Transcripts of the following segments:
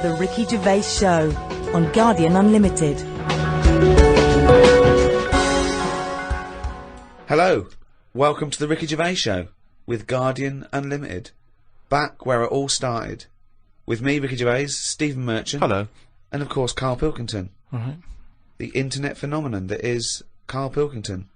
The Ricky Gervais Show on Guardian Unlimited. Hello, welcome to the Ricky Gervais Show with Guardian Unlimited. Back where it all started. With me, Ricky Gervais, Stephen Merchant. Hello. And of course, Carl Pilkington. Alright. The internet phenomenon that is Carl Pilkington.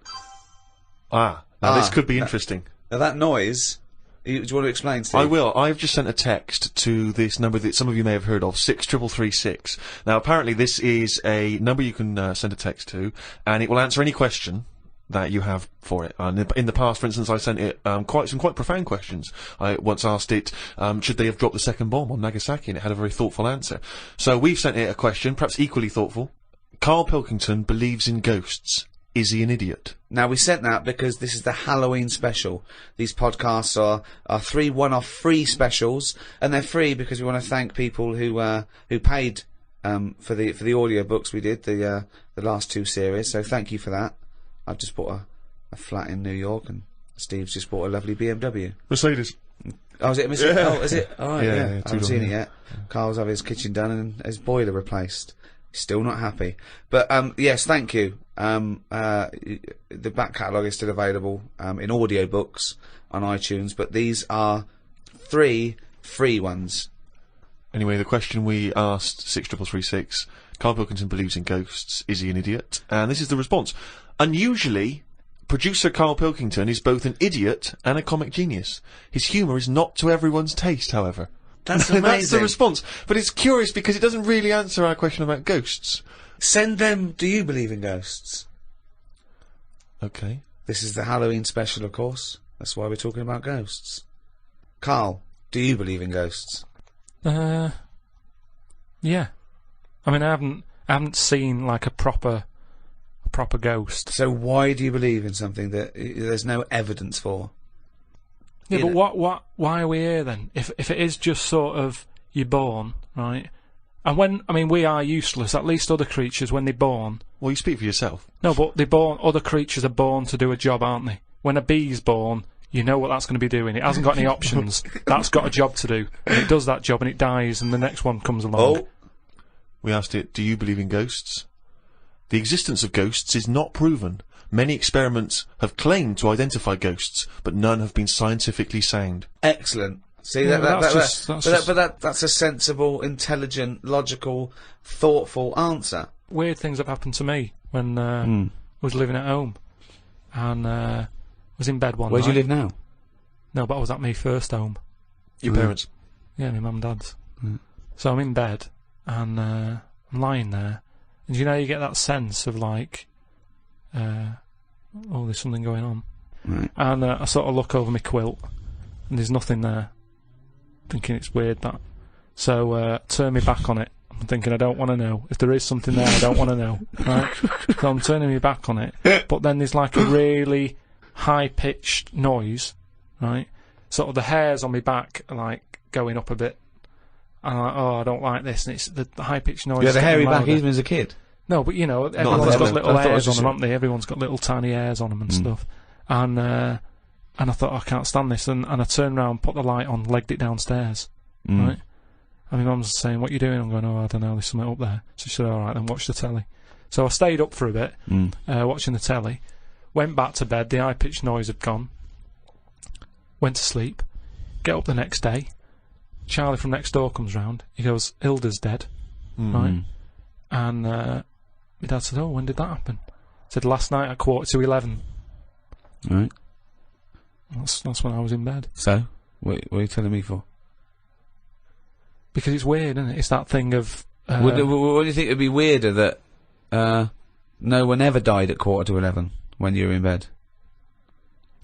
Now this could be interesting. Now that noise, do you want to explain, Steve? I will. I've just sent a text to this number that some of you may have heard of, 63336. Now apparently this is a number you can send a text to, and it will answer any question that you have for it. In the past, for instance, I sent it quite profound questions. I once asked it, should they have dropped the second bomb on Nagasaki, and it had a very thoughtful answer. So we've sent it a question, perhaps equally thoughtful. Carl Pilkington believes in ghosts. Is he an idiot? Now, we sent that because this is the Halloween special. These podcasts are 3 one-off free specials, and they're free because we want to thank people who paid for the audio books we did, the last 2 series. So thank you for that. I've just bought a flat in New York, and Steve's just bought a lovely BMW. Mercedes. Oh, is it a Mercedes? Yeah. Oh, is it? Oh, right, yeah. I haven't seen it yet. Yeah. Carl's having his kitchen done and his boiler replaced. Still not happy. But, yes, thank you. The back catalogue is still available, in audio books on iTunes, but these are 3 free ones. Anyway, the question we asked, 63336, Carl Pilkington believes in ghosts. Is he an idiot? And this is the response. Unusually, producer Carl Pilkington is both an idiot and a comic genius. His humour is not to everyone's taste, however. That's amazing. That's the response. But it's curious because it doesn't really answer our question about ghosts. Send them, do you believe in ghosts? Okay. This is the Halloween special, of course. That's why we're talking about ghosts. Carl, do you believe in ghosts? Yeah. I mean, I haven't seen like a proper ghost. So why do you believe in something that there's no evidence for? Yeah, but why are we here then? If it is just sort of you're born, right? And we are useless. At least other creatures, when they're born. Well, you speak for yourself. No, but other creatures are born to do a job, aren't they? When a bee's born, you know what that's going to be doing. It hasn't got any options. That's got a job to do. And it does that job and it dies and the next one comes along. Oh. We asked it, do you believe in ghosts? The existence of ghosts is not proven. Many experiments have claimed to identify ghosts, but none have been scientifically sound. Excellent. See, Yeah, that's a sensible, intelligent, logical, thoughtful answer. Weird things have happened to me when I was living at home and was in bed one night. Where do you live now? No, but I was at my first home. Your parents? Yeah, my mum and dad's. So I'm in bed and I'm lying there, and you know you get that sense of like, oh, there's something going on. Right. And I sort of look over my quilt and there's nothing there. Thinking it's weird that. So turn me back on it. I'm thinking I don't want to know. If there is something there, I don't want to know. Right? So I'm turning me back on it. But then there's like a really high-pitched noise, right? Sort of the hairs on my back are like going up a bit. And I'm like, oh, I don't like this. And it's the high-pitched noise. You had a hairy back louder. even as a kid? No, but you know, everyone's got little I thought hairs on them, haven't they? Everyone's got little tiny hairs on them and stuff. And I thought, I can't stand this. And I turned around, put the light on, legged it downstairs. Right? And my mum's saying, what are you doing? I'm going, oh, I don't know, there's something up there. So she said, alright, then watch the telly. So I stayed up for a bit, watching the telly. Went back to bed, the high-pitched noise had gone. Went to sleep. Get up the next day. Charlie from next door comes round. He goes, Hilda's dead. Right? And my dad said, oh, when did that happen? I said, last night at 11:15. Right. That's when I was in bed. So? What are you telling me for? Because it's weird, isn't it? It's that thing of... what do you think would be weirder that no one ever died at 11:15 when you were in bed?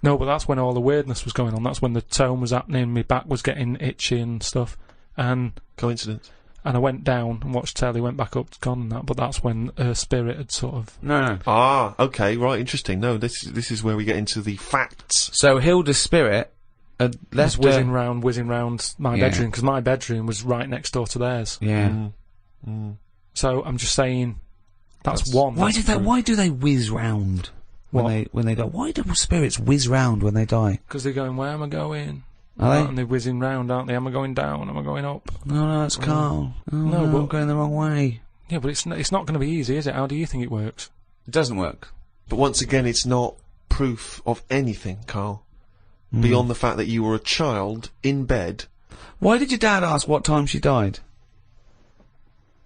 No, but that's when all the weirdness was going on. That's when the tone was happening, my back was getting itchy and stuff. And Coincidence? And I went down and watched telly, went back up, gone and that, but that's when her spirit had sort of... No. Ah, okay, right, interesting. No, this is where we get into the facts. So Hilda's spirit had left whizzing round my bedroom, because my bedroom was right next door to theirs. Yeah. So I'm just saying, that's one. Why do they whiz round when they die? Why do spirits whiz round when they die? Because they're going, where am I going? Are they? And they're whizzing round, aren't they? Am I going down? Am I going up? No, that's Carl. Oh, No, no, but- I'm going the wrong way. Yeah, but it's not going to be easy, is it? How do you think it works? It doesn't work. But once again, it's not proof of anything, Carl. Beyond the fact that you were a child in bed. Why did your dad ask what time she died?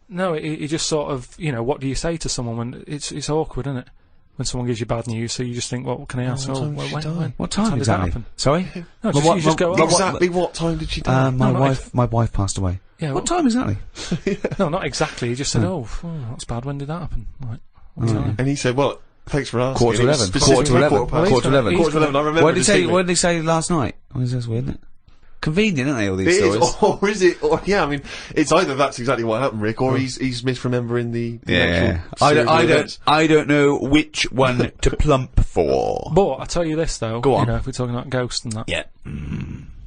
No, it just sort of, what do you say to someone when it's awkward, isn't it? When someone gives you bad news, so you just think, what can I ask? what time did she die? What time did that exactly? happen? Sorry? No, Well, you just go, Exactly what time did she die? My wife passed away. Yeah, What time exactly? No, not exactly. He just said, that's bad. When did that happen? Like, what time? And he said, well, thanks for asking. 11:15. Specifically Quarter to 11. quarter to 11. Quarter to 11, I remember. What did he say? distinctly. What did he say last night? Oh, that's weird, isn't it? Convenient, aren't they? All these It stories. is, or is it? Or, yeah, I mean, it's either that's exactly what happened, Rick, or he's misremembering the Yeah. actual series of events. I don't know which one to plump for. But I tell you this though, Go on. if we're talking about ghosts and that. Yeah.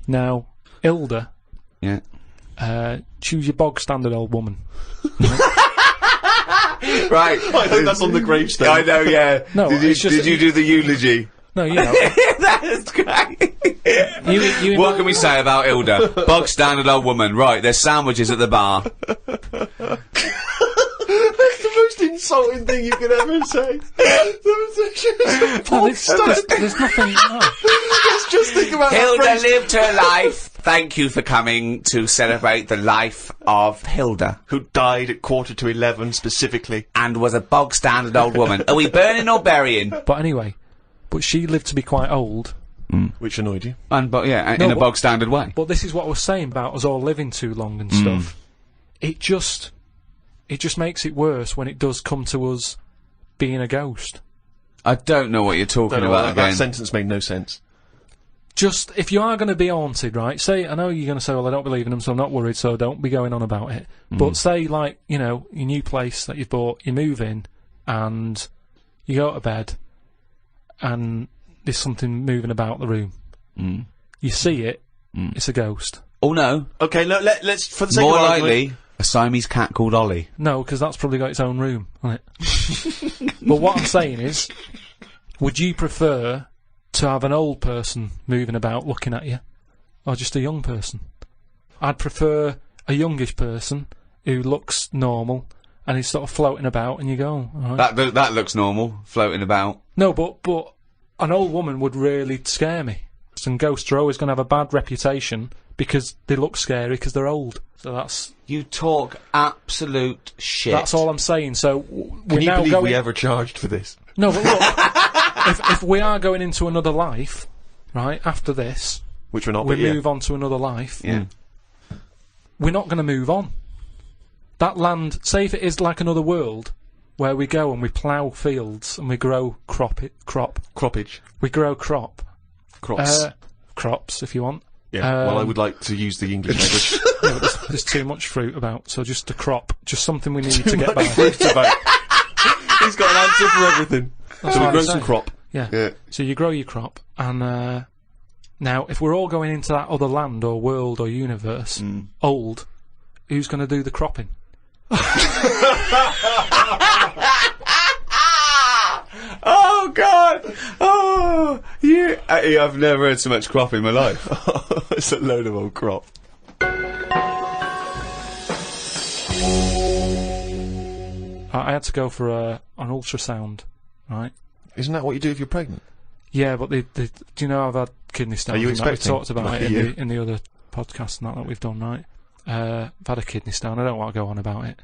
Now, Hilda, Yeah. choose your bog standard old woman. Right. I hope that's on the gravestone. I know, yeah. No, it's just- did you do the eulogy? No, That's great. you What can we say about Hilda? Bog standard old woman. Right, there's sandwiches at the bar. That's the most insulting thing you could ever say. No, there's nothing. No. Let's just think about that Hilda phrase. lived her life. Thank you for coming to celebrate the life of Hilda. Who died at 11:15 specifically. And was a bog standard old woman. Are we burning or burying? But anyway, she lived to be quite old. Which annoyed you? But yeah, No, in a but- bog standard way. But this is what I was saying about us all living too long and stuff. It just makes it worse when it does come to us being a ghost. I don't know what you're talking Don't know, about that again. sentence made no sense. Just, if you are going to be haunted, right, say, I know you're going to say, well, I don't believe in them, so I'm not worried, so don't be going on about it. But say, like, your new place that you've bought, you move in, and you go to bed, and there's something moving about the room. You see it, it's a ghost. Oh no. Okay, let's for the sake More of argument, likely, a Siamese cat called Ollie. No, because that's probably got its own room, hasn't it? But what I'm saying is, would you prefer to have an old person moving about looking at you, or just a young person? I'd prefer a youngish person who looks normal and is sort of floating about, and you go, all right. That looks normal, floating about. No, but an old woman would really scare me. And ghosts are always going to have a bad reputation because they look scary because they're old. So that's You talk absolute shit. that's all I'm saying. So we're Can you now believe going. we ever charged for this? No, but look, if we are going into another life, right after this, Which we're not. we but yeah. move on to another life. Yeah. We're not going to move on. That land, say if it is like another world, where we go and we plough fields and we grow Croppage. we grow crop. Crops. Crops, if you want. Yeah, well, I would like to use the English language. Yeah, but there's too much fruit about, so just a crop, just something we need to get by. He's got an answer for everything. That's So we what grow I'm some saying. crop. Yeah. Yeah. So you grow your crop, and now if we're all going into that other land or world or universe, old, who's going to do the cropping? Oh God! Oh, I've never heard so much crop in my life. It's a load of old crop. I had to go for an ultrasound, right? Isn't that what you do if you're pregnant? Yeah, but do you know I've had kidney stones? Are you and that? expecting? We talked about Lucky it you. in the other podcast and that we've done, right? I've had a kidney stone. I don't want to go on about it.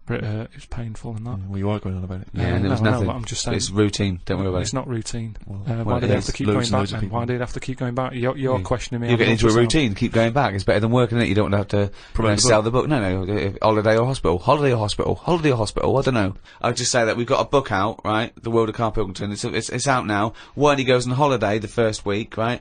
But it was painful and that. Well, you are going on about it. Yeah, and there was no, nothing. but I'm just saying. It's routine. Don't worry about It's it. not routine. Well, Why it did they have is. to keep Loads going and loads back of then? people. Why did they have to keep going back? You're questioning me. You're on getting into a ultrasound. routine. Keep going back. It's better than working it. You don't have to Promote the sell the book. No. Holiday or hospital. Holiday or hospital. Holiday or hospital. I don't know. I'll just say that we've got a book out, right? The World of Carl Pilkington. It's out now. When he goes on holiday the first week, right?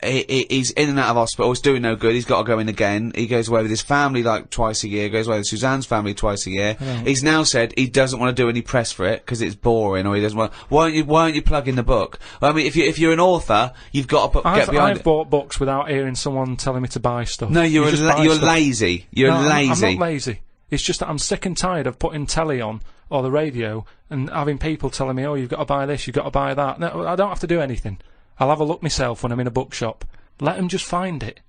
He's in and out of hospital. He's doing no good. He's got to go in again. He goes away with his family like twice a year. Goes away with Suzanne's family twice a year. He's now said he doesn't want to do any press for it because it's boring, or he doesn't want. Why aren't you plugging the book? Well, I mean, if you're an author, you've got to get behind I've it. bought books without hearing someone telling me to buy stuff. No, you're You just buy you're stuff. lazy. You're No, lazy. I'm not lazy. It's just that I'm sick and tired of putting telly on or the radio and having people telling me, oh, you've got to buy this, you've got to buy that. No, I don't have to do anything. I'll have a look myself when I'm in a bookshop. Let them just find it.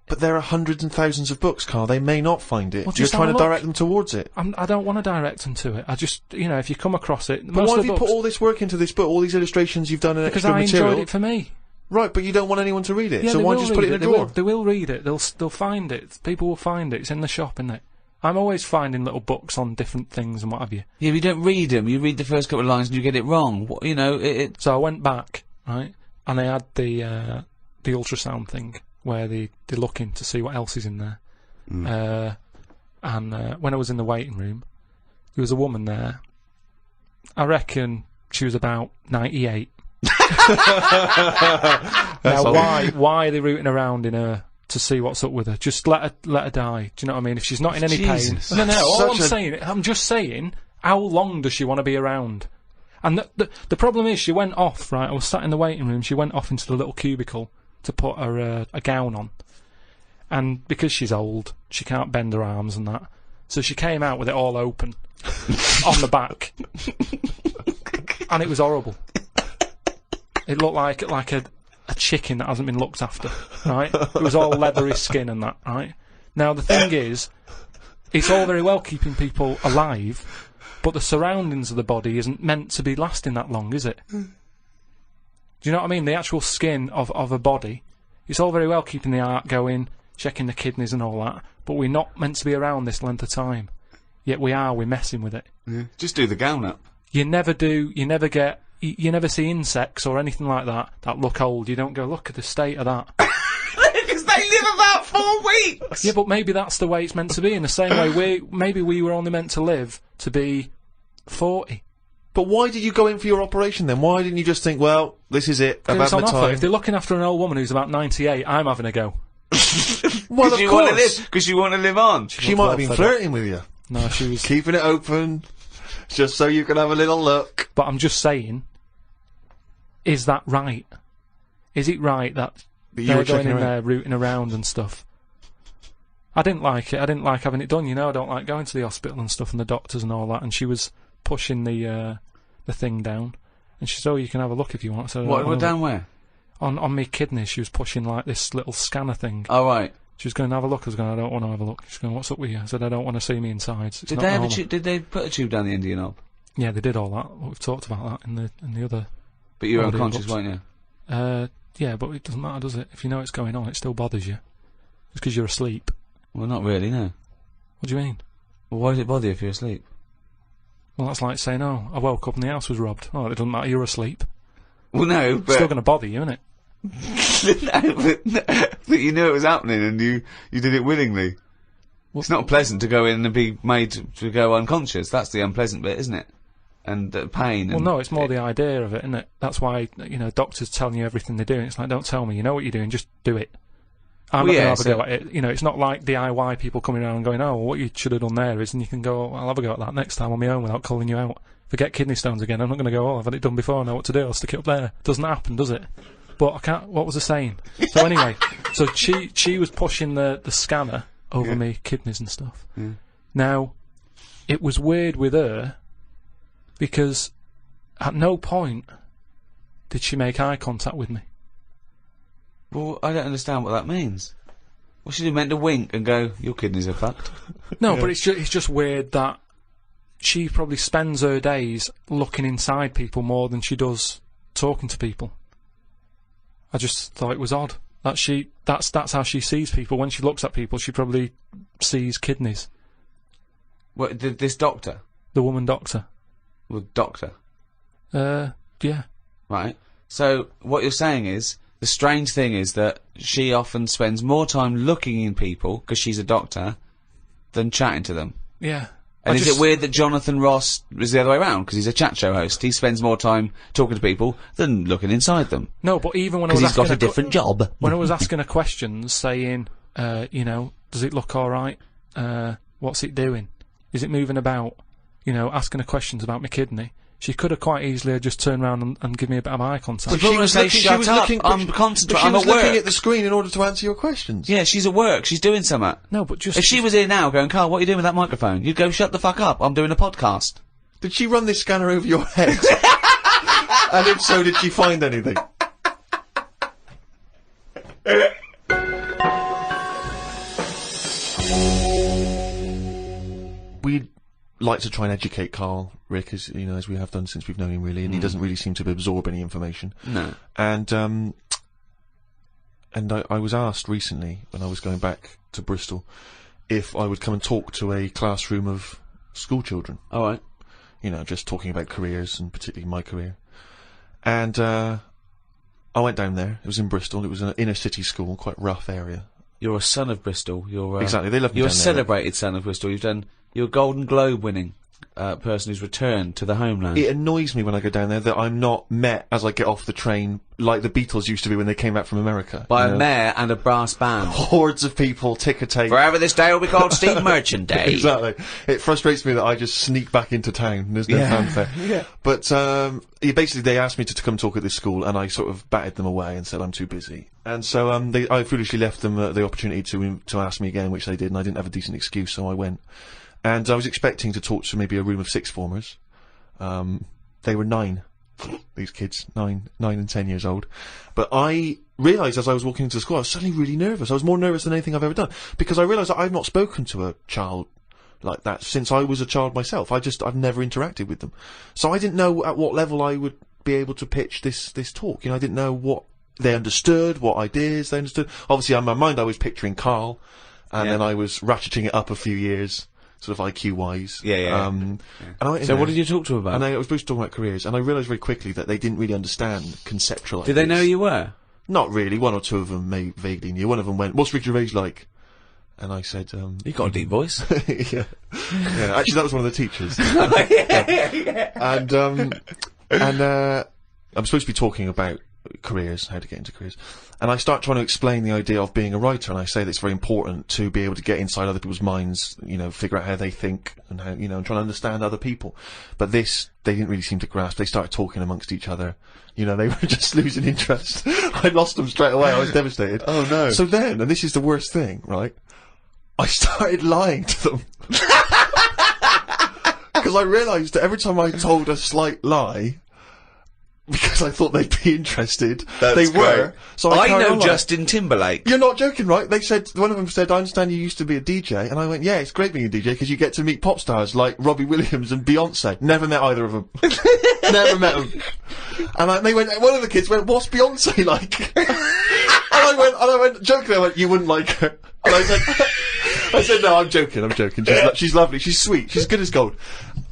But there are hundreds and thousands of books, Carl. They may not find it. Well, You're just have trying a to look. direct them towards it. I don't want to direct them to it. I just, if you come across it, But most why of have the you books, put all this work into this book, all these illustrations you've done and because extra I material? enjoyed it for me. Right, but you don't want anyone to read it, Yeah, so they why will just put it read in a drawer? They will read it. They'll find it. People will find it. It's in the shop, isn't it? I'm always finding little books on different things and what have you. Yeah, but you don't read them. You read the first couple of lines and you get it wrong. What, So I went back, right, and they had the ultrasound thing where they're looking to see what else is in there. And when I was in the waiting room, there was a woman there. I reckon she was about 98. Now, why are they rooting around in her to see what's up with her? Just let her die. Do you know what I mean? If she's not in any Jesus. pain, no. All I'm just saying, how long does she want to be around? And the problem is, she went off. Right, I was sat in the waiting room. She went off into the little cubicle to put her a gown on, and because she's old, she can't bend her arms and that. So she came out with it all open on the back, and it was horrible. It looked like a chicken that hasn't been looked after, right? It was all leathery skin and that, right? Now, the thing is, it's all very well keeping people alive, but the surroundings of the body isn't meant to be lasting that long, is it? Do you know what I mean? The actual skin of a body, it's all very well keeping the heart going, checking the kidneys and all that, but we're not meant to be around this length of time. Yet we're messing with it. Yeah. Just do the gown up. You never see insects or anything like that look old. You don't go, look at the state of that. Because they live about 4 weeks! Yeah, but maybe that's the way it's meant to be. In the same way, maybe we were only meant to live to be 40. But why did you go in for your operation then? Why didn't you just think, well, this is it, I've It's had on my offer. time? If they're looking after an old woman who's about 98, I'm having a go. Well, of course. Because you want to live on. She might have been fed flirting with you. No, she was. Keeping it open, just so you can have a little look. But I'm just saying, is that right? Is it right that You they're were going checking in her there rooting around and stuff? I didn't like it. I didn't like having it done. I don't like going to the hospital and stuff and the doctors and all that. And she was pushing the thing down, and she said, "Oh, you can have a look if you want." So What down where? On me kidneys, she was pushing like this little scanner thing. Oh, right. She was going to have a look. I was going, I don't want to have a look. She's going, what's up with you? I said, I don't want to see me insides. It's Did not they have normal. did they put a tube down the end of your knob? Yeah, they did all that. We've talked about that in the other. But you were audio unconscious, books. weren't you? Yeah, but it doesn't matter, does it? If you know it's going on, it still bothers you. Just because you're asleep. Well, not really, no. What do you mean? Well, why does it bother you if you're asleep? Well, that's like saying, oh, I woke up and the house was robbed. Oh, it doesn't matter, you're asleep. Well, no, It's but... still going to bother you, isn't it? but you knew it was happening and you did it willingly. Well, It's not pleasant to go in and be made to go unconscious. That's the unpleasant bit, isn't it? And pain. Well, and no, it's more the idea of it, isn't it? That's why, doctors telling you everything they're doing. It's like, don't tell me, you know what you're doing, just do it. I'm not going to have a go at it. It's not like DIY people coming around and going, oh, well, what you should have done there is, and you can go, I'll have a go at that next time on my own without calling you out. Forget kidney stones again. I'm not going to go, oh, I've had it done before, I know what to do, I'll stick it up there. Doesn't happen, does it? But I can't, what was I saying? So anyway, so she was pushing the scanner over me kidneys and stuff. Yeah. Now, it was weird with her, because at no point did she make eye contact with me. Well, I don't understand what that means. Well, she meant to wink and go, your kidneys are fucked. No, but it's just weird that she probably spends her days looking inside people more than she does talking to people. I just thought it was odd that that's how she sees people. When she looks at people, she probably sees kidneys. What, this doctor? The woman doctor. Well, doctor. Yeah. Right. So, what you're saying is, the strange thing is that she often spends more time looking in people, because she's a doctor, than chatting to them. Yeah. And is it weird that Jonathan Ross is the other way around? Because he's a chat show host. He spends more time talking to people than looking inside them. No, but even when I was Because he's asking got a different job. when I was asking her questions, saying, does it look all right? What's it doing? Is it moving about? Asking her questions about my kidney. She could have quite easily just turned around and give me a bit of eye contact. But she was say, shut up, I'm concentrating, I'm at work. looking at the screen in order to answer your questions. Yeah, she's at work, she's doing something. No, but just... If she was here now going, Carl, what are you doing with that microphone? You'd go, shut the fuck up, I'm doing a podcast. Did she run this scanner over your head? And if so, did she find anything? We'd like to try and educate Carl, Rick, as you know, as we have done since we've known him, really, and he doesn't really seem to absorb any information. No. And I was asked recently, when I was going back to Bristol, if I would come and talk to a classroom of school children. All right. You know, just talking about careers, and particularly my career. And I went down there. It was in Bristol. It was an inner city school, quite rough area. You're a son of Bristol. You're exactly. They love me You're a down there. celebrated son of Bristol. You're a Golden Globe winning person who's returned to the homeland. It annoys me when I go down there that I'm not met as I get off the train like the Beatles used to be when they came back from America. By a mayor and a brass band. Hordes of people, ticker tape. Forever this day will be called Steve Merchant Day. Exactly. It frustrates me that I just sneak back into town. There's no fanfare. Yeah. But basically they asked me to come talk at this school, and I sort of batted them away and said I'm too busy. And so I foolishly left them the opportunity to ask me again, which they did, and I didn't have a decent excuse, so I went. And I was expecting to talk to maybe a room of sixth formers. They were 9. These kids, 9 and 10 years old. But I realised as I was walking into the school, I was suddenly really nervous. I was more nervous than anything I've ever done. Because I realised that I've not spoken to a child like that since I was a child myself. I've never interacted with them. So I didn't know at what level I would be able to pitch this talk. You know, I didn't know what they understood, what ideas they understood. Obviously, in my mind, I was picturing Carl. And then I was ratcheting it up a few years. Sort of IQ-wise. And I went in so there, what did you talk to them about? And I was supposed to talk about careers, and I realised very quickly that they didn't really understand conceptual Did they know ideas. you were? Not really. One or two of them vaguely knew. One of them went, "What's Rick Gervais like?" And I said, You got a deep voice. yeah. Actually, that was one of the teachers. And I'm supposed to be talking about careers, how to get into careers. And I start trying to explain the idea of being a writer, and I say that it's very important to be able to get inside other people's minds, you know, figure out how they think, and how, you know, and try to understand other people. But this, they didn't really seem to grasp. They started talking amongst each other. You know, they were just losing interest. I lost them straight away. I was devastated. Oh no. So then, and this is the worst thing, right? I started lying to them. Because I realised that every time I told a slight lie, because I thought they'd be interested. They were. So I know Justin Timberlake. You're not joking, right? They said, one of them said, "I understand you used to be a DJ," and I went, "Yeah, it's great being a DJ because you get to meet pop stars like Robbie Williams and Beyonce." Never met either of them. Never met them. And they went. One of the kids went, "What's Beyonce like?" and I went, jokingly, I went, "You wouldn't like her." And I said, "No, I'm joking. She's lovely. She's sweet. She's good as gold."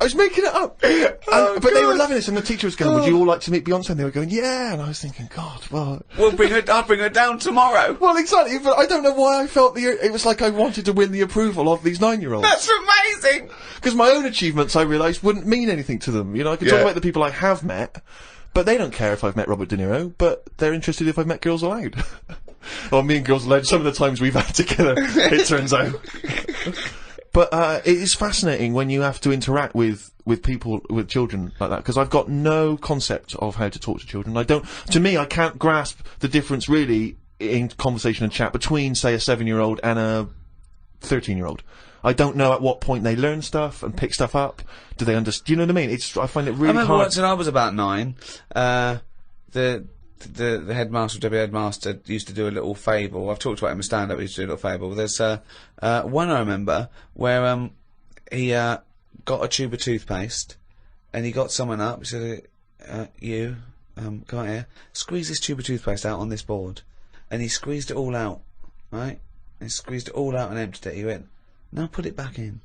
I was making it up. But they were loving this, and the teacher was going, "Would you all like to meet Beyonce?" And they were going, "Yeah." And I was thinking, God, well... I'll bring her down tomorrow. Well, exactly, but I don't know why I felt it was like I wanted to win the approval of these 9-year-olds. That's amazing! Because my own achievements, I realised, wouldn't mean anything to them. You know, I could talk about the people I have met, but they don't care if I've met Robert De Niro, but they're interested if I've met Girls Aloud. Or me and Girls Aloud, some of the times we've had together, it turns out. But it is fascinating when you have to interact with people, with children like that, because I've got no concept of how to talk to children. To me, I can't grasp the difference really in conversation and chat between, say, a 7-year-old and a 13-year-old. I don't know at what point they learn stuff and pick stuff up. Do they understand? Do you know what I mean? I find it really hard. I remember once when I was about 9, the headmaster, deputy headmaster, used to do a little fable. I've talked about him in stand-up. He used to do a little fable. There's one I remember where he got a tube of toothpaste, and he got someone up. He said, "Come out here. Squeeze this tube of toothpaste out on this board." And he squeezed it all out, right? And he squeezed it all out and emptied it. He went, "Now put it back in."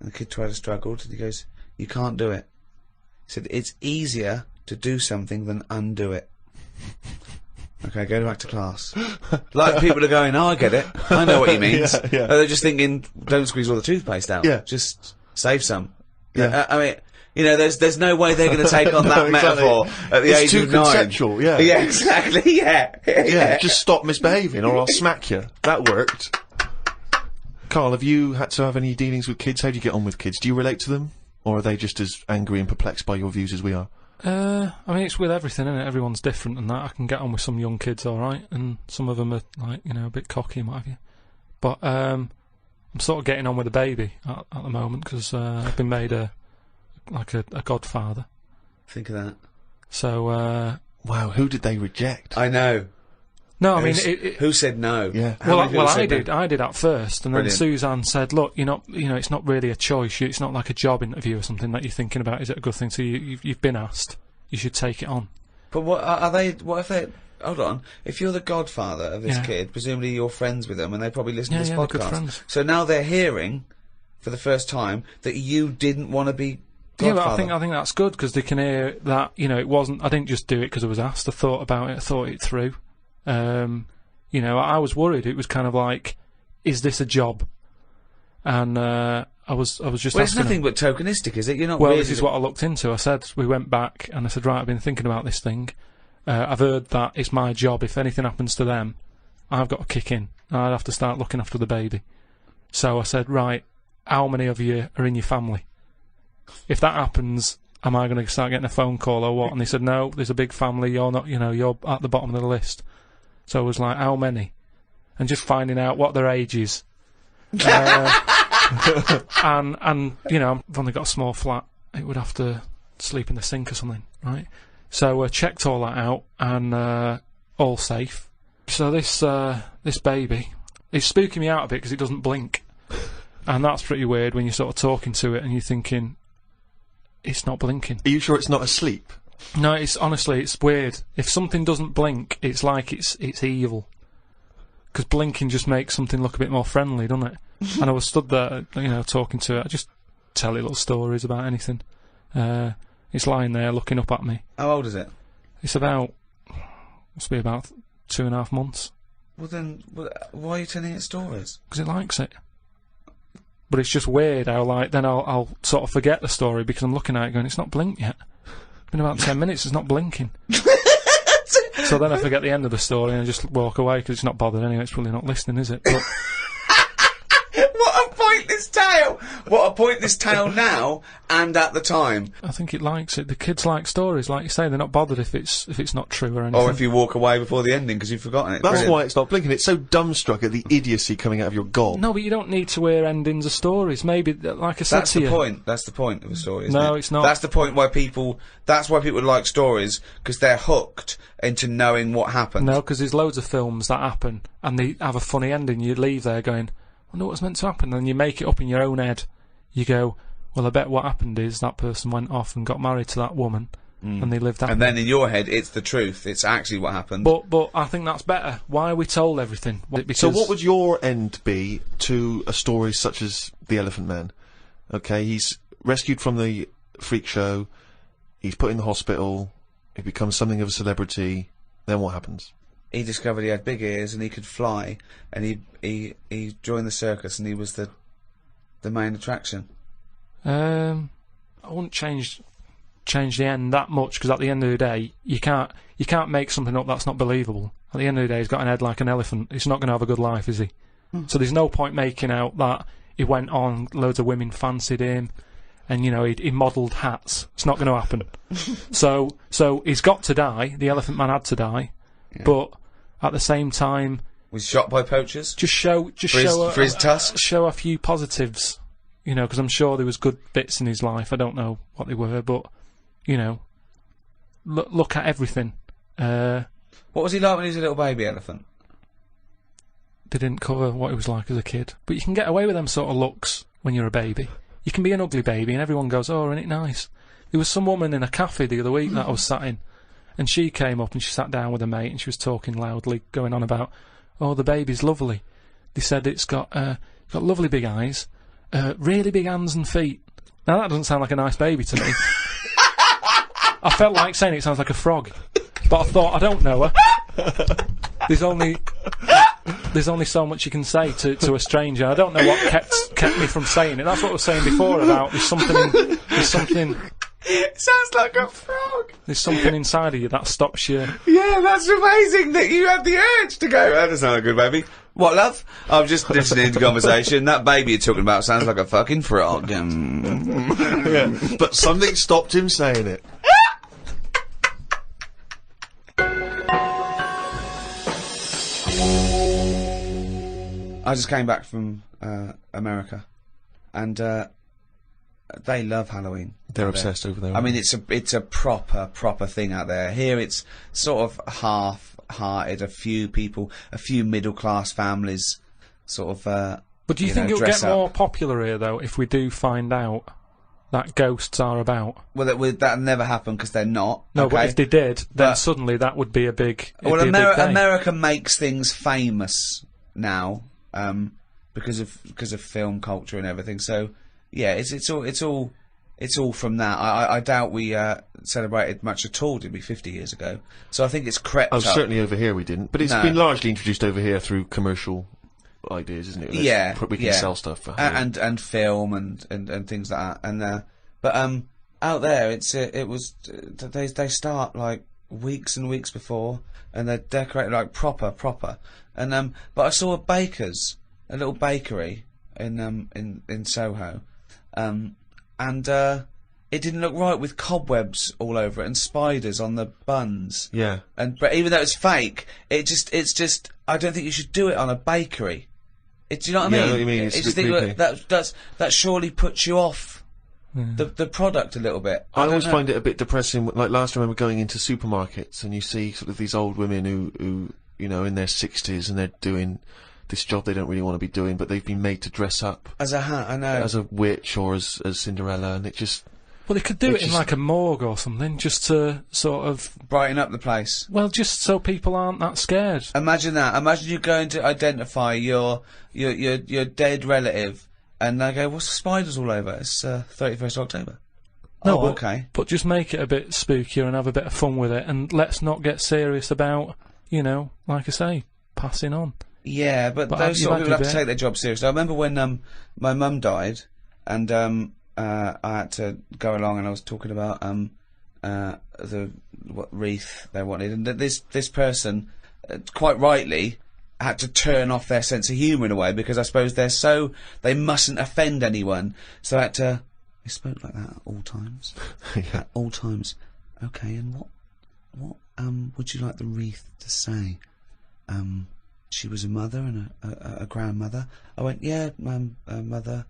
And the kid tried to struggle, and he goes, "You can't do it." He said, "It's easier to do something than undo it." Okay, go back to class. Like people are going, "Oh, I get it. I know what he means." Yeah. They're just thinking, "Don't squeeze all the toothpaste out. Yeah. Just save some." Yeah. I mean, you know, there's no way they're going to take on that exactly. metaphor at the age of 9. It's too conceptual. Yeah. Yeah, exactly. Yeah. Just stop misbehaving, or I'll smack you. That worked. Carl, have you had to have any dealings with kids? How do you get on with kids? Do you relate to them, or are they just as angry and perplexed by your views as we are? I mean, it's with everything, isn't it? Everyone's different and that. I can get on with some young kids alright, and some of them are, like, you know, a bit cocky and what have you. But, I'm sort of getting on with a baby at the moment, because, I've been made a godfather. Think of that. So, Wow, who did they reject? I know. No, I mean, who said no? Yeah. How many people I said no? did. I did at first, and Brilliant. then Suzanne said, "Look, it's not really a choice. It's not like a job interview or something that you're thinking about. Is it a good thing? So you've been asked. You should take it on." But what are they? What if they? Hold on. If you're the godfather of this Yeah. kid, presumably you're friends with them, and they probably listen to this Yeah, they're good podcast. friends. So now they're hearing, for the first time, that you didn't want to be Yeah, godfather. but I think that's good because they can hear that. It wasn't. I didn't just do it because I was asked. I thought about it. I thought it through. I was worried. It was kind of like, is this a job? And I was just. Well, it's asking nothing but tokenistic, is it? You're not. Well, really this is what I looked into. I said, we went back and I said, right, I've been thinking about this thing. I've heard that it's my job. If anything happens to them, I've got to kick in. I'd have to start looking after the baby. So I said, right, how many of you are in your family? If that happens, am I going to start getting a phone call or what? And they said, no, there's a big family. You're not, you're at the bottom of the list. So I was like, how many? And just finding out what their age is. And I've only got a small flat. It would have to sleep in the sink or something, right? So I checked all that out, and all safe. So this baby, it's spooking me out a bit because it doesn't blink, and that's pretty weird when you're sort of talking to it and you're thinking, it's not blinking. Are you sure it's not asleep? No, it's weird. If something doesn't blink, it's like it's evil. Because blinking just makes something look a bit more friendly, doesn't it? And I was stood there, talking to it. I just tell it little stories about anything. It's lying there looking up at me. How old is it? It's must be about 2.5 months. Well then, why are you telling it stories? Because it likes it. But it's just weird how, then I'll sort of forget the story because I'm looking at it going, it's not blinked yet. It's been about 10 minutes, it's not blinking. So then I forget the end of the story and I just walk away because it's not bothered anyway. It's probably not listening, is it? But What a pointless tale! What a pointless tale now and at the time. I think it likes it. The kids like stories, like you say. They're not bothered if it's not true or anything. Or if you walk away before the ending because you've forgotten it. That's Brilliant. why it's not blinking. It's so dumbstruck at the idiocy coming out of your gob. No, but you don't need to hear endings of stories. Maybe, like I said That's to the you. point. That's the point of a story, isn't it? No, it's not. That's the point why people. That's why people like stories because they're hooked into knowing what happened. No, because there's loads of films that happen and they have a funny ending. You leave there going, I wonder what's meant to happen. And you make it up in your own head. You go, well, I bet what happened is that person went off and got married to that woman, and they lived happily. And then in your head, it's the truth. It's actually what happened. But I think that's better. Why are we told everything? Because So what would your end be to a story such as The Elephant Man? Okay, he's rescued from the freak show, he's put in the hospital, he becomes something of a celebrity, then what happens? He discovered he had big ears and he could fly, and he joined the circus and he was the main attraction. I wouldn't change the end that much because at the end of the day, you can't make something up that's not believable. At the end of the day, he's got an head like an elephant. He's not going to have a good life, is he? So there's no point making out that he went on, loads of women fancied him, and he modelled hats. It's not going to happen. So he's got to die. The Elephant Man had to die, but at the same time, Was shot by poachers. show for his tusk. show a few positives, because I'm sure there was good bits in his life. I don't know what they were, but look at everything. What was he like when he was a little baby elephant? They didn't cover what he was like as a kid, but you can get away with them sort of looks when you're a baby. You can be an ugly baby, and everyone goes, "Oh, isn't it nice?" There was some woman in a cafe the other week that I was sat in, and she came up and she sat down with a mate, and she was talking loudly, going on about, "Oh, the baby's lovely." They said it's got lovely big eyes, really big hands and feet. Now that doesn't sound like a nice baby to me. I felt like saying it sounds like a frog, but I thought I don't know her. There's only so much you can say to a stranger. I don't know what kept me from saying it. That's what I was saying before about there's something. It sounds like a frog. There's something inside of you that stops you. Yeah, that's amazing that you had the urge to go, that doesn't sound like a good baby. What, love? I'm just listening to conversation. That baby you're talking about sounds like a fucking frog. Yeah, but something stopped him saying it. I just came back from America, and they love Halloween. They're out there. obsessed over there. I mean, it's a proper thing out there. Here, it's sort of half hearted, a few people, a few middle class families, sort of. But do you think it'll get more popular here though if we do find out that ghosts are about? Well, that'll never happen because they're not. No, okay? but if they did, then suddenly that would be a big. Well, a big day. America makes things famous now, because of film culture and everything. So yeah, it's all from that. I doubt we celebrated much at all, did we, 50 years ago? So I think it's crept up. Certainly over here we didn't, but it's been largely introduced over here through commercial ideas, isn't it? We can sell stuff for and film and things like that. And but out there they start like weeks and weeks before, and they're decorated like proper. And but I saw a little bakery in Soho, and it didn't look right with cobwebs all over it and spiders on the buns. Yeah. But even though it's fake, it's just I don't think you should do it on a bakery. Do you know what I mean? Yeah, I know what you mean. It's just think that surely puts you off the product a little bit. I always find it a bit depressing. Like last time I remember going into supermarkets and you see sort of these old women who in their 60s and they're doing this job they don't really want to be doing, but they've been made to dress up as a witch or as Cinderella, and it just. Well, they could do it in like a morgue or something, just to sort of brighten up the place. Well, just so people aren't that scared. Imagine that. Imagine you're going to identify your dead relative, and they go, "What's the spiders all over?" It's 31st October. No, oh, okay. But just make it a bit spookier and have a bit of fun with it, and let's not get serious about, like I say, passing on. Yeah, but those sort of people have to take their job seriously. I remember when my mum died, and I had to go along, and I was talking about what wreath they wanted, and this person, quite rightly, had to turn off their sense of humour in a way, because I suppose they mustn't offend anyone, so I had to. They spoke like that at all times. Yeah. At all times. Okay, and what would you like the wreath to say? She was a mother and a grandmother. I went, yeah, mother,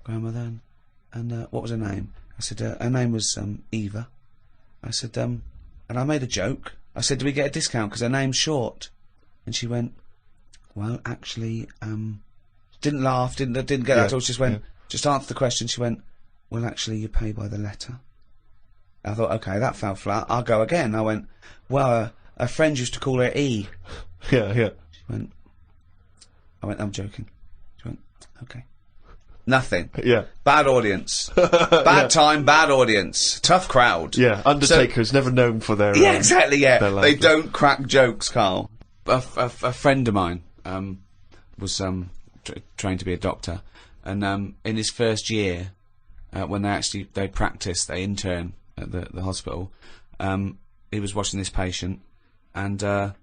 grandmother, and what was her name? I said, her name was Eva. I said, and I made a joke. I said, do we get a discount because her name's short? And she went, well, actually, didn't laugh, didn't get that at all. She just went, just answer the question. She went, well, actually, you pay by the letter. I thought, okay, that fell flat. I'll go again. I went, well, a friend used to call her E. Yeah. I went, I'm joking. She went, okay. Nothing. Yeah. Bad audience. Bad time, bad audience. Tough crowd. Yeah, Undertaker's never known for their. Yeah, exactly, yeah. They don't crack jokes, Carl. A friend of mine was trained to be a doctor, and in his first year, when they practiced, they intern at the hospital, he was watching this patient, and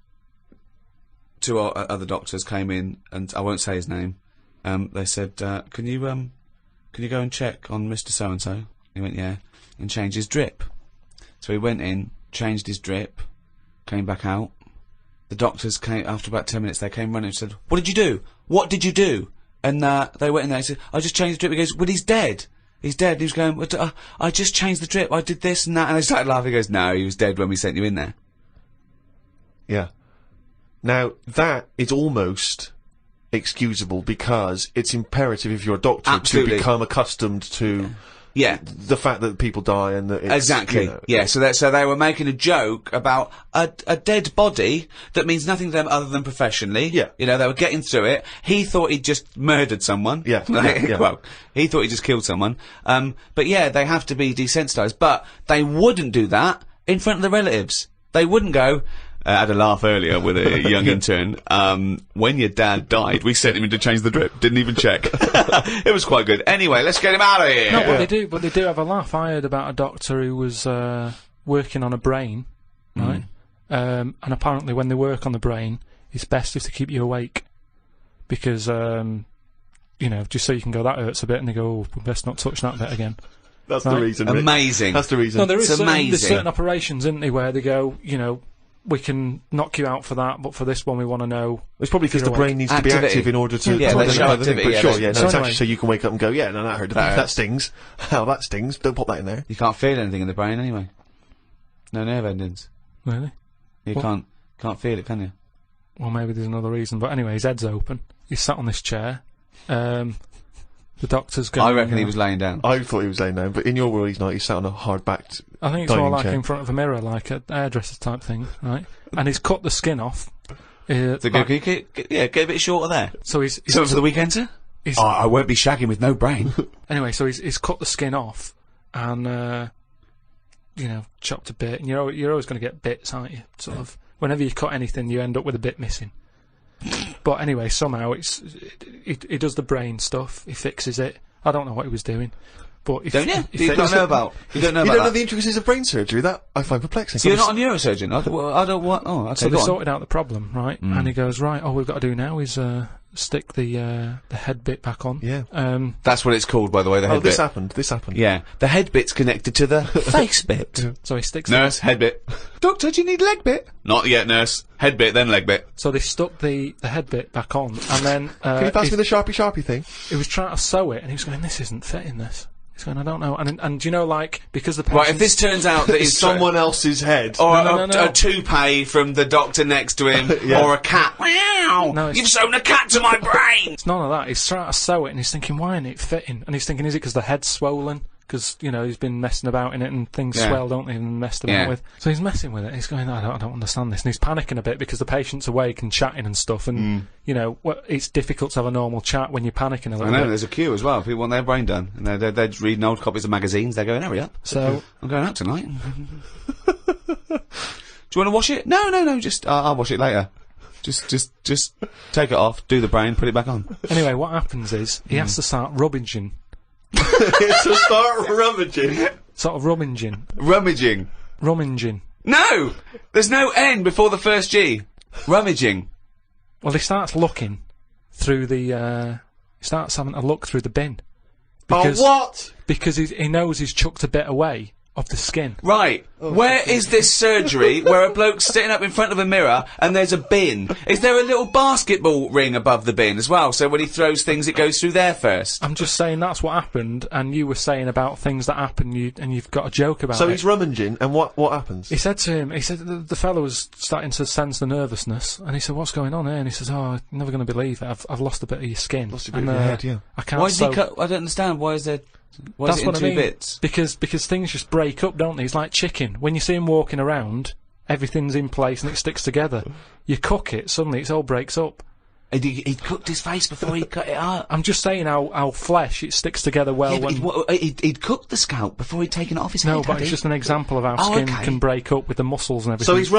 two other doctors came in, and I won't say his name. They said, can you go and check on Mr. So-and-so? He went, yeah, and change his drip. So he went in, changed his drip, came back out. The doctors came, after about 10 minutes, they came running and said, what did you do? What did you do? And they went in there and said, I just changed the drip. He goes, well, he's dead. He's dead. He was going, I just changed the drip. I did this and that. And they started laughing. He goes, no, he was dead when we sent you in there. Yeah. Now, that is almost excusable, because it's imperative, if you're a doctor, to become accustomed to the fact that people die and that it's, exactly. Yeah, so they were making a joke about a dead body that means nothing to them other than professionally. Yeah. They were getting through it. He thought he'd just murdered someone. Yeah. Well, he thought he just killed someone. But yeah, they have to be desensitised. But they wouldn't do that in front of the relatives. They wouldn't go. I had a laugh earlier with a young intern. When your dad died, we sent him in to change the drip. Didn't even check. It was quite good. Anyway, let's get him out of here. No, but they do have a laugh. I heard about a doctor who was working on a brain, right? And apparently when they work on the brain, it's best if they keep you awake. Because, just so you can go, that hurts a bit, and they go, oh, we best not touch that bit again. That's the reason, Rick. Amazing. That's the reason. No, there's certain operations, isn't there, where they go, we can knock you out for that, but for this one we want to know. It's probably because the brain needs to be active in order to. Yeah, they show activity. But sure, yeah, no, So it's anyway, actually so you can wake up and go, yeah, no, that hurt. That stings. How that stings? Don't pop that in there. You can't feel anything in the brain anyway. No nerve endings. Really? You can't. Can't feel it, can you? Well, maybe there's another reason. But anyway, his head's open. He's sat on this chair. The doctor's going... I reckon he was laying down. I thought he was laying down, but in your world he's not. He's sat on a hard-backed I think it's more dining like chair. in front of a mirror, like a hairdresser type thing, right? And he's cut the skin off. So get a bit shorter there. So he's Something for the weekend, sir? I won't be shagging with no brain. Anyway, so he's cut the skin off and, chopped a bit. And you're always going to get bits, aren't you? Sort of. Whenever you cut anything, you end up with a bit missing. But anyway, somehow he does the brain stuff. He fixes it. I don't know what he was doing. But Don't you? You don't know about know the intricacies of brain surgery? That I find perplexing. So you're not a neurosurgeon? I don't want... Oh, okay, So they go on. sorted out the problem, right? And he goes, right, all we've got to do now is stick the head bit back on. Yeah. That's what it's called, by the way, the head this bit. happened. This happened. Yeah. The head bit's connected to the face bit. So he sticks Nurse, head bit. Doctor, do you need leg bit? Not yet, nurse. Head bit, then leg bit. So they stuck the head bit back on, and then Can you pass me the Sharpie thing? he was trying to sew it, and he was going, "This isn't fitting. This." He's going, "I don't know." And you know, like because the patient's Right, if this turns out that It's it's someone else's head. or No. a toupee from the doctor next to him, or a cat. Wow! No, it's- You've sewn a cat to my brain! it's none of that. He's trying to sew it, and he's thinking, "Why isn't it fitting?" And he's thinking, "Is it because the head's swollen?" Because he's been messing about in it, and things swell, don't they? And messed about with. So he's messing with it. He's going, I don't understand this, and he's panicking a bit because the patient's awake and chatting and stuff. And it's difficult to have a normal chat when you're panicking a I little know, bit. there's a queue as well. People want their brain done. And they're reading old copies of magazines. They're going, hurry up. So I'm going out tonight. Do you want to wash it? No, just, I'll wash it later. Just take it off, do the brain, put it back on. anyway, what happens is he has to start rummaging, So start rummaging. sort of rummaging. No! There's no N before the first G. Rummaging. Well, he starts looking through the. He starts having a look through the bin. Because, what? Because he knows he's chucked a bit away of the skin. Right. Where is this surgery where a bloke's sitting up in front of a mirror and there's a bin? Is there a little basketball ring above the bin as well? So when he throws things, it goes through there first? I'm just saying that's what happened, and you were saying about things that happen, and you've got a joke about So it. he's rummaging, and what happens? He said to him, the fellow was starting to sense the nervousness, and he said, "What's going on here?" And he says, "Oh, you're never going to believe it. I've lost a bit of your skin. Lost a bit of your head, yeah. I can't." Why did he cut? I don't understand. Why is there... Why That's is it in what I two mean. bits? Because things just break up, don't they? It's like chicken. When you see him walking around, everything's in place and it sticks together. You cook it, suddenly it all breaks up. He'd cooked his face before he cut it out. I'm just saying how flesh, it sticks together well Yeah, but when... he'd cooked the scalp before he'd taken it off his head. No, but had it's he? just an example of how Oh, skin okay. can break up with the muscles and everything. So he's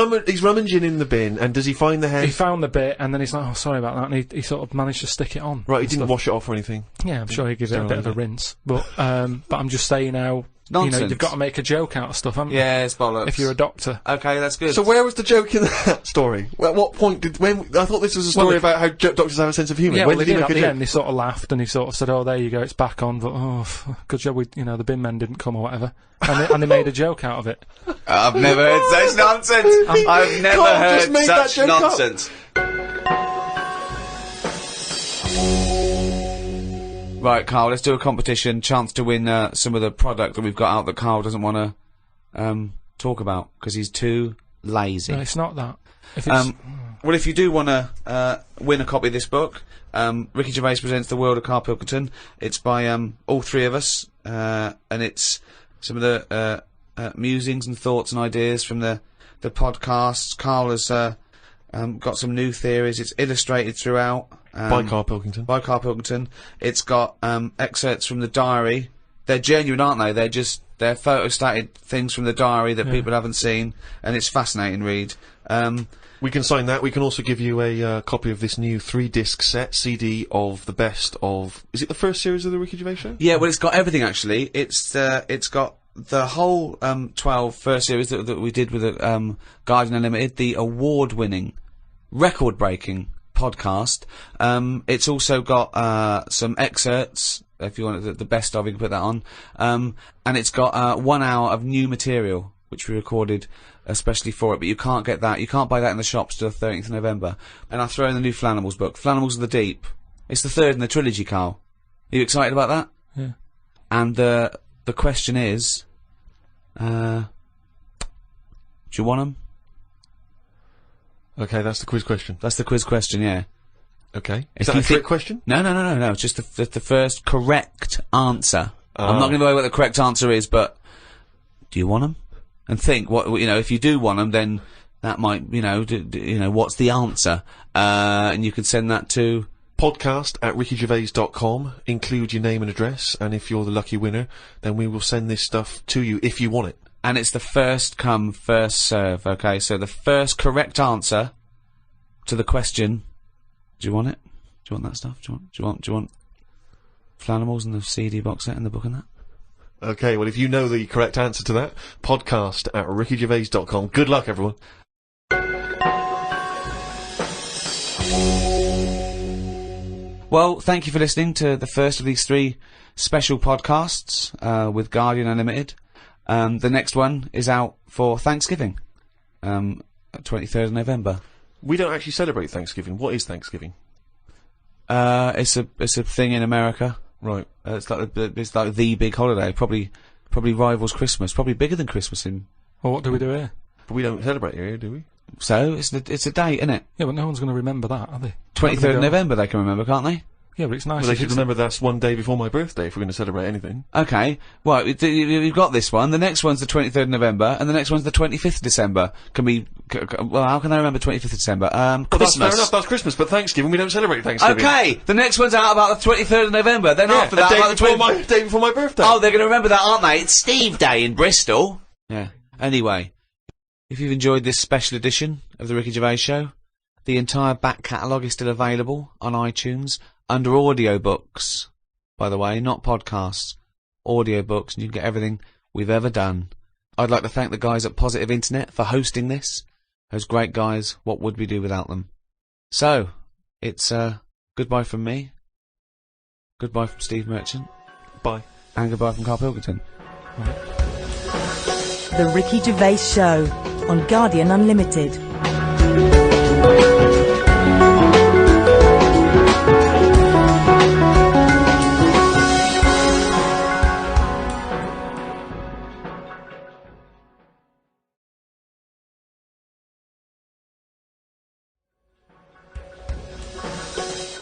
rummaging in the bin, and does he find the head? He found the bit, and then he's like, "Oh, sorry about that," and he sort of managed to stick it on. Right, he and didn't stuff. wash it off or anything. Yeah, I'm sure he gives it a bit of a rinse. But I'm just saying how, Nonsense. you've got to make a joke out of stuff, haven't you? Yeah, it's bollocks. If you're a doctor. Okay, that's good. So where was the joke in that story? At what point I thought this was a story about how doctors have a sense of humour. Yeah, when well, did he at make a the joke? end, he sort of laughed and he sort of said, "Oh, there you go, it's back on." But good job, the bin men didn't come or whatever, and they made a joke out of it. I've never heard such nonsense. I've never Carl just heard made that such joke up. nonsense. Right, Carl, let's do a competition. Chance to win some of the product that we've got out that Carl doesn't want to talk about because he's too lazy. No, it's not that. If it's, Well, if you do want to win a copy of this book, Ricky Gervais presents The World of Carl Pilkington. It's by all three of us, and it's some of the musings and thoughts and ideas from the podcasts. Carl has got some new theories. It's illustrated throughout. By Carl Pilkington. By Carl Pilkington. It's got excerpts from the diary. They're genuine, aren't they? They're photostated things from the diary that people haven't seen, and it's fascinating read. We can sign that. We can also give you a copy of this new 3-disc set CD of the best of... Is it the first series of the Ricky Gervais Show? Yeah, well, it's got everything, actually. It's got the whole 12 first series that we did with Guardian Unlimited, the award-winning, record-breaking podcast. It's also got some excerpts, if you want the best of, you can put that on. And it's got 1 hour of new material, which we recorded especially for it, but you can't get that. You can't buy that in the shops till the 13th of November. And I throw in the new Flanimals book, Flanimals of the Deep. It's the third in the trilogy, Carl. Are you excited about that? yeah. And the question is, do you want them? Okay, that's the quiz question. That's the quiz question, yeah. Okay. If Is that you a trick question? No. It's just the first correct answer. I'm not going to give away what the correct answer is, but do you want them? And think if you do want them, then that might, what's the answer? And you can send that to podcast@rickygervais.com. Include your name and address, and if you're the lucky winner, then we will send this stuff to you if you want it. And it's the first come, first serve. Okay, so the first correct answer to the question. Do you want it? Do you want that stuff? Do you want Flanimals and the CD box set and the book and that? Okay, well, if you know the correct answer to that, podcast@rickygervais.com. Good luck, everyone. Well, thank you for listening to the first of these 3 special podcasts with Guardian Unlimited. The next one is out for Thanksgiving, 23rd of November. We don't actually celebrate Thanksgiving. What is Thanksgiving? It's a thing in America. Right. It's like the big holiday. Probably rivals Christmas. Probably bigger than Christmas in. Well, what do we do here? But we don't celebrate here, do we? So it's a date, isn't it? Yeah, but no one's going to remember that, are they? 23rd of November they can remember, can't they? Yeah, but it's nice. Well, they should remember that's one day before my birthday if we're going to celebrate anything. Okay. Well, you've got this one. The next one's the 23rd of November, and the next one's the 25th of December. Well, how can I remember 25th of December? Well, Christmas. that's fair enough. That's Christmas, but Thanksgiving we don't celebrate Thanksgiving. Okay. The next one's out about the 23rd of November. Then after that, about the day before my birthday. Oh, they're going to remember that, aren't they? It's Steve Day in Bristol. Yeah. Anyway, if you've enjoyed this special edition of the Ricky Gervais Show, the entire back catalogue is still available on iTunes under audiobooks, by the way, not podcasts, audiobooks, and you can get everything we've ever done. I'd like to thank the guys at Positive Internet for hosting this. Those great guys, what would we do without them? So, it's goodbye from me, goodbye from Steve Merchant, Bye. and goodbye from Carl Pilkington. The Ricky Gervais Show on Guardian Unlimited.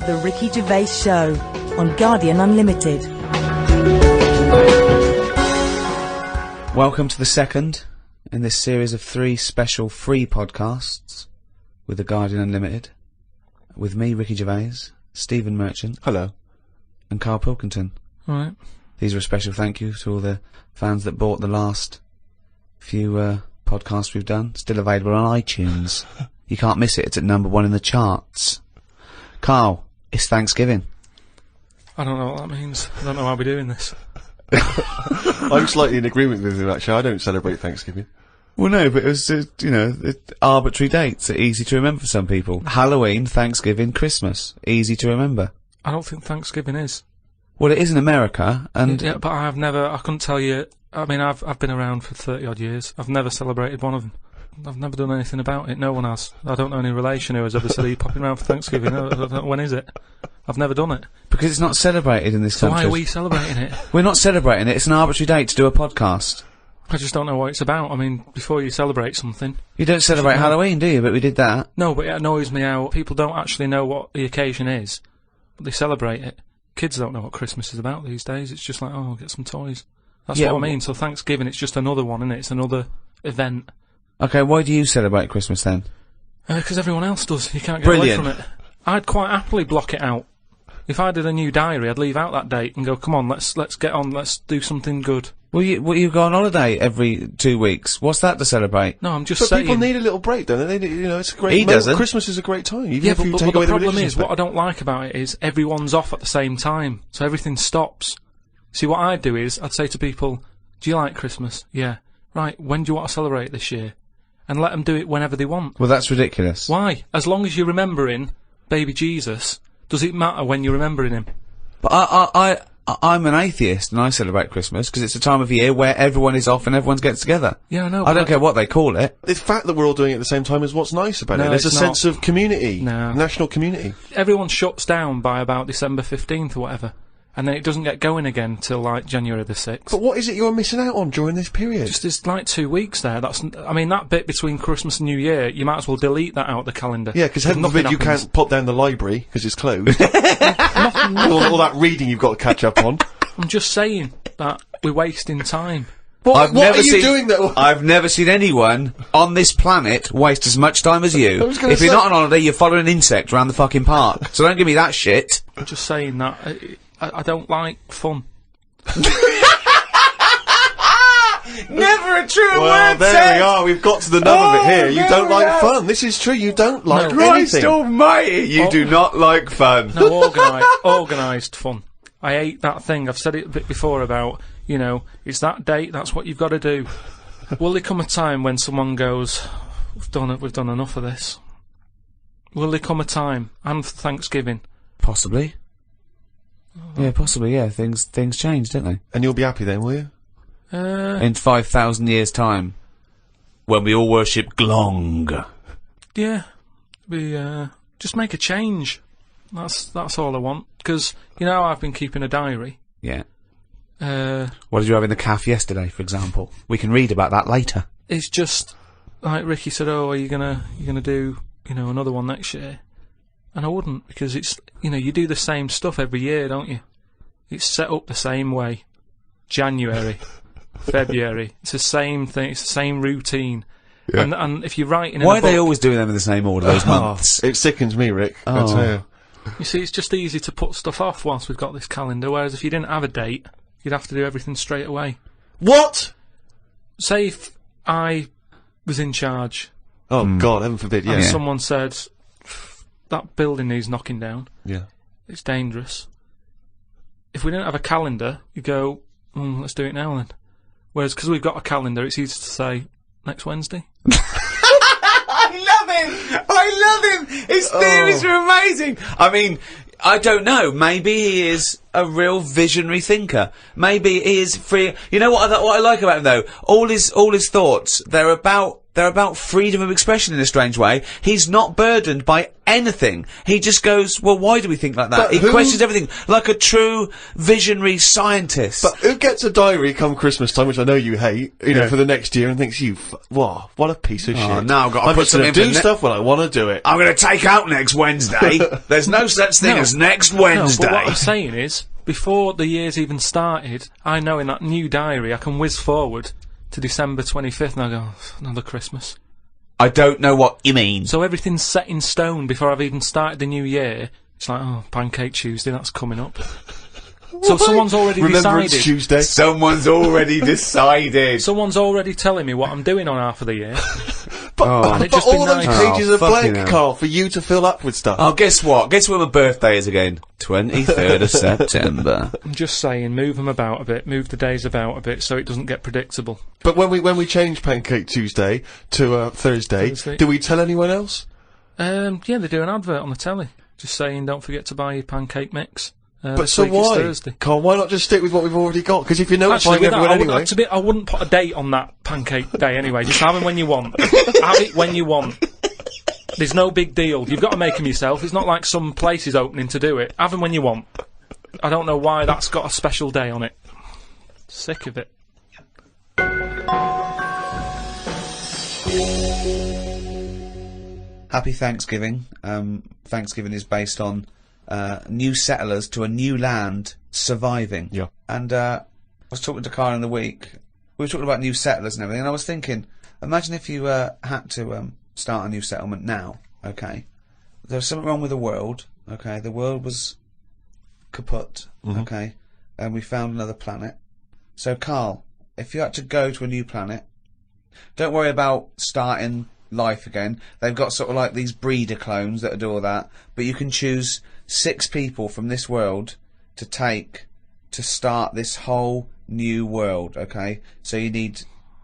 The Ricky Gervais Show on Guardian Unlimited. Welcome to the second in this series of 3 special free podcasts with the Guardian Unlimited, with me, Ricky Gervais, Stephen Merchant, hello, and Carl Pilkington. All right. These are a special thank you to all the fans that bought the last few podcasts we've done. Still available on iTunes. You can't miss it. It's at #1 in the charts. Carl, it's Thanksgiving. I don't know what that means. I don't know why we're doing this. I'm slightly in agreement with you, actually. I don't celebrate Thanksgiving. Well, no, but it was, arbitrary dates are easy to remember for some people. Halloween, Thanksgiving, Christmas. Easy to remember. I don't think Thanksgiving is. Well, it is in America, and... Yeah, but I couldn't tell you... I mean, I've been around for 30-odd years. I've never celebrated one of them. I've never done anything about it. No one has. I don't know any relation who has ever said, are you popping around for Thanksgiving? I don't know, when is it? I've never done it. Because it's not celebrated in this So country. why are we celebrating it? We're not celebrating it. It's an arbitrary date to do a podcast. I just don't know what it's about. I mean, before you celebrate something... You don't celebrate Halloween, do you? But we did that. No, but it annoys me how people don't actually know what the occasion is, but they celebrate it. Kids don't know what Christmas is about these days. It's just like, oh, I'll get some toys. That's Yeah, what I mean. So Thanksgiving, it's just another one, isn't it? It's another event. Okay, why do you celebrate Christmas then? Because everyone else does. You can't get Brilliant. away from it. I'd quite happily block it out. If I did a new diary, I'd leave out that date and go, come on, let's get on, let's do something good. Well, you go on holiday every 2 weeks. What's that to celebrate? No, I'm just But saying... people need a little break, don't they? It's a great... He doesn't. Christmas is a great time. Even Yeah, if you but take away the problem religious is, what I aspect. don't like about it is everyone's off at the same time, so everything stops. See, what I'd do is, I'd say to people, do you like Christmas? Yeah. Right, when do you want to celebrate this year? And let them do it whenever they want. Well, that's ridiculous. Why? As long as you're remembering baby Jesus, does it matter when you're remembering him? But I'm an atheist and I celebrate Christmas because it's a time of year where everyone is off and everyone gets together. Yeah, I know. I don't care what they call it. The fact that we're all doing it at the same time is what's nice about No, it. There's a it's sense not. of community. No. National community. Everyone shuts down by about December 15th or whatever. and then it doesn't get going again till like January the 6th. But what is it you're missing out on during this period? Just there's like 2 weeks there. That bit between Christmas and New Year, you might as well delete that out of the calendar. Yeah, because heaven forbid you can't pop down the library because it's closed. all that reading you've got to catch up on. I'm just saying that we're wasting time. What are you doing that? I've never seen anyone on this planet waste as much time as you. If you're not on holiday, you're following an insect around the fucking park. So don't give me that shit. I'm just saying that I don't like fun. Never a true Well, there we are. We've got to the nub of it here. You don't like fun. This is true. You don't like Christ anything. almighty, you do not like fun. No, organised fun. I hate that thing. I've said it a bit before about, it's that date, that's what you've got to do. Will there come a time when someone goes, we've done enough of this? Will there come a time, and for Thanksgiving? Possibly. Yeah, possibly, yeah. Things change, don't they? And you'll be happy then, will you? In 5,000 years' time, when we all worship Glong. Yeah. We, just make a change. That's all I want. Because, I've been keeping a diary. Yeah. What did you have in the calf yesterday, for example? We can read about that later. It's just, like Ricky said, are you gonna do, another one next year? And I wouldn't, because it's, you do the same stuff every year, don't you? It's set up the same way. January, February, it's the same thing, it's the same routine. Yeah. And if you're writing in Why a are they book, always doing them in the same order, those months? It sickens me, Rick. I tell you. You see, it's just easy to put stuff off whilst we've got this calendar, whereas if you didn't have a date, you'd have to do everything straight away. What? Say if I was in charge. Oh, God, heaven forbid, yeah. And someone said, that building needs knocking down. Yeah. It's dangerous. If we didn't have a calendar, you go, let's do it now then. Whereas, because we've got a calendar, it's easy to say, next Wednesday. I love him! His theories are amazing! I mean, I don't know, maybe he is a real visionary thinker. Maybe he is free. You know what I like about him though? All his thoughts, they're about freedom of expression in a strange way. He's not burdened by anything. He just goes, well, why do we think like that? He questions everything, like a true visionary scientist. But who gets a diary come Christmas time, which I know you hate, for the next year, and thinks, what a piece of shit. Now I've got to put something do stuff when I want to do it. I'm going to take out next Wednesday. There's no such thing as next Wednesday. No, but what I'm saying is, before the year's even started, I know in that new diary I can whiz forward to December 25th and I go, another Christmas. I don't know what you mean. So everything's set in stone before I've even started the new year. It's like, Pancake Tuesday, that's coming up. So someone's already Remembrance decided. Tuesday. Someone's already decided. Someone's already telling me what I'm doing on half of the year. But all those pages are blank, hell. Carl, for you to fill up with stuff. Oh, guess what? Guess when my birthday is again? 23rd of September. I'm just saying, move them about a bit, move the days about a bit so it doesn't get predictable. But when we change Pancake Tuesday to Thursday, do we tell anyone else? Yeah, they do an advert on the telly, just saying don't forget to buy your pancake mix. But so why? Carl, why not just stick with what we've already got? Because if you're notifying everyone anyway... I wouldn't put a date on that pancake day anyway. Just have them when you want. Have it when you want. There's no big deal. You've got to make them yourself. It's not like some place is opening to do it. Have them when you want. I don't know why that's got a special day on it. Sick of it. Happy Thanksgiving. Thanksgiving is based on new settlers to a new land surviving. Yeah. And I was talking to Carl in the week. We were talking about new settlers and everything, and I was thinking, imagine if you had to start a new settlement now, okay? There's something wrong with the world, okay? The world was kaput, okay? And we found another planet. So, Carl, if you had to go to a new planet, don't worry about starting life again. They've got sort of like these breeder clones that do all that, but you can choose 6 people from this world to take to start this whole new world, okay? So you need,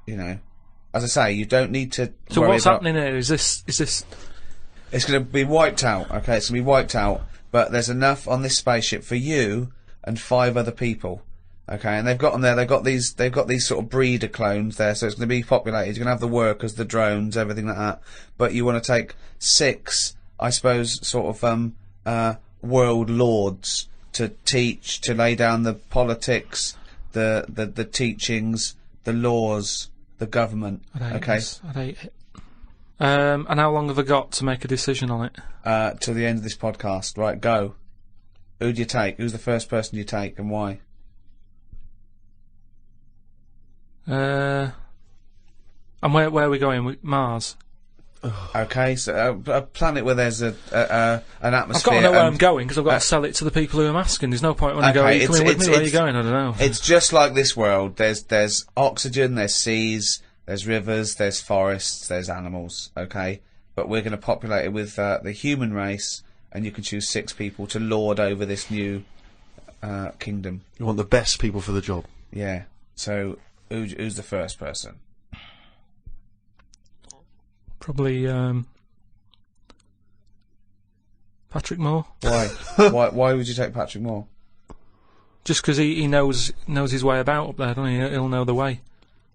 as I say, you don't need to. So what's happening here? Is this? It's going to be wiped out, okay? It's going to be wiped out, but there's enough on this spaceship for you and 5 other people, okay? And they've got them there. They've got these sort of breeder clones there, so it's going to be populated. You're going to have the workers, the drones, everything like that. But you want to take 6, I suppose, sort of world lords to teach, to lay down the politics, the teachings, the laws, the government. I'd hate it. And how long have I got to make a decision on it? Till the end of this podcast. Right, go. Who do you take? Who's the first person you take, and why? And where are we going? Mars. Okay, so a planet where there's an atmosphere. I've got to know where I'm going because I've got to sell it to the people who I'm asking. There's no point when I go, are you coming with me? Where are you going? I don't know. It's just like this world. There's oxygen, there's seas, there's rivers, there's forests, there's animals, okay? But we're going to populate it with the human race, and you can choose 6 people to lord over this new kingdom. You want the best people for the job. Yeah. So, who's the first person? Probably Patrick Moore. Why? Why would you take Patrick Moore? Just because he knows his way about up there, doesn't he? He'll know the way.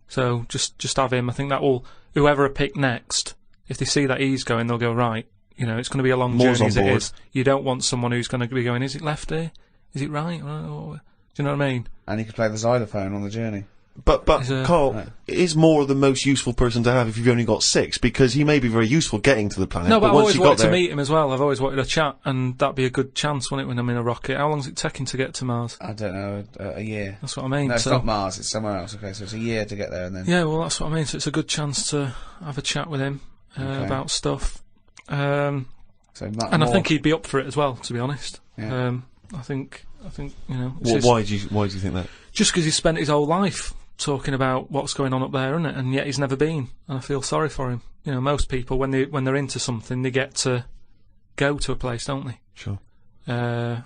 So just have him. I think that will, whoever I pick next, if they see that he's going, they'll go, right, you know, it's going to be a long Moore's journey as on it board. is. You don't want someone who's going to be going, is it left here? Is it right? Do you know what I mean? And he could play the xylophone on the journey. But Carl is Moore the most useful person to have if you've only got 6, because he may be very useful getting to the planet. No, but I've once always you got wanted there, to meet him as well. I've always wanted a chat, and that'd be a good chance, wouldn't it, when I'm in a rocket? How long's it taking to get to Mars? I don't know, a year. That's what I mean. No, it's so not Mars, it's somewhere else. Okay, so it's a year to get there, and then... yeah, well, that's what I mean. So it's a good chance to have a chat with him about stuff. And I think he'd be up for it as well, to be honest. Yeah. I think you know. why do you think that? Just because he's spent his whole life talking about what's going on up there, isn't it? And yet he's never been. And I feel sorry for him. You know, most people when they're into something, they get to go to a place, don't they? Sure.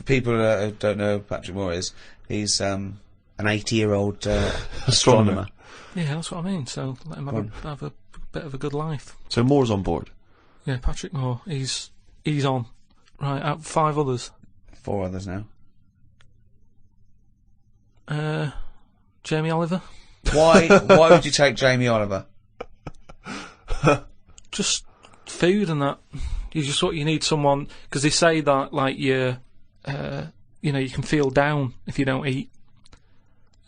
People who don't know who Patrick Moore is, he's an 80-year-old Astronomer. Yeah, that's what I mean. So let him have a bit of a good life. So Moore's on board. Yeah, Patrick Moore. He's on. Right, out 5 others. 4 others now. Jamie Oliver. Why would you take Jamie Oliver? Just food and that. You just what you need someone, because they say that like you know, you can feel down if you don't eat.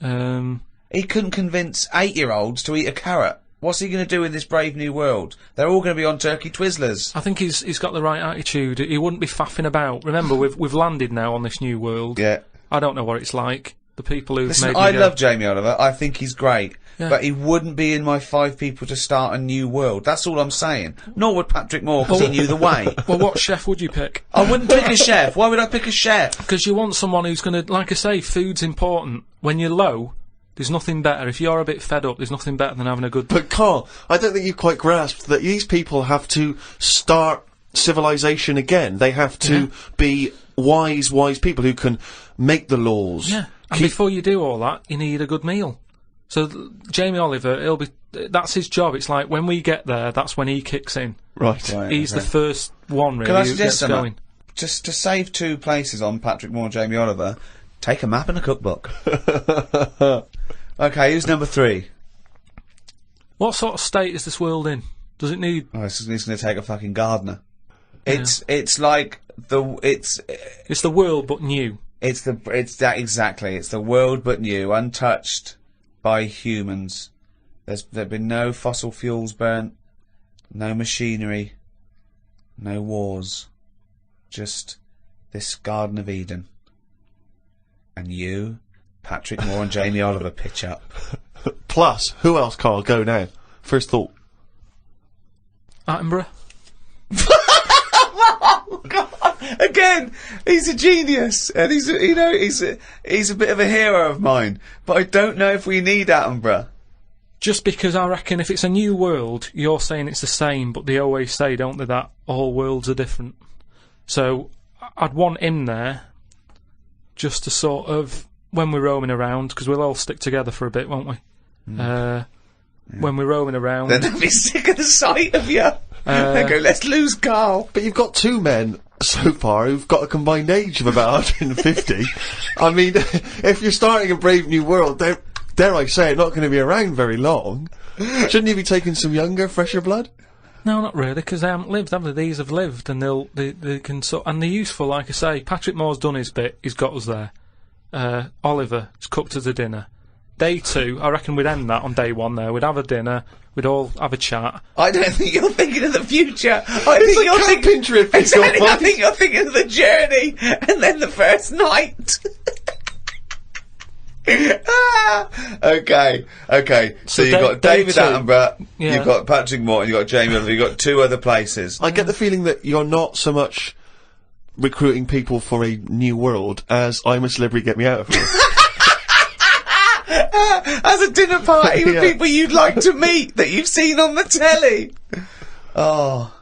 He couldn't convince 8-year-olds to eat a carrot. What's he going to do in this brave new world? They're all going to be on turkey Twizzlers. I think he's got the right attitude. He wouldn't be faffing about. Remember, we've landed now on this new world. Yeah. I don't know what it's like. The people who've Listen, made I love Jamie Oliver. I think he's great. Yeah. But he wouldn't be in my 5 people to start a new world. That's all I'm saying. Nor would Patrick Moore, because he knew the way. Well, what chef would you pick? I wouldn't pick a chef. Why would I pick a chef? Because you want someone who's going to, like I say, food's important. When you're low, there's nothing better. If you're a bit fed up, there's nothing better than having a good... But Carl, I don't think you've quite grasped that these people have to start civilization again. They have to be wise people who can make the laws. Yeah, and before you do all that, you need a good meal. So Jamie Oliver, that's his job. It's like when we get there, that's when he kicks in. Right. He's the first one, really, Can I who suggest gets something? going. Just to save 2 places on Patrick Moore and Jamie Oliver, take a map and a cookbook. Okay, who's number 3? What sort of state is this world in? Does it need... Oh, he's going to take a fucking gardener. It's like It's the world, but new. It's that exactly. It's the world, but new, untouched by humans. There've been no fossil fuels burnt, no machinery, no wars, just this Garden of Eden. And you, Patrick Moore and Jamie Oliver pitch up. Plus, who else, Carl? Go now. First thought. Attenborough. Again, he's a genius, and he's a bit of a hero of mine. But I don't know if we need Attenborough. Just because I reckon if it's a new world, you're saying it's the same, but they always say, don't they, that all worlds are different. So I'd want him there, just to sort of, when we're roaming around, because we'll all stick together for a bit, won't we? When we're roaming around. Then they'll be sick of the sight of you. They go, let's lose Carl. But you've got 2 men so far who've got a combined age of about 150. I mean, if you're starting a brave new world, dare I say, not going to be around very long. Shouldn't you be taking some younger, fresher blood? No, not really, because they haven't lived, have they? These have lived, and they can and they're useful. Like I say, Patrick Moore's done his bit. He's got us there. Oliver has cooked us a dinner. Day 2, I reckon we'd end that on day 1. There, we'd have a dinner. We'd all have a chat. I don't think you're thinking of the future. It's a camping trip. Exactly, I think you're thinking of the journey and then the first night. Okay. So you've got David Attenborough, you've got Patrick Moore, and you've got Jamie Oliver, you've got 2 other places. I get the feeling that you're not so much recruiting people for a new world as I'm a Celebrity, Get Me Out of Here. As a dinner party with people you'd like to meet that you've seen on the telly. Oh.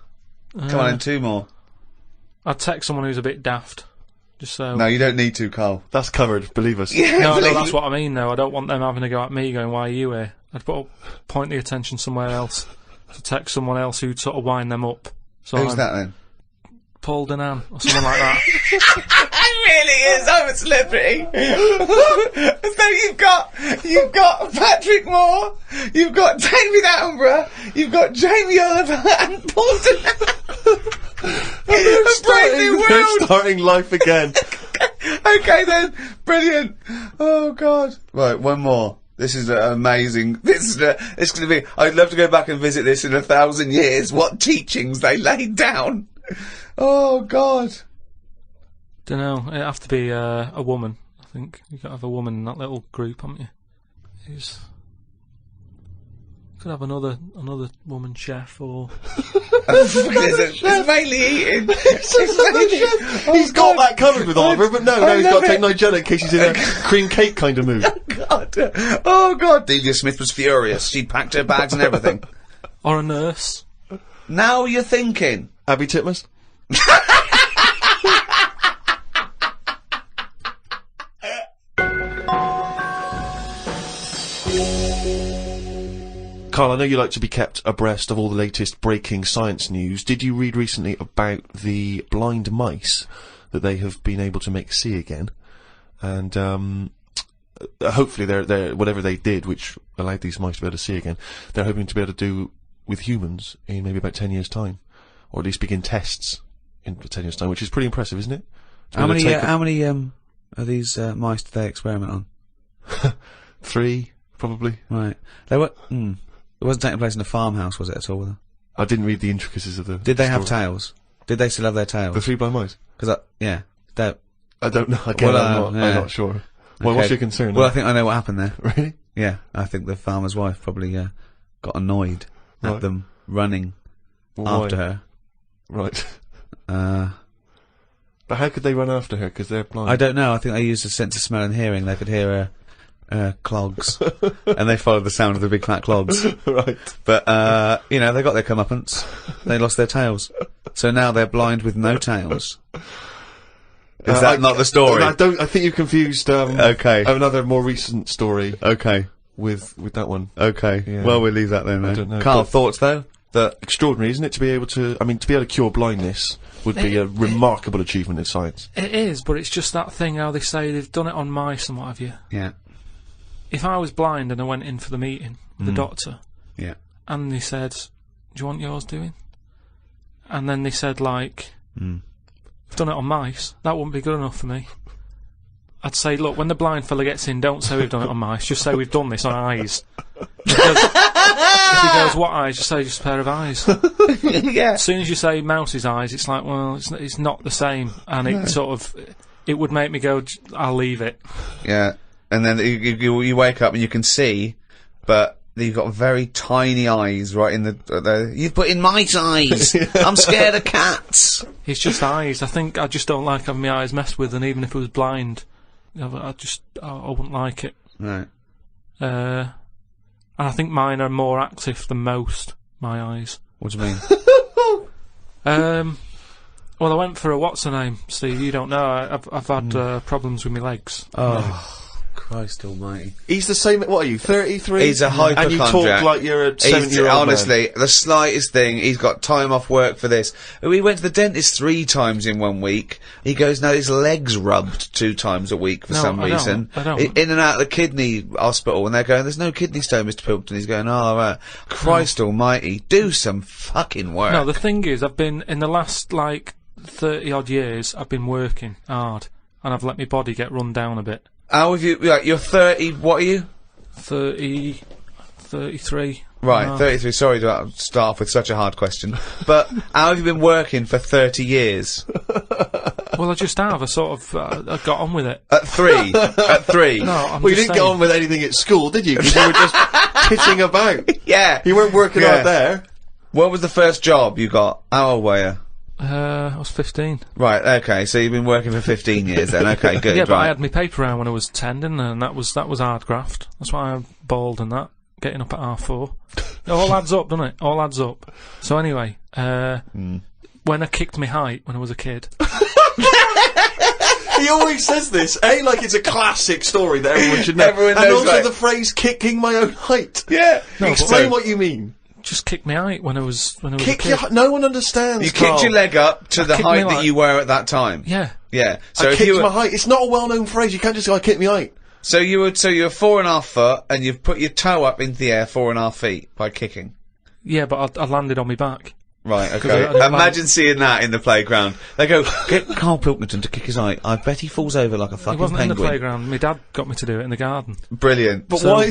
Come on, 2 more. I'd text someone who's a bit daft. Just so. No, you don't need to, Carl. That's covered, believe us. Yeah, no, that's what I mean, though. I don't want them having a go at me going, why are you here? I'd point the attention somewhere else. To text someone else who'd sort of wind them up. So who's that then? Paul Denham, or someone like that. It really is. I'm a celebrity. So you've got Patrick Moore, you've got David Attenborough, you've got Jamie Oliver and Paul Denham. They're starting life again. Okay then, brilliant. Oh God. Right, one more. This is amazing. It's going to be. I'd love to go back and visit this in 1,000 years. What teachings they laid down. Oh God. Don't know. It'd have to be a woman. I think you got to have a woman in that little group, haven't you? Could have another woman chef or. It's mainly eating. He's got that covered with Oliver, but now he's got to take Nigella in case he's in a cream cake kind of mood. Oh God! Delia Smith was furious. She packed her bags and everything. Or a nurse. Now you're thinking. Abby Titmus. Carl, I know you like to be kept abreast of all the latest breaking science news. Did you read recently about the blind mice that they have been able to make see again? And hopefully they're whatever they did, which allowed these mice to be able to see again, they're hoping to be able to do with humans in maybe about 10 years' time, or at least begin tests in 10 years' time, which is pretty impressive, isn't it? How many of these mice did they experiment on? 3, probably. Right. They were. It wasn't taking place in a farmhouse, was it at all? I didn't read the intricacies of the. Did they have tails? Did they still have their tails? The 3 blind mice. Because I don't know. Again, I'm not sure. Okay. Well, what's your concern? Well, I think I know what happened there. Really? Yeah, I think the farmer's wife probably got annoyed at them running after her. Right. But how could they run after her? Because they're blind. I don't know. I think they used a sense of smell and hearing. They could hear clogs, and they followed the sound of the big fat clogs. Right. But they got their comeuppance. They lost their tails, so now they're blind with no tails. Is that not the story? I think you confused. Okay. Another more recent story. Okay. With that one. Okay. Yeah. Well, we'll leave that then. I don't know. Carl, thoughts though? That extraordinary, isn't it? To be able to cure blindness would be a remarkable achievement in science. It is, but it's just that thing how they say they've done it on mice and what have you. Yeah. If I was blind and I went in for the meeting with the doctor, yeah, and they said, "Do you want yours doing?" And then they said, like, "I've done it on mice," that wouldn't be good enough for me. I'd say, look, when the blind fella gets in, don't say we've done it on mice, just say we've done this on eyes. Because if he goes, what eyes? Just say just a pair of eyes. Yeah. As soon as you say mouse's eyes, it's like, well, it's not the same, and it would make me go, I'll leave it. Yeah. And then you wake up and you can see, but you've got very tiny eyes right in the you've put in mice eyes. I'm scared of cats. It's just eyes. I think I just don't like having my eyes messed with, and even if I was blind, I wouldn't like it. Right. And I think mine are more active than most, my eyes. What do you mean? Well, I went for a what's her name, Steve. You don't know. I've had problems with my legs. Oh. Christ almighty. He's the same. What are you? 33. He's a and you talk hypochondriac. like you're a He's 7-year-old honestly, the slightest thing, he's got time off work for this. We went to the dentist 3 times in 1 week. He goes, no, his leg's rubbed 2 times a week for some reason. I don't. In and out of the kidney hospital, and they're going, there's no kidney stone, Mr. Pilkington. He's going, oh, Christ almighty, do some fucking work. No, the thing is, I've been, in the last, 30 odd years, I've been working hard, and I've let my body get run down a bit. How have you, you're 30, what are you? 33. Right, 33. Sorry to start off with such a hard question. But how have you been working for 30 years? Well, I just have. I sort of I got on with it. At 3? At 3? No, I'm Well, you just didn't get on with anything at school, did you? Because you were just pitching about. Yeah. You weren't working hard there. What was the first job you got? How old were you? I was 15. Right, okay, so you've been working for 15 years then, okay, good, Yeah, but right. I had my paper round when I was 10, didn't I? And that was hard graft. That's why I'm bald and that. Getting up at 4:30. It all adds up, doesn't it? All adds up. So anyway, when I kicked my height when I was a kid. He always says this, like it's a classic story that everyone should know. Everyone and knows, also the phrase "kicking my own height." Yeah. Explain what you mean. Just kicked my height when I was a Kick kid. your. No one understands. You kicked your leg up to the kicked height me that you were at that time? Yeah. Yeah. So I if kicked you were, my height. It's not a well-known phrase. You can't just go, "I kicked my height." so you're 4.5 foot and you've put your toe up into the air 4.5 feet by kicking. Yeah, but I landed on my back. Right, I okay. didn't Imagine seeing that in the playground. They go, get Carl Pilkington to kick his height. I bet he falls over like a It fucking wasn't penguin. in the playground. My dad got me to do it in the garden. Brilliant. But So- why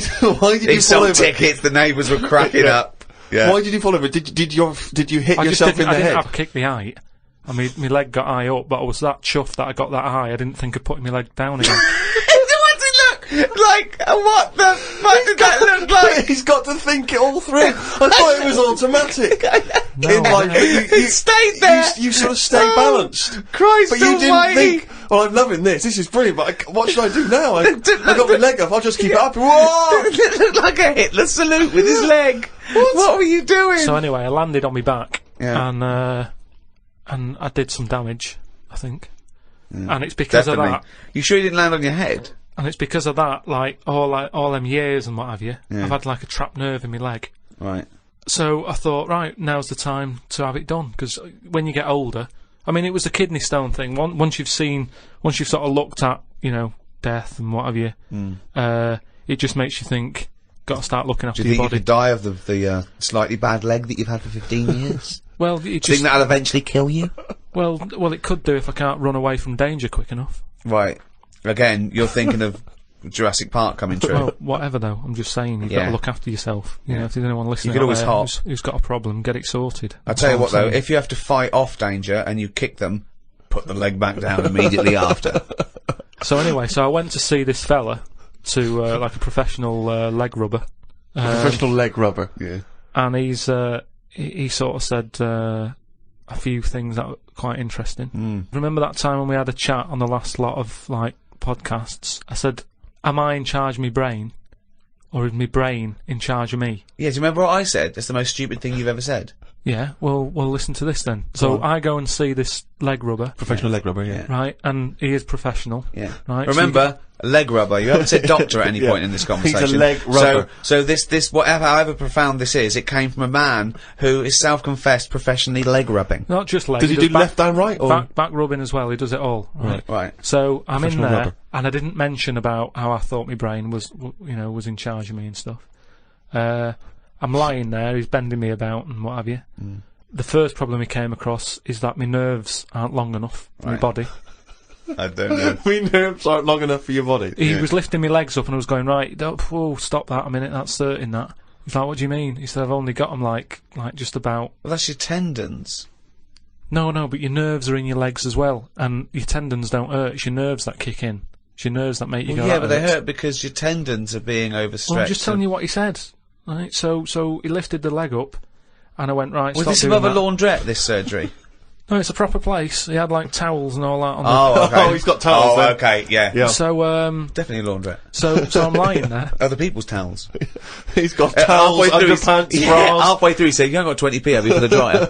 did He you fall sold over? tickets, the neighbours were cracking up. Yeah. Why did you fall over? Did you hit I yourself just in didn't, the I didn't head? have kicked the height. I mean, my leg got high up, but I was that chuffed that I got that high. I didn't think of putting my leg down again. What's it look like? What the fuck did that look like? He's got to think it all through. I thought it was automatic. No, It stayed there. You sort of stay balanced. Christ But you didn't almighty. think, well, I'm loving this. This is brilliant, but what should I do now? I Didn't got my leg up. I'll just keep it up. Whoa! It looked like a Hitler salute with his leg. What were you doing? So anyway, I landed on my back, Yeah. and I did some damage, I think. And it's because Definitely. of that. You sure you didn't land on your head? And it's because of that, all them years and what have you. Yeah. I've had like a trapped nerve in my leg. Right. So I thought, right, now's the time to have it done. Because when you get older, I mean, it was the kidney stone thing. Once you've sort of looked at, death and what have you, it just makes you think, got to start looking after Do you your think you body. could die of the slightly bad leg that you've had for 15 years? Well, it Do you just think that'll eventually kill you? well, it could do if I can't run away from danger quick enough. Right. Again, you're thinking of Jurassic Park coming true. Well, whatever though. I'm just saying, you've got Yeah. to look after yourself. You know, if there's anyone listening, could out always there hop. who's got a problem, get it sorted. I'll tell you what That's all though, I'm saying. if you have to fight off danger and you kick them, put the leg back down immediately after. So anyway, I went to see this fella to like a professional leg rubber. Professional leg rubber. Yeah. And he sort of said a few things that were quite interesting. Remember that time when we had a chat on the last lot of podcasts? I said, "Am I in charge of my brain, or is my brain in charge of me?" Yeah, do you remember what I said? That's the most stupid thing you've ever said. Yeah. Well, listen to this then. So I go and see this leg rubber, Professional leg rubber, yeah. right? And he is professional. Yeah. Right. so Remember, leg rubber. You haven't said doctor at any point in this conversation. leg rubber. So this however profound this is, it came from a man who is self-confessed professionally leg rubbing. not just leg. Does he do back, left and right? Or? back rubbing as well? He does it all. Right. Right. So I'm in Professional there, rubber. and I didn't mention about how I thought my brain was in charge of me and stuff. I'm lying there. He's bending me about and what have you. The first problem he came across is that my nerves aren't long enough for my Right. body. I don't know. My nerves aren't long enough for your body. He was lifting my legs up and I was going, right, stop that a minute, that's certain that. He's like, what do you mean? He said, I've only got them like just about... Well, that's your tendons. No, but your nerves are in your legs as well, and your tendons don't hurt, it's your nerves that kick in. It's your nerves that make you go, Yeah, that but they hurts. hurt because your tendons are being overstretched. Well, I'm just telling you what he said. Right, so he lifted the leg up, and I went, right, Was stop this doing above a that. laundrette, this surgery? No, it's a proper place. He had like towels and all that on Oh, okay. Oh, he's got towels Oh, then. okay, yeah. Yeah. So Definitely a laundrette. so I'm lying there. Other people's towels. He's got towels, underpants, yeah, bras. halfway through he said, you haven't got 20p have you for the dryer?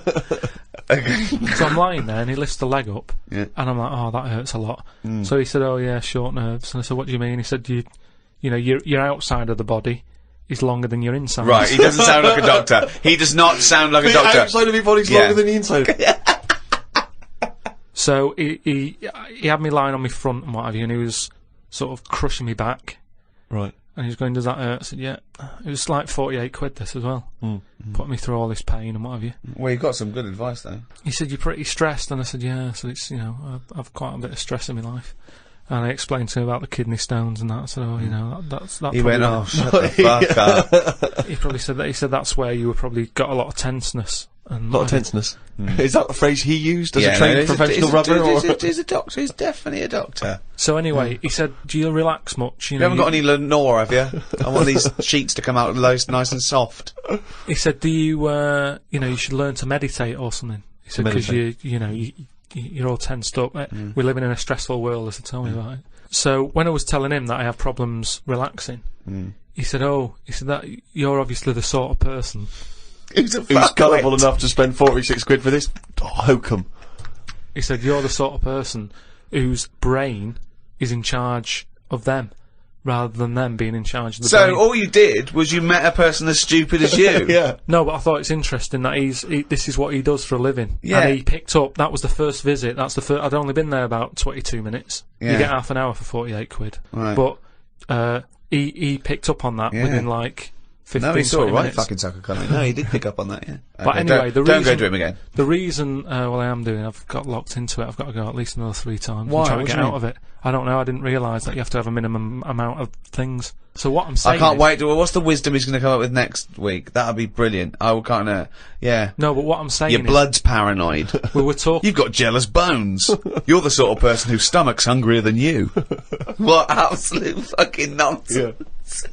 Okay. So I'm lying there, and he lifts the leg up, Yeah. and I'm like, oh, that hurts a lot. So he said, oh yeah, short nerves. And I said, what do you mean? He said, you you know, your outside of the body is longer than your inside. Right, he doesn't sound like a doctor. He does not sound like a doctor. The outside of your body's longer than the inside. So he had me lying on my front and what have you, and he was sort of crushing me back. Right. And he was going, does that hurt? I said, yeah. It was like 48 quid this as well. Putting me through all this pain and what have you. Well, you've got some good advice though. He said, you're pretty stressed, and I said, yeah. So it's, you know, I've quite a bit of stress in my life. And I explained to him about the kidney stones and that. I said, oh, you know, that's He went, oh, shut the fuck up. He probably said that. He said that's where you were probably got a lot of tenseness. And A lot of tenseness. Is that the phrase he used as a trained professional rubber? He's a doctor. He's definitely a doctor. So anyway, he said, do you relax much? You haven't got any Lenore, have you? I want these sheets to come out nice and soft. He said, do you, you know, you should learn to meditate or something. He said, because you're all tensed up. We're living in a stressful world, as he told me about it. So when I was telling him that I have problems relaxing, he said, that you're obviously the sort of person who's gullible enough to spend 46 quid for this hokum. He said, you're the sort of person whose brain is in charge of them, rather than them being in charge of the brain. So all you did was you met a person as stupid as you. Yeah. No, but I thought it's interesting that this is what he does for a living. Yeah. And he picked up, that was the first visit, that's the first, I'd only been there about 22 minutes. Yeah. You get half an hour for 48 quid. Right. But, he picked up on that within like 15, no, he saw a 20 right minutes. fucking sucker coming. No, he did pick up on that, yeah. But Okay, anyway, don't go to him again. The reason, I am doing, I've got locked into it, I've got to go at least another 3 times. Why? I'm trying What to do get you out of it. I don't know, I didn't realise that you have to have a minimum amount of things. So what I'm saying I can't is, wait. What's the wisdom he's going to come up with next week? That'll be brilliant. I can't. Yeah. No, but what I'm saying Your is, blood's paranoid. we were talking. You've got jealous bones. You're the sort of person whose stomach's hungrier than you. What absolute fucking nonsense. Yeah.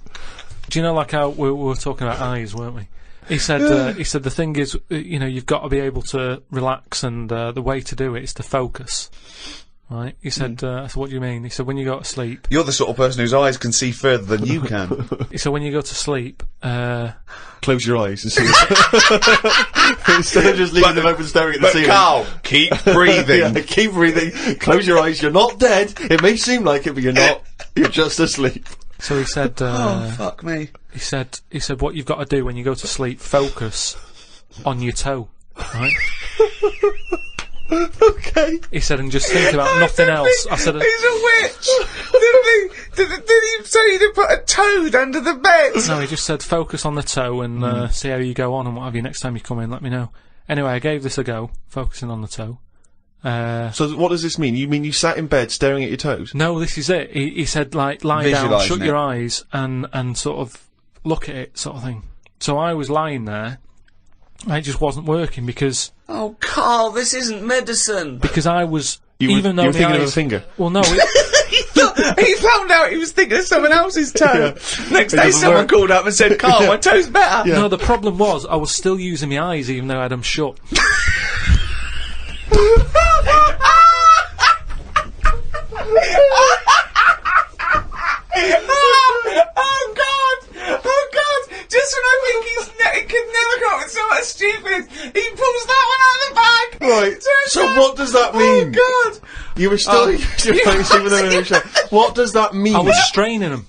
Do you know, like how we were talking about eyes, weren't we? He said, the thing is, you know, you've got to be able to relax, and the way to do it is to focus. Right? He said, so what do you mean? He said, when you go to sleep... You're the sort of person whose eyes can see further than you can. He said, when you go to sleep... Close your eyes and see. Instead of just leaving them open staring at the ceiling. Carl, keep breathing. Yeah, keep breathing. Close your eyes. You're not dead. It may seem like it, but you're not. You're just asleep. So he said... oh, fuck me. He said, what you've got to do when you go to sleep, focus on your toe. Right? Okay. He said, and just think about nothing else. I said, he's a witch. Did he say to put a toad under the bed? no, he just said focus on the toe and see how you go on and what have you. Next time you come in, let me know. Anyway, I gave this a go, focusing on the toe. So what does this mean? You mean you sat in bed staring at your toes? No, this is it. He said, like, lie down, Visualising shut it. your eyes and sort of look at it, sort of thing. So I was lying there, and it just wasn't working because... Oh, Carl, this isn't medicine. Because I was... You were thinking of a finger. Well, no. He found out he was thinking of someone else's toe. Yeah. Next It day doesn't someone work. called up and said, Carl, my toe's better. Yeah. No, the problem was I was still using my eyes even though I had them shut. Oh God! Just when I think he could never come up with something stupid, he pulls that one out of the bag. Right. So what does that mean? Oh God! You were still What does that mean? I was straining them.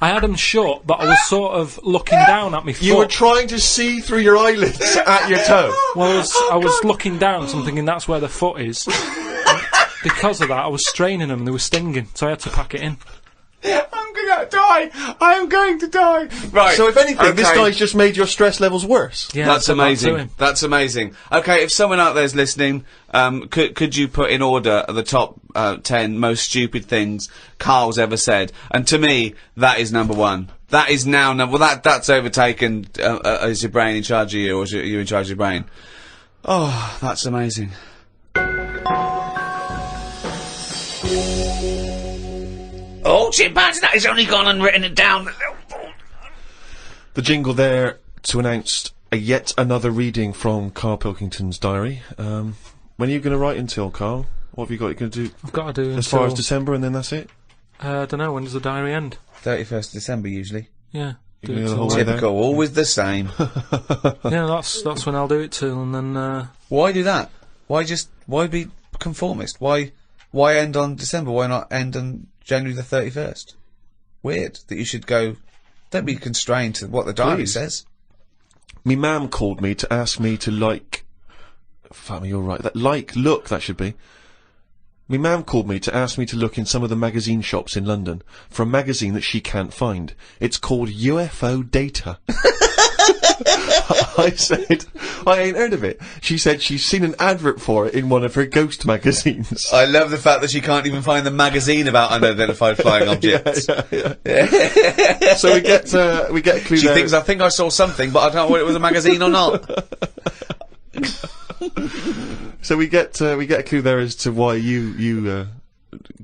I had them shut, but I was sort of looking down at my foot. You were trying to see through your eyelids at your toe. Well, I was looking down, so I'm thinking that's where the foot is. Because of that, I was straining them, and they were stinging, so I had to pack it in. I'm gonna die! I am going to die! Right. So if anything, this okay. guy's just made your stress levels worse. Yeah, That's I said that to amazing. him. That's amazing. Okay, if someone out there's listening, could you put in order the top 10 most stupid things Carl's ever said? And to me, that is number 1. That is now number. Well, that's overtaken. Is your brain in charge of you, or is you in charge of your brain? Oh, that's amazing. Oh, chimpanzee, that has only gone and written it down. The jingle there to announce yet another reading from Carl Pilkington's diary. When are you going to write until, Carl? What have you got? You're going to do I've got to do as far as December, and then that's it? I don't know, when does the diary end? 31st December, usually. Yeah. Do You're it gonna till hold then. it there? Typical, always the same. Yeah, that's when I'll do it till, and then, Why do that? Why be conformist? Why end on December? Why not end on January the 31st? weird that you should go. Don't be constrained to what the diary Please. says. Me mam called me to ask me to like. Fuck me, you're right. Look, that should be. Me mam called me to ask me to look in some of the magazine shops in London for a magazine that she can't find. It's called UFO Data. I said, I ain't heard of it. She said she's seen an advert for it in one of her ghost magazines. I love the fact that she can't even find the magazine about unidentified flying objects. Yeah. So we get a clue She there. thinks, I think I saw something, but I don't know whether it was a magazine or not. So we get a clue there as to why you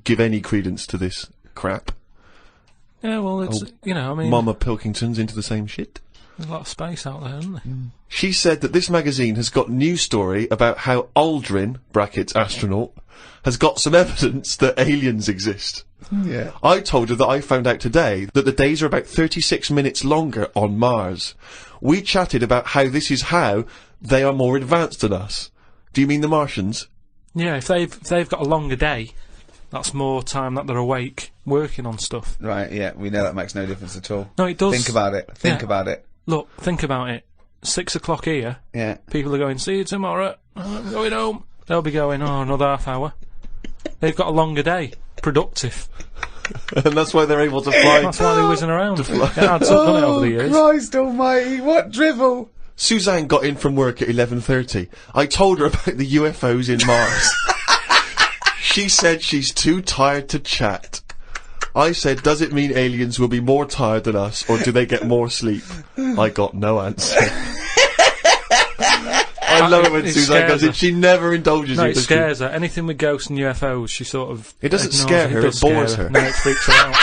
give any credence to this crap. Yeah, well, it's, I mean, Mama Pilkington's into the same shit. there's a lot of space out there, isn't there? She said that this magazine has got news story about how Aldrin, brackets astronaut, has got some evidence that aliens exist. Yeah. I told her that I found out today that the days are about 36 minutes longer on Mars. We chatted about how this is how they are more advanced than us. Do you mean the Martians? Yeah, if they've got a longer day, that's more time that they're awake working on stuff. Right, yeah, we know that makes no difference at all. No, it does. Think about it. Think about it. Look, think about it. 6 o'clock here. Yeah. People are going, see you tomorrow. I'm going home. They'll be going, another half hour. They've got a longer day. Productive. And that's why they're able to fly. That's why they're whizzing around. It adds up, doesn't it, over the years? Christ almighty, what drivel! Suzanne got in from work at 11:30. I told her about the UFOs in Mars. She said she's too tired to chat. I said, does it mean aliens will be more tired than us, or do they get more sleep? I got no answer. I love it when Suzanne goes in. She never indulges No, you. it scares her. Anything with ghosts and UFOs, she sort of... It doesn't ignores scare her, does it bores scare her. No, it freaks her out.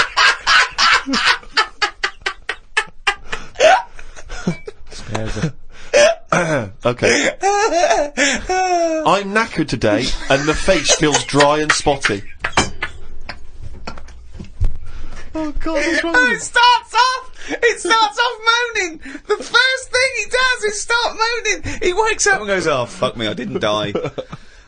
Scares her. Okay. I'm knackered today, and the face feels dry and spotty. Oh God, what's wrong with you? It starts off moaning! The first thing he does is start moaning! He wakes up and goes, oh, fuck me, I didn't die.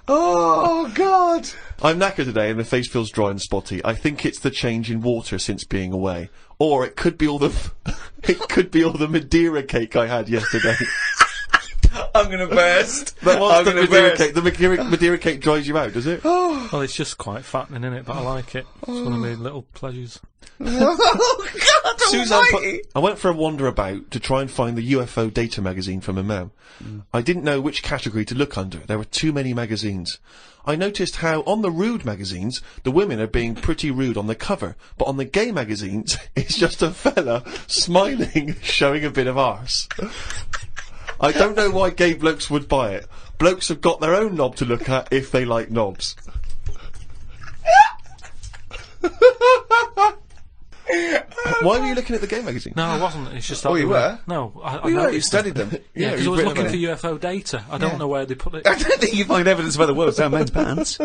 Oh, God! I'm knackered today and the face feels dry and spotty. I think it's the change in water since being away. Or it could be all the... it could be all the Madeira cake I had yesterday. I'm gonna burst. But what's the Madeira cake? The Madeira cake dries you out, does it? Well, it's just quite fattening, innit? But I like it. It's one of my little pleasures. Oh, God Suzanne almighty! I went for a wander about to try and find the UFO Data magazine from Imam. I didn't know which category to look under. There were too many magazines. I noticed how on the rude magazines, the women are being pretty rude on the cover, but on the gay magazines, it's just a fella smiling, showing a bit of arse. I don't know why gay blokes would buy it. Blokes have got their own knob to look at if they like knobs. Why were you looking at the gay magazine? No, I wasn't. It's just... Oh, you were? No, I You noticed studied them. Yeah, because I was looking for UFO data. I don't know where they put it. I don't think you find evidence of other worlds down men's pants.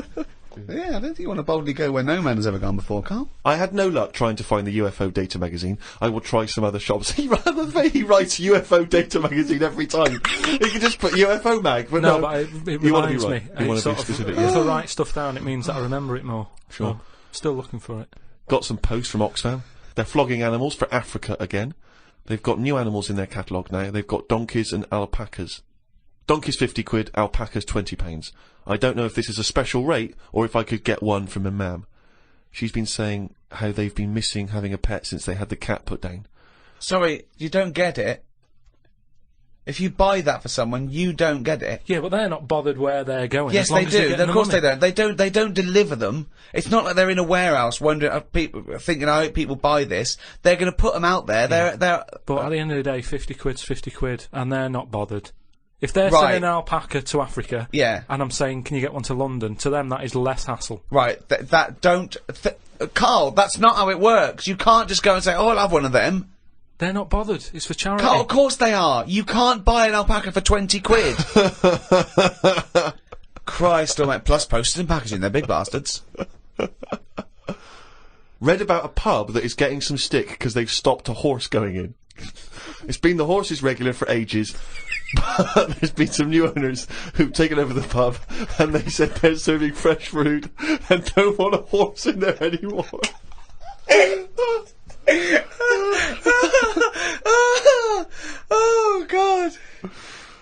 Yeah, I don't think you want to boldly go where no man has ever gone before, Carl. I had no luck trying to find the UFO Data magazine. I will try some other shops. He writes UFO Data magazine every time. He can just put UFO mag, but No, but it you want to be reminds me. right. You want to be specific. If I write stuff down, it means that I remember it more. Sure. So, still looking for it. Got some posts from Oxfam. They're flogging animals for Africa again. They've got new animals in their catalogue now. They've got donkeys and alpacas. Donkeys 50 quid, alpacas £20. I don't know if this is a special rate or if I could get one from Imam. She's been saying how they've been missing having a pet since they had the cat put down. Sorry, you don't get it. If you buy that for someone, you don't get it. Yeah, but they're not bothered where they're going. Yes, as long they as they're do. getting Of the course money. they don't. They don't deliver them. It's not like they're in a warehouse wondering, people thinking, I hope people buy this. They're going to put them out there. They're. But at the end of the day, 50 quid's 50 quid, and they're not bothered. If they're Right. sending an alpaca to Africa, Yeah. and I'm saying, can you get one to London? To them, that is less hassle. Right. Carl, that's not how it works. You can't just go and say, oh, I'll have one of them. They're not bothered. It's for charity. Carl, of course they are. You can't buy an alpaca for 20 quid. Christ almighty. Plus postage and packaging. They're big bastards. Read about a pub that is getting some stick because they've stopped a horse going in. It's been the horse's regular for ages, but there's been some new owners who've taken over the pub and they said they're serving fresh food and don't want a horse in there anymore.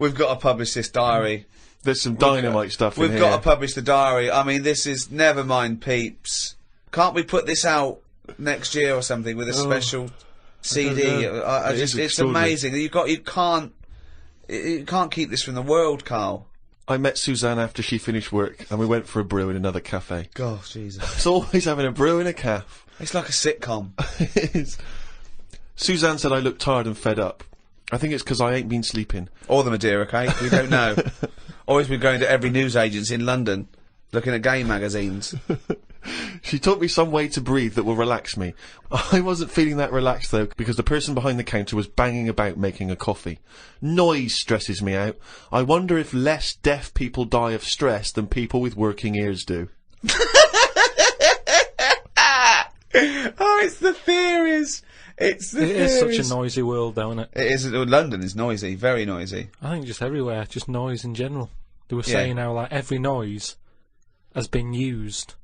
We've got to publish this diary. There's some dynamite stuff in We've here. got to publish the diary. I mean, this is never mind, peeps. Can't we put this out next year or something with a special CD? It's amazing. You can't keep this from the world, Carl. I met Suzanne after she finished work, and we went for a brew in another cafe. Gosh, Jesus. It's always having a brew in a cafe. It's like a sitcom. It is. Suzanne said I look tired and fed up. I think it's because I ain't been sleeping. Or the Madeira cake, we don't know. Or he's been going to every news agency in London, looking at gay magazines. She taught me some way to breathe that will relax me. I wasn't feeling that relaxed though, because the person behind the counter was banging about making a coffee. Noise stresses me out. I wonder if less deaf people die of stress than people with working ears do. Oh, it's the theories. It is such a noisy world, though, isn't it? It is. London is noisy, very noisy. I think just everywhere, just noise in general. They were saying how, like, every noise has been used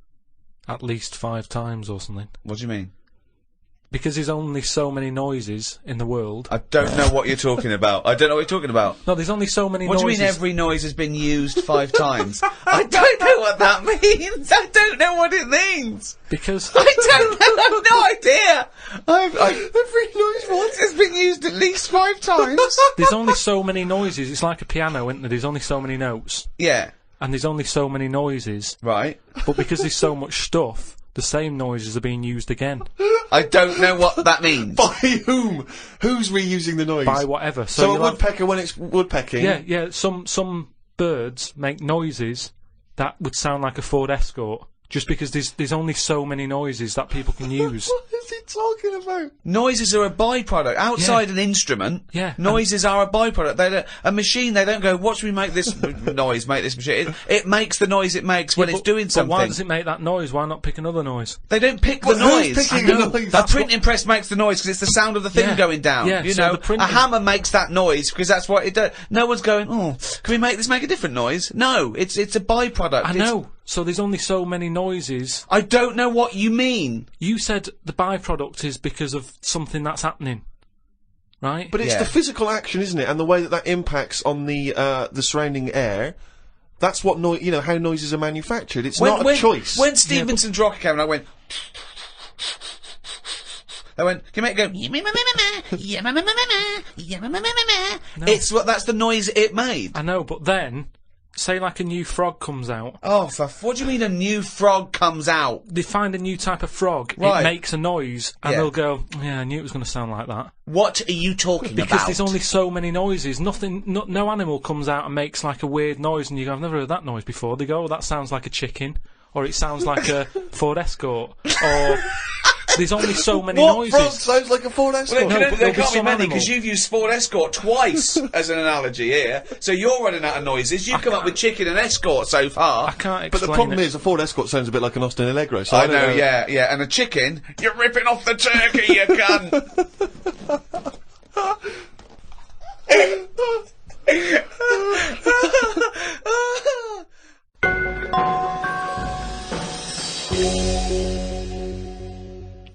at least 5 times or something. What do you mean? Because there's only so many noises in the world. I don't know what you're talking about. I don't know what you're talking about. No, there's only so many noises. What do you mean every noise has been used 5 times? I don't know what that means. I don't know what it means. Because... I don't know. I've no idea. Every noise once has been used at least 5 times. There's only so many noises. It's like a piano, isn't there? There's only so many notes. Yeah. And there's only so many noises. Right. But because there's so much stuff, the same noises are being used again. I don't know what that means. By whom? Who's reusing the noise? By whatever. So a woodpecker when it's woodpecking? Yeah. Some birds make noises that would sound like a Ford Escort, just because there's only so many noises that people can use. What is he talking about? Noises are a byproduct. Outside an instrument, noises are a byproduct. A machine, they don't go, watch me make this noise, make this machine. It makes the noise it makes when it's doing something. But why does it make that noise? Why not pick another noise? They don't pick the noise. Who's picking the noise? The printing press makes the noise because it's the sound of the thing going down. Yeah, you so know, a hammer makes that noise because that's what it does. No one's going, oh, can we make this make a different noise? No, it's a byproduct. I know. So there's only so many noises. I don't know what you mean. You said the byproduct is because of something that's happening, right? But it's the physical action, isn't it? And the way that impacts on the surrounding air. That's what how noises are manufactured. It's not a choice. When Stevenson's rocket came, and I went. I went, can you make it go? No. That's the noise it made. I know, but then, say like a new frog comes out. Oh, what do you mean a new frog comes out? They find a new type of frog, right. It makes a noise, and they'll go, yeah, I knew it was going to sound like that. What are you talking about? Because there's only so many noises. No animal comes out and makes like a weird noise, and you go, I've never heard that noise before. They go, oh, that sounds like a chicken, or it sounds like a Ford Escort, or... There's only so many noises. What frog sounds like a Ford Escort? Well, there can't be many, because you've used Ford Escort twice as an analogy here, so you're running out of noises. You've come up with chicken and escort so far. I can't explain But the problem is, a Ford Escort sounds a bit like an Austin Allegro. So I know, yeah, and a chicken, you're ripping off the turkey, you cunt!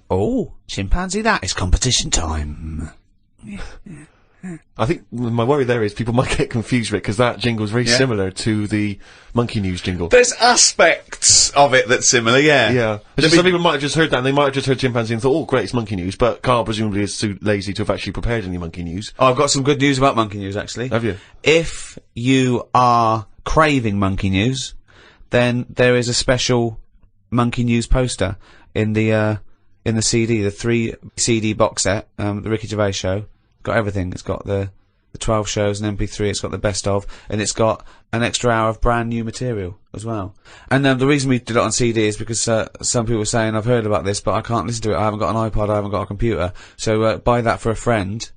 Oh, chimpanzee, that is competition time. I think my worry there is people might get confused with it, because that jingle is very similar to the Monkey News jingle. There's aspects of it that's similar, yeah. Yeah. Some people might have just heard that, and they might have just heard chimpanzee and thought, oh, great, it's Monkey News, but Carl presumably is too lazy to have actually prepared any Monkey News. Oh, I've got some good news about Monkey News, actually. Have you? If you are craving Monkey News, then there is a special Monkey News poster in the CD, the 3 CD box set, the Ricky Gervais Show. Got everything. It's got the 12 shows and MP3, it's got the best of, and it's got an extra hour of brand new material as well. And the reason we did it on CD is because some people were saying, I've heard about this, but I can't listen to it, I haven't got an iPod, I haven't got a computer, so buy that for a friend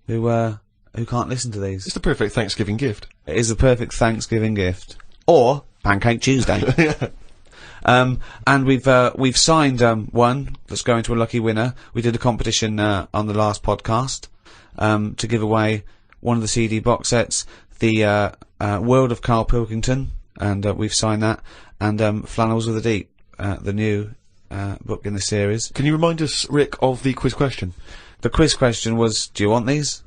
who can't listen to these. It's the perfect Thanksgiving gift. It is a perfect Thanksgiving gift. Or Pancake Tuesday. Yeah. And we've signed one that's going to a lucky winner. We did a competition on the last podcast to give away one of the CD box sets, the World of Carl Pilkington, and we've signed that, and Flannels of the Deep, the new book in the series. Can you remind us, Rick, of the quiz question? The quiz question was, do you want these?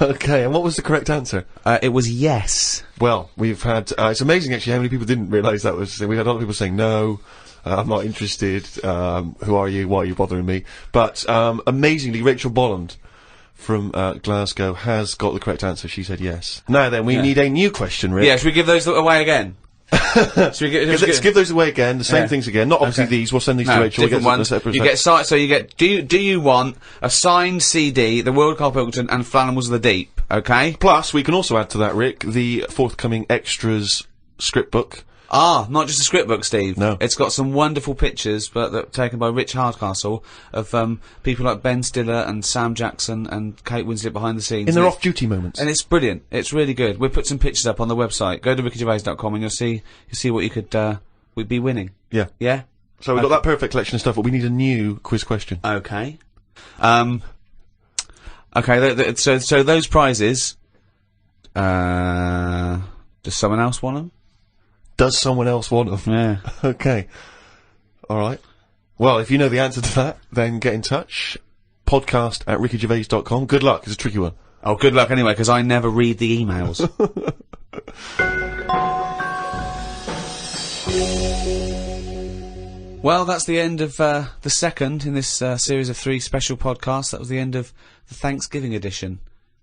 Okay, and what was the correct answer? It was yes. Well, we've had, it's amazing actually how many people didn't realise that was, we had a lot of people saying no, I'm not interested, who are you, why are you bothering me? But, amazingly, Rachel Bolland from, Glasgow has got the correct answer, she said yes. Now then, we need a new question, Rick. Yeah, should we give those away again? Let's give those away again, the same things again, not obviously these, we'll send these to Rachel, different ones. You get, so you get, do you want a signed CD, The World Carl Pilkington and Flanimals of the Deep, okay? Plus, we can also add to that, Rick, the forthcoming extras script book. Ah, not just a script book, Steve. No. It's got some wonderful pictures, but that taken by Rich Hardcastle, of people like Ben Stiller and Sam Jackson and Kate Winslet behind the scenes. In their off-duty moments. And it's brilliant. It's really good. We'll put some pictures up on the website. Go to rickygervais.com and you'll see what you could we'd be winning. Yeah. Yeah? So we've got that perfect collection of stuff, but we need a new quiz question. Okay. Okay, so those prizes, does someone else want them? Does someone else want them? Yeah. Okay. Alright. Well, if you know the answer to that, then get in touch. podcast@rickygervais.com. Good luck, it's a tricky one. Oh, good luck anyway, because I never read the emails. Well, that's the end of the second in this series of 3 special podcasts. That was the end of the Thanksgiving edition.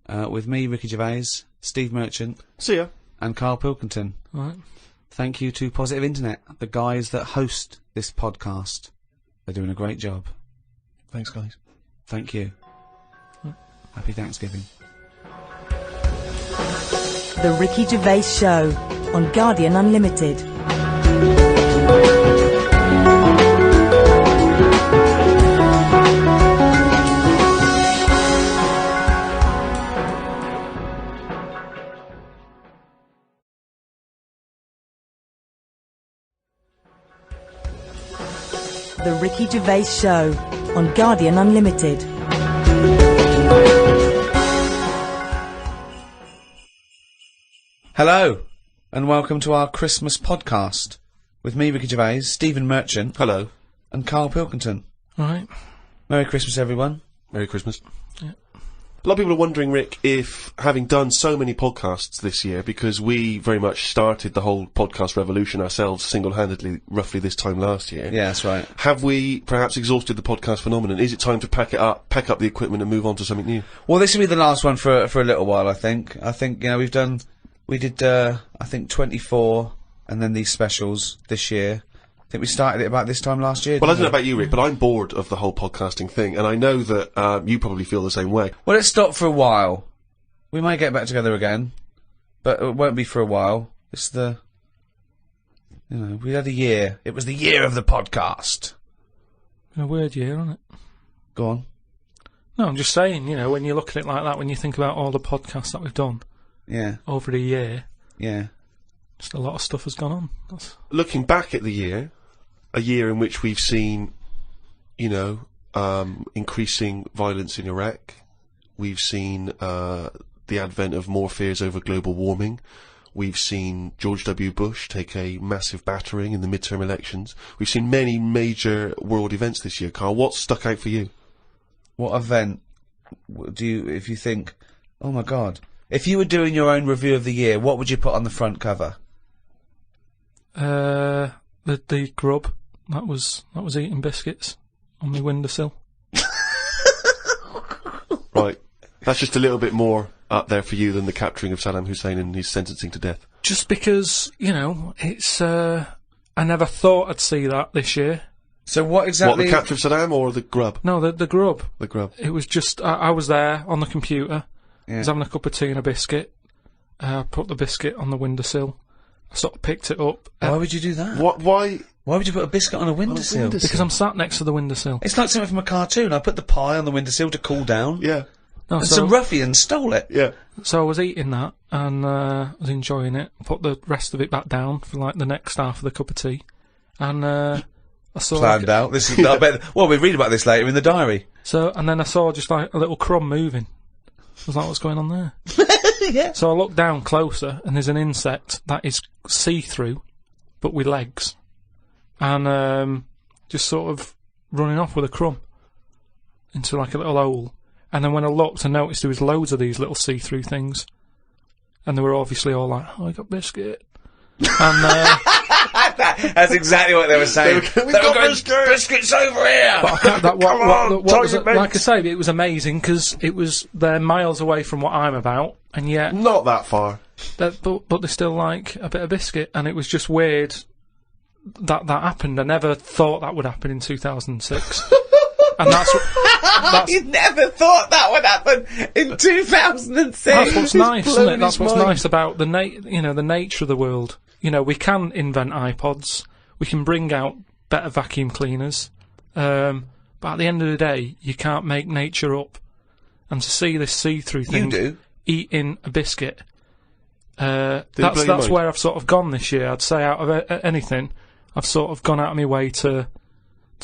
With me, Ricky Gervais, Steve Merchant. See ya. And Carl Pilkington. Right. Thank you to Positive Internet, the guys that host this podcast. They're doing a great job. Thanks, guys. Thank you. Happy Thanksgiving. The Ricky Gervais Show on Guardian Unlimited. The Ricky Gervais Show on Guardian Unlimited. Hello, and welcome to our Christmas podcast with me, Ricky Gervais, Stephen Merchant. Hello. And Carl Pilkington. Right. Merry Christmas, everyone. Merry Christmas. Yeah. A lot of people are wondering, Rick, if having done so many podcasts this year, because we very much started the whole podcast revolution ourselves single-handedly roughly this time last year. Yeah, that's right. Have we perhaps exhausted the podcast phenomenon? Is it time to pack up the equipment and move on to something new? Well, this will be the last one for a little while, I think. I think, you know, we did, I think 24 and then these specials this year. I think we started it about this time last year. Well, I don't know about you, Rick, but I'm bored of the whole podcasting thing, and I know that you probably feel the same way. Well, let's stop for a while. We might get back together again, but it won't be for a while. It's we had a year. It was the year of the podcast. Been a weird year, hasn't it? Go on. No, I'm just saying, you know, when you look at it like that, when you think about all the podcasts that we've done Yeah. over the year, Yeah. just a lot of stuff has gone on. Looking back at the year, a year in which we've seen, you know, increasing violence in Iraq. We've seen the advent of more fears over global warming. We've seen George W. Bush take a massive battering in the midterm elections. We've seen many major world events this year. Carl, what's stuck out for you? What event do you, if you think, oh my God, if you were doing your own review of the year, what would you put on the front cover? The grub that was eating biscuits on my windowsill. Right. That's just a little bit more up there for you than the capturing of Saddam Hussein and his sentencing to death. Just because, you know, it's, I never thought I'd see that this year. So what exactly... What, the capture of Saddam or the grub? No, the grub. The grub. It was just, I was there on the computer. Yeah. I was having a cup of tea and a biscuit. I put the biscuit on the windowsill. I sort of picked it up. Why would you do that? What? Why? Why would you put a biscuit on a windowsill? Because I'm sat next to the windowsill. It's like something from a cartoon. I put the pie on the windowsill to cool down. Yeah. No, And some ruffians stole it. Yeah. So I was eating that and I was enjoying it. Put the rest of it back down for like the next half of the cup of tea. And I saw... Planned out. This is, I bet, well, we read about this later in the diary. So, and then I saw just like a little crumb moving. I was like, what's going on there? Yeah. So I looked down closer and there's an insect that is see-through, but with legs. And just sort of running off with a crumb into like a little hole. And then when I looked, I noticed there was loads of these little see-through things. And they were obviously all like, oh, I got biscuit. And, That's exactly what they were saying. We've got biscuits over here! but I can't, that, what was it, Target like I say, it was amazing, because they're miles away from what I'm about, and yet, Not that far. but they still like a bit of biscuit, and it was just weird that happened. I never thought that would happen in 2006. And that's You never thought that would happen in 2006! That's what's nice, isn't blown it? That's his what's mind. nice about the nature of the world. You know, we can invent iPods, we can bring out better vacuum cleaners, but at the end of the day, you can't make nature up. And to see this see-through thing, You do. eating a biscuit, blow your that's mind? where I've sort of gone this year. I'd say out of anything, I've sort of gone out of my way to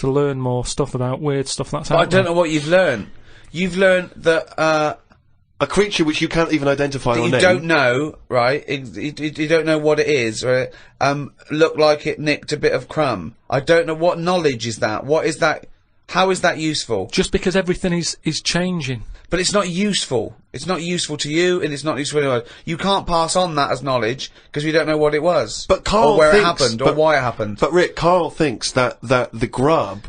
learn more stuff about weird stuff that's out But I don't there. know what you've learned. You've learned that, A creature which you can't even identify that or you name. don't know, right? You don't know what it is, or looked like it nicked a bit of crumb. I don't know what knowledge is that. What is that? How is that useful? Just because everything is changing. But it's not useful. It's not useful to you, and it's not useful to anyone. You can't pass on that as knowledge because we don't know what it was, But Carl or where thinks, it happened, or why it happened. But Rick, Carl thinks that the grub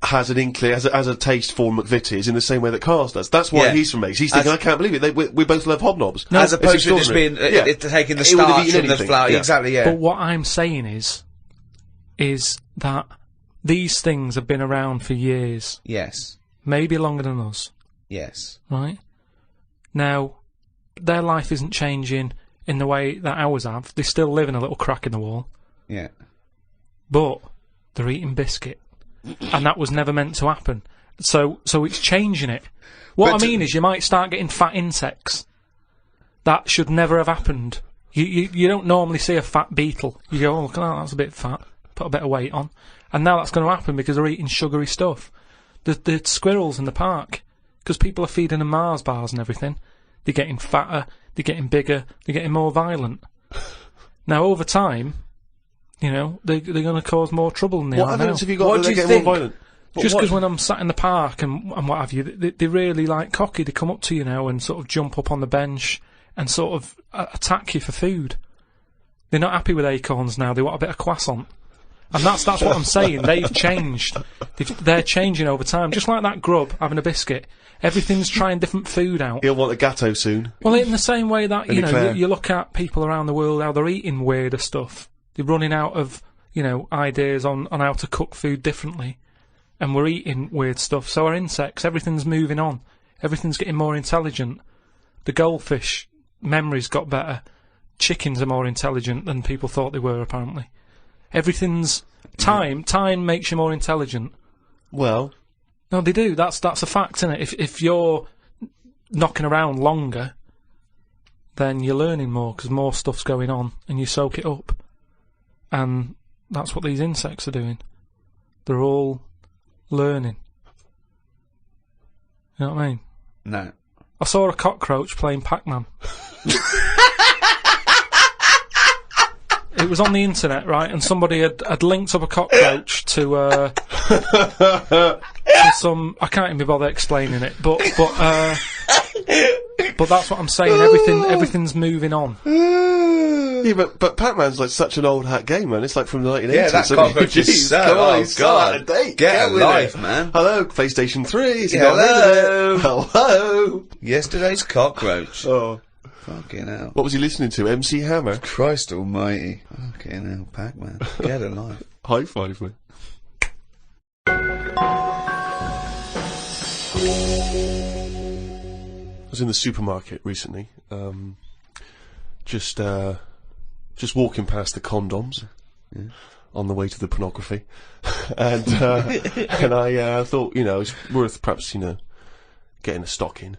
has an inkling, has a taste for McVitie's in the same way that Carl does. That's why Yeah. he's from Mace. He's thinking, I can't believe it. We both love hobnobs. As It's opposed to just being extraordinary. taking the He would have starch eaten from the anything. flour. Yeah. Exactly. Yeah. But what I'm saying is that these things have been around for years, Yes. maybe longer than us, Yes. right? Now, their life isn't changing in the way that ours have. They still live in a little crack in the wall, Yeah. but they're eating biscuit, and that was never meant to happen. So it's changing it. What But I mean is, you might start getting fat insects. That should never have happened. You don't normally see a fat beetle. You go, oh, look at that, that's a bit fat. Put a bit of weight on. And now that's going to happen because they're eating sugary stuff. The squirrels in the park, because people are feeding them Mars bars and everything, they're getting fatter, they're getting bigger, they're getting more violent. Now, over time, you know, they're going to cause more trouble than they What are now. evidence have you got What that do they're you getting more think? violent? Just what- because when I'm sat in the park and what have you, they're really like cocky. They come up to you now and sort of jump up on the bench and sort of attack you for food. They're not happy with acorns now. They want a bit of croissant. And that's what I'm saying. They've changed. They're changing over time. Just like that grub having a biscuit. Everything's trying different food out. He'll want a gatto soon. Well, in the same way that, you know, Eclair. you look at people around the world, how they're eating weirder stuff. They're running out of, you know, ideas on how to cook food differently. And we're eating weird stuff. So our insects, everything's moving on. Everything's getting more intelligent. The goldfish memories got better. Chickens are more intelligent than people thought they were, apparently. Everything's... Time makes you more intelligent. Well, No, they do. That's a fact, isn't it? If you're knocking around longer, then you're learning more because more stuff's going on and you soak it up. And that's what these insects are doing. They're all learning. You know what I mean? No. I saw a cockroach playing Pac-Man. It was on the internet, right? And somebody had linked up a cockroach to some. I can't even be bothered explaining it, but that's what I'm saying. Everything's moving on. yeah, but Pac-Man's like such an old hat game, man. It's like from the 1980s. Yeah, that I mean, cockroach is jeez, so- come on, oh, he's so God. out of date. Get a with life, it. man. Hello, PlayStation 3. Is he Yeah, not rid hello. of it? Hello. Yesterday's cockroach. Oh, Fucking hell. what was he listening to? MC Hammer. Christ almighty. Fucking hell, Pac-Man. Get a life. High five, man. I was in the supermarket recently, just walking past the condoms on the way to the pornography, and I thought, you know, it's worth perhaps, you know, getting a stocking,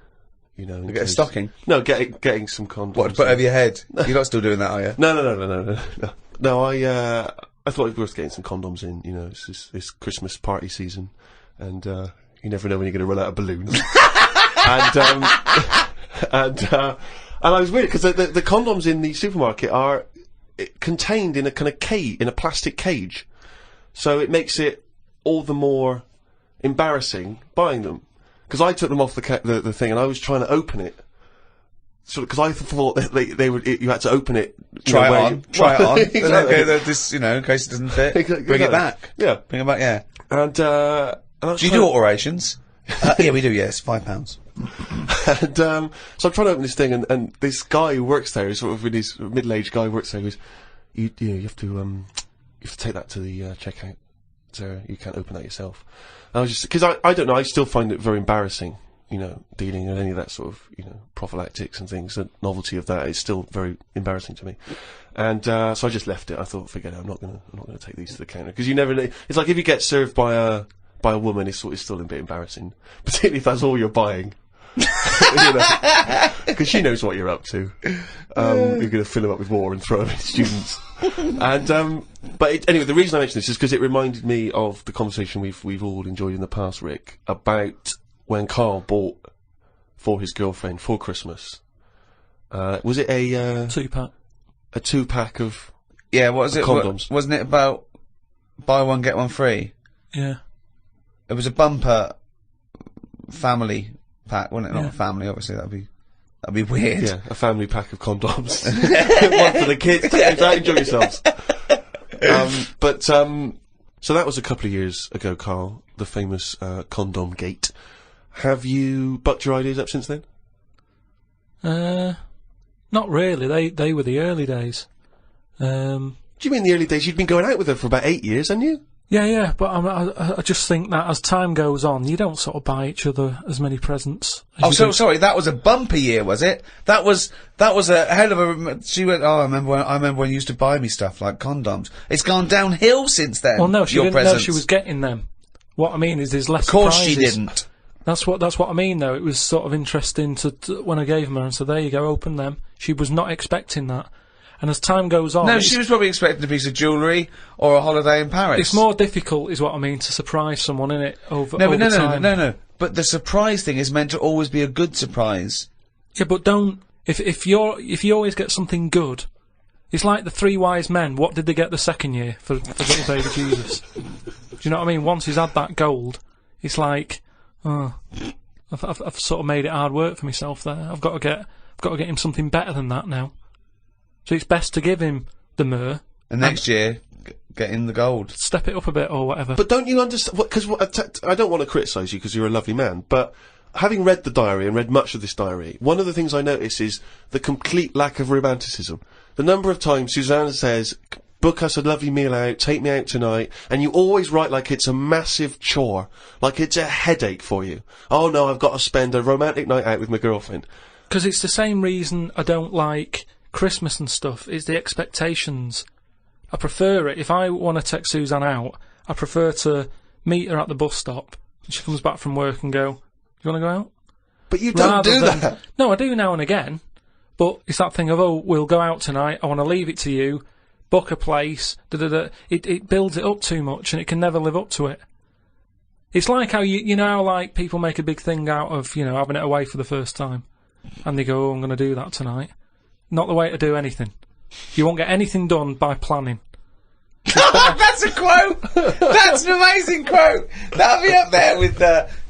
you know. You get a stocking? No, getting some condoms. What, to put over your head? You're not still doing that, are you? No, I thought it was worth getting some condoms in, you know, it's Christmas party season, and you never know when you're going to run out of balloons. and I was weird, because the condoms in the supermarket are contained in a kind of cage, in a plastic cage, so it makes it all the more embarrassing buying them. because I took them off the thing, and I was trying to open it. So, because I thought that they would, you had to open it. Try it on. Exactly. This, in case it doesn't fit, bring it back. Yeah. Bring it back, yeah. And I was do you do alterations? Yeah, we do, yes. £5. And, so I'm trying to open this thing, and this guy who works there, sort of with his middle-aged guy who works there, goes, you have to take that to the, checkout. So you can't open that yourself. And I was just, because I don't know, I still find it very embarrassing, dealing with any of that sort of, prophylactics and things. The novelty of that is still very embarrassing to me. And, so I just left it. I thought, forget it, I'm not gonna take these to the counter. Because you never know, it's like if you get served by a woman, it's still a bit embarrassing. Particularly if that's all you're buying. Because she knows what you're up to. You're going to fill them up with more and throw them at students. And anyway, the reason I mention this is because it reminded me of the conversation we've all enjoyed in the past, Rick, about when Carl bought for his girlfriend for Christmas. Was it a 2-pack? A 2-pack of what was it? Condoms. Wasn't it about buy one get one free? Yeah. It was a bumper family pack, wasn't it? Not a family, obviously. That'd be weird. Yeah, a family pack of condoms. One for the kids. Enjoy yourselves. So that was a couple of years ago, Carl. The famous condom gate. Have you bucked your ideas up since then? Not really. They were the early days. Do you mean the early days? You'd been going out with her for about 8 years, hadn't you? Yeah, but I just think that as time goes on, you don't sort of buy each other as many presents. Sorry, that was a bumper year, was it? That was a hell of a. She went. Oh, I remember when you used to buy me stuff like condoms. It's gone downhill since then. Well, no, she didn't presents. know she was getting them. What I mean is, there's less. Of course, surprises. she didn't. That's what I mean, though. It was sort of interesting to when I gave them her and said, "There you go, open them." She was not expecting that. And as time goes on... No, she was probably expecting a piece of jewellery or a holiday in Paris. It's more difficult, is what I mean, to surprise someone, innit, over time. No. But the surprise thing is meant to always be a good surprise. Yeah, but don't... If you always get something good... It's like the 3 wise men. What did they get the second year for little baby Jesus? Do you know what I mean? Once he's had that gold, it's like... Oh, I've sort of made it hard work for myself there. I've got to get him something better than that now. So it's best to give him the myrrh. And next year, get in the gold. Step it up a bit or whatever. But don't you understand... Because I don't want to criticise you because you're a lovely man, but having read the diary and read much of this diary, one of the things I notice is the complete lack of romanticism. The number of times Susanna says, book us a lovely meal out, take me out tonight, and you always write like it's a massive chore, like it's a headache for you. Oh no, I've got to spend a romantic night out with my girlfriend. Because it's the same reason I don't like... Christmas and stuff is the expectations. I prefer it. If I want to take Suzanne out, I prefer to meet her at the bus stop and she comes back from work and go, you want to go out? But you don't do that. No, I do now and again. But it's that thing of, oh, we'll go out tonight, I want to leave it to you, book a place, It builds it up too much and it can never live up to it. It's like how you know how like people make a big thing out of, having it away for the first time. And they go, oh, I'm going to do that tonight. Not the way to do anything. You won't get anything done by planning. That's a quote! That's an amazing quote! That'll be up there with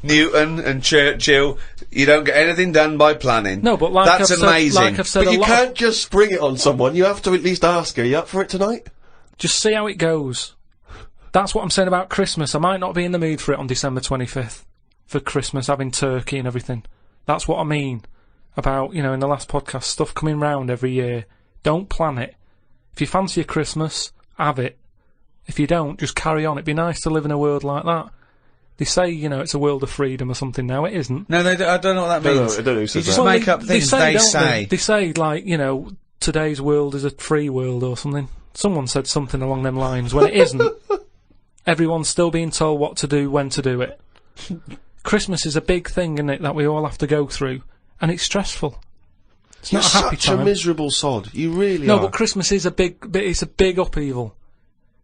Newton and Churchill. You don't get anything done by planning. No, but that's amazing. But you can't just spring it on someone. You have to at least ask her, you up for it tonight? Just see how it goes. That's what I'm saying about Christmas. I might not be in the mood for it on December 25th. For Christmas, having turkey and everything. That's what I mean. About, in the last podcast, stuff coming round every year. Don't plan it. If you fancy a Christmas, have it. If you don't, just carry on. It'd be nice to live in a world like that. They say, it's a world of freedom or something now. It isn't. No, I don't know what that means. I don't know who says you just that. make up things they say. They say, like, today's world is a free world or something. Someone said something along them lines when it isn't. Everyone's still being told what to do, when to do it. Christmas is a big thing, isn't it, that we all have to go through. And it's stressful. It's not a happy time. You're such a miserable sod. You really are. No, but Christmas is it's a big upheaval.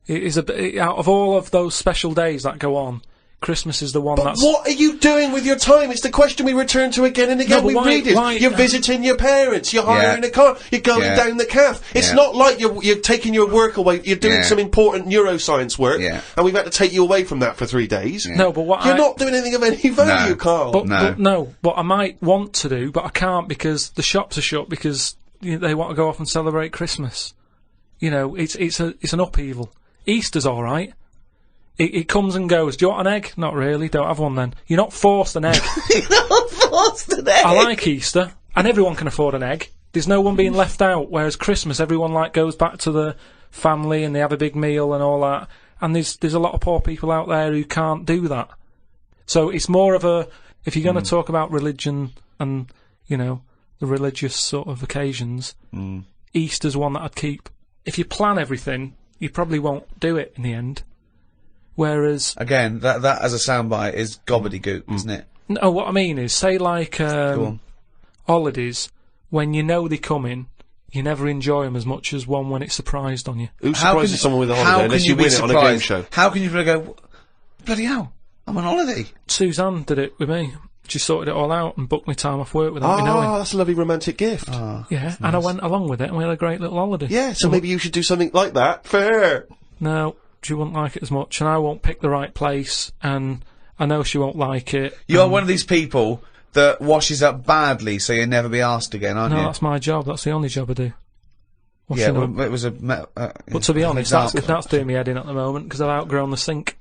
It is out of all of those special days that go on, Christmas is the one But that's... what are you doing with your time? It's the question we return to again and again. No, but We read it. why- You're visiting your parents. You're hiring a car. You're going down the calf. It's not like you're taking your work away. You're doing some important neuroscience work, and we've had to take you away from that for 3 days. No, but what You're not doing anything of any value, Carl. But what I might want to do, but I can't because the shops are shut because they want to go off and celebrate Christmas. You know, it's an upheaval. Easter's all right. It comes and goes. Do you want an egg? Not really. Don't have one then. You're not forced an egg. You're not forced an egg. I like Easter, and everyone can afford an egg. There's no one being left out. Whereas Christmas, everyone goes back to the family and they have a big meal and all that. And there's a lot of poor people out there who can't do that. So it's more of a, if you're going to talk about religion and the religious sort of occasions, Easter's one that I'd keep. If you plan everything, you probably won't do it in the end. Whereas... Again, that as a soundbite is gobbledygook, isn't it? No, what I mean is, say holidays, when you know they're coming, you never enjoy them as much as one when it's surprised on you. Who surprises someone with a holiday unless you win it on a game show? How can you go, bloody hell, I'm on holiday? Suzanne did it with me. She sorted it all out and booked me time off work without me knowing. Oh, that's a lovely romantic gift. Yeah, and I went along with it and we had a great little holiday. Yeah, so maybe you should do something like that for her. No, she wouldn't like it as much, and I won't pick the right place, and I know she won't like it. You're one of these people that washes up badly, so you'll never be asked again, aren't you? No, that's my job. That's the only job I do. Yeah, well, it was a... but to be honest, that's doing me head in at the moment, because I've outgrown the sink.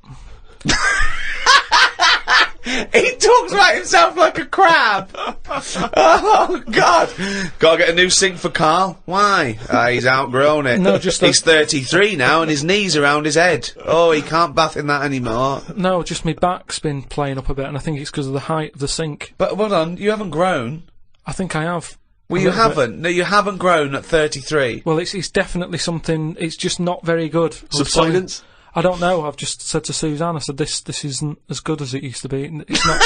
He talks about himself like a crab. Oh, God. Gotta get a new sink for Carl. Why? He's outgrown it. No, he's 33 now and his knees around his head. Oh, he can't bath in that anymore. No, just my back's been playing up a bit, and I think it's because of the height of the sink. But hold on, you haven't grown. I think I have. Well, you haven't. No, you haven't grown at 33. Well, it's definitely something. It's just not very good. Subsidence? I don't know. I've just said to Suzanne, I said, this isn't as good as it used to be. It's not.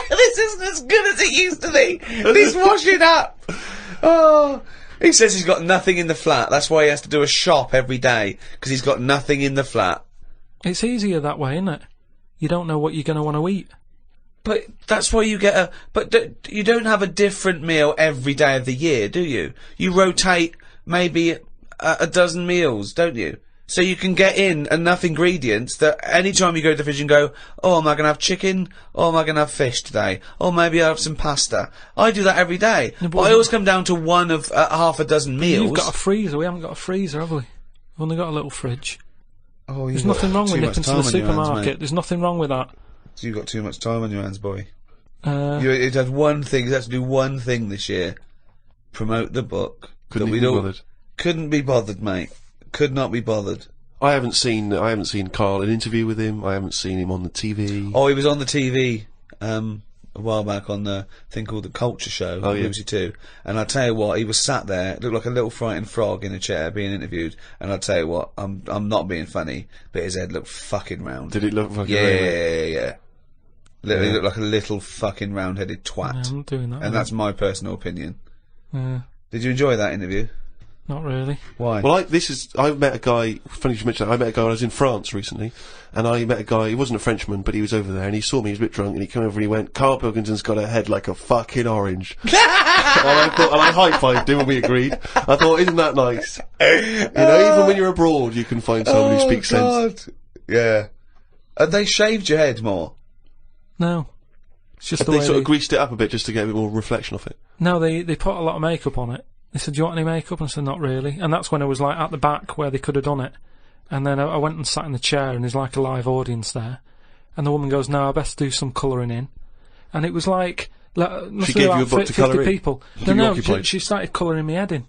This isn't as good as it used to be. He's washing up. Oh. He says he's got nothing in the flat. That's why he has to do a shop every day, because he's got nothing in the flat. It's easier that way, isn't it? You don't know what you're going to want to eat. But that's why you get you don't have a different meal every day of the year, do you? You rotate maybe a dozen meals, don't you? So you can get in enough ingredients that any time you go to the fridge and go, oh, am I going to have chicken? Or am I going to have fish today? Or maybe I'll have some pasta. I do that every day. No, but I always come down to one of half a dozen meals. You've got a freezer. We haven't got a freezer, have we? We've only got a little fridge. Oh, there's nothing wrong with nipping to the supermarket. There's nothing wrong with that. So you've got too much time on your hands, boy. You had one thing. You had to do one thing this year. Promote the book. Couldn't be bothered. Couldn't be bothered, mate. Could not be bothered. I haven't seen Carl an interview with him. I haven't seen him on the TV. Oh, he was on the TV a while back on the thing called The Culture Show on BBC Two. And I tell you what, he was sat there, looked like a little frightened frog in a chair being interviewed. And I tell you what, I'm not being funny, but his head looked fucking round. Did it look fucking round? Yeah. Literally looked like a little fucking round-headed twat. Yeah, I'm not doing that. And that's my personal opinion. Yeah. Did you enjoy that interview? Not really. Why? Well, I met a guy, funny you should mention that, I met a guy when I was in France recently, and I met a guy, he wasn't a Frenchman, but he was over there, and he saw me, he was a bit drunk, and he came over and he went, Carl Pilkington's got a head like a fucking orange. and I high-fived him and we agreed. I thought, isn't that nice? Even when you're abroad, you can find someone who speaks sense. Yeah. Have they shaved your head more? No. It's just they sort of greased it up a bit just to get a bit more reflection off it? No, they put a lot of makeup on it. They said, do you want any makeup? And I said, not really. And that's when I was at the back where they could have done it. And then I went and sat in the chair and there's like a live audience there. And the woman goes, no, I best do some colouring in. And it was she gave you a book to colour in? People. No, she started colouring my head in.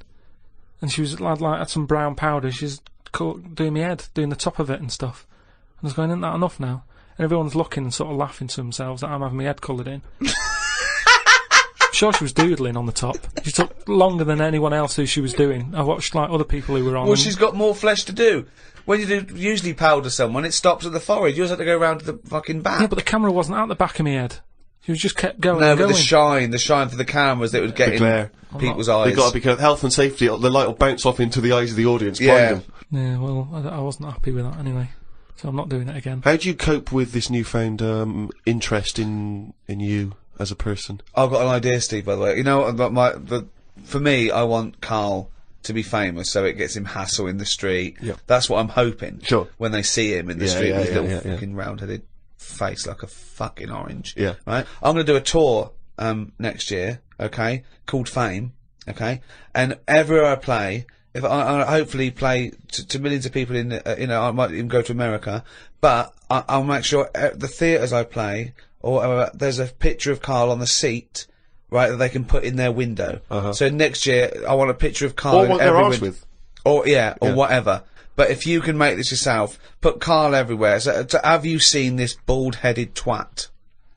And she was had some brown powder. She's doing my head, doing the top of it and stuff. And I was going, isn't that enough now? And everyone's looking and sort of laughing to themselves that I'm having my head coloured in. Sure, she was doodling on the top. She took longer than anyone else who she was doing. I watched other people who were on. Well, she's got more flesh to do. When you do usually powder someone, it stops at the forehead. You just have to go round to the fucking back. Yeah, but the camera wasn't at the back of my head. She just kept going. No, and but going. the shine for the cameras that would get in people's eyes. They've got to be careful. Health and safety. The light will bounce off into the eyes of the audience. Blind them. Yeah, well, I wasn't happy with that anyway. So I'm not doing it again. How do you cope with this newfound interest in you as a person? I've got an idea, Steve, by the way. You know, for me, I want Carl to be famous, so it gets him hassle in the street. Yep. That's what I'm hoping. Sure. When they see him in the street with his little yeah. fucking round-headed face like a fucking orange. Yeah. Right? I'm going to do a tour next year, okay, called Fame, okay? And everywhere I play, if I hopefully play to millions of people in, I might even go to America, but I'll make sure the theatres I play, or there's a picture of Carl on the seat, right, that they can put in their window. So next year, I want a picture of Carl Or in what every they're arsed window. with. Or whatever. But if you can make this yourself, put Carl everywhere. So, have you seen this bald-headed twat?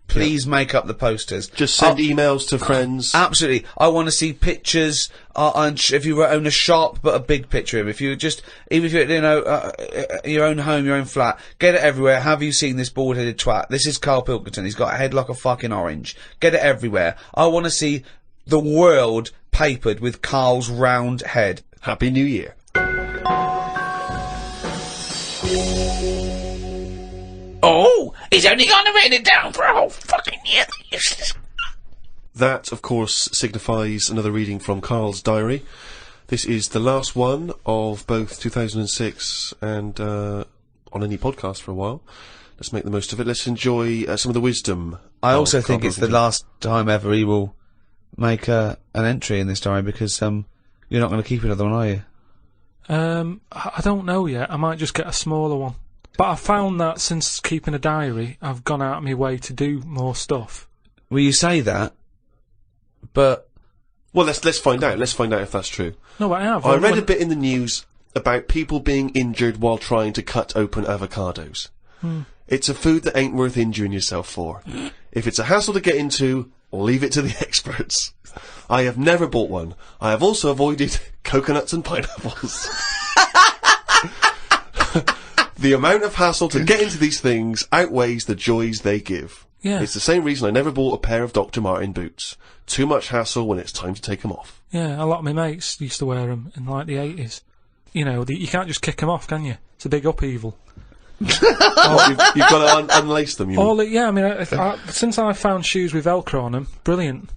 Please make up the posters. Just send emails to friends. Absolutely. I want to see pictures, if you own a shop, but a big picture of him. If you just, even if you're, your own home, your own flat, get it everywhere. Have you seen this bald-headed twat? This is Carl Pilkington. He's got a head like a fucking orange. Get it everywhere. I want to see the world papered with Carl's round head. Happy New Year. Oh, he's only gonna write it down for a whole fucking year. That, of course, signifies another reading from Carl's diary. This is the last one of both 2006 and on any podcast for a while. Let's make the most of it. Let's enjoy some of the wisdom. I also Carl think it's the Pilkington. last time ever he will make an entry in this diary, because you're not going to keep another one, are you? I don't know yet. I might just get a smaller one. But I've found that since keeping a diary, I've gone out of my way to do more stuff. Well, you say that, but Well, let's find out. Let's find out if that's true. No, I have. I read a bit in the news about people being injured while trying to cut open avocados. It's a food that ain't worth injuring yourself for. If it's a hassle to get into, leave it to the experts. I have never bought one. I have also avoided coconuts and pineapples. The amount of hassle to get into these things outweighs the joys they give. Yeah. It's the same reason I never bought a pair of Dr. Martin boots. Too much hassle when it's time to take them off. Yeah, a lot of my mates used to wear them in like the 80s. You know, you can't just kick them off, can you? It's a big upheaval. What, you've got to unlace them, you mean? Yeah, I mean, since I found shoes with Velcro on them, brilliant.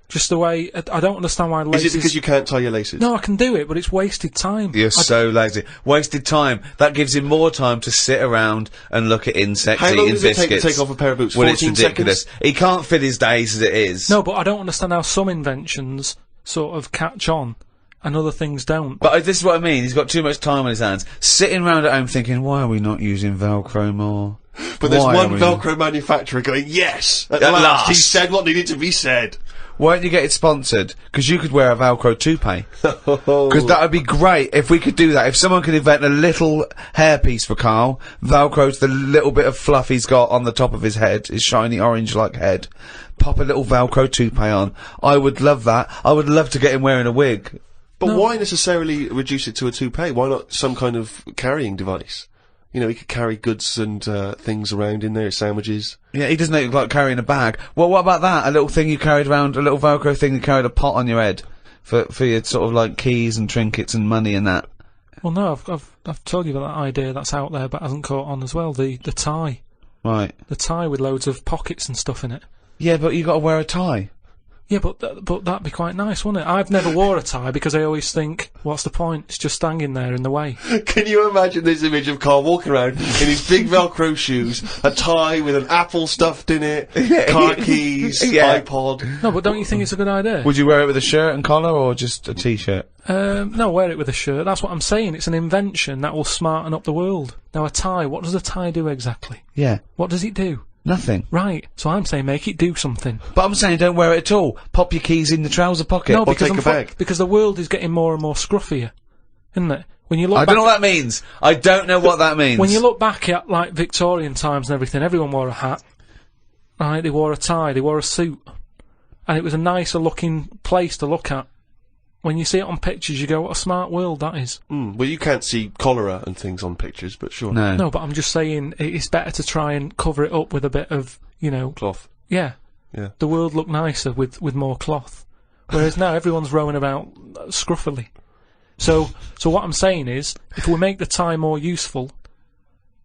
Just the way, I don't understand why laces... Is it because you can't tie your laces? No, I can do it, but it's wasted time. you're so lazy. Wasted time. That gives him more time to sit around and look at insects, How long eating does it take biscuits. to take off a pair of boots? Well, it's 14 ridiculous. seconds? He can't fit his days as it is. No, but I don't understand how some inventions sort of catch on and other things don't. But this is what I mean. He's got too much time on his hands. Sitting around at home thinking, why are we not using Velcro more? But there's Why one are we Velcro manufacturer going, yes! At At last! He last. said what needed to be said. Why don't you get it sponsored? Because you could wear a Velcro toupee. Oh. Because that would be great if we could do that. If someone could invent a little hairpiece for Carl, Velcro's the little bit of fluff he's got on the top of his head, his shiny orange-like head. Pop a little Velcro toupee on. I would love that. I would love to get him wearing a wig. But why necessarily reduce it to a toupee? Why not some kind of carrying device? You know, he could carry goods and things around in there, sandwiches. Yeah, he doesn't look like carrying a bag. Well, what about that? A little thing you carried around, a little Velcro thing you carried a pot on your head for your sort of like keys and trinkets and money and that. Well, no, I've told you about that idea that's out there but hasn't caught on as well, the tie. Right. The tie with loads of pockets and stuff in it. Yeah, but you got to wear a tie. Yeah, but that'd be quite nice, wouldn't it? I've never wore a tie because I always think, what's the point? It's just hanging there in the way. Can you imagine this image of Carl walking around in his big Velcro shoes, a tie with an apple stuffed in it, car keys, Yeah. iPod? No, but don't you think it's a good idea? Would you wear it with a shirt and collar or just a t-shirt? No, wear it with a shirt. That's what I'm saying. It's an invention that will smarten up the world. Now, a tie, what does a tie do exactly? Yeah. What does it do? Nothing. Right, so I'm saying make it do something. But I'm saying don't wear it at all. Pop your keys in the trouser pocket. No, because take a bag. because the world is getting more and more scruffier, isn't it? When you look I back don't know what that means. I don't know what that means. when you look back at like Victorian times and everything, everyone wore a hat. Right, they wore a tie, they wore a suit, and it was a nicer looking place to look at. When you see it on pictures, you go, what a smart world that is. Well, you can't see cholera and things on pictures, but sure. No. No, but I'm just saying it's better to try and cover it up with a bit of, you know, Cloth. yeah. Yeah. The world looked nicer with more cloth. Whereas now everyone's roaming about scruffily. So what I'm saying is, if we make the tie more useful,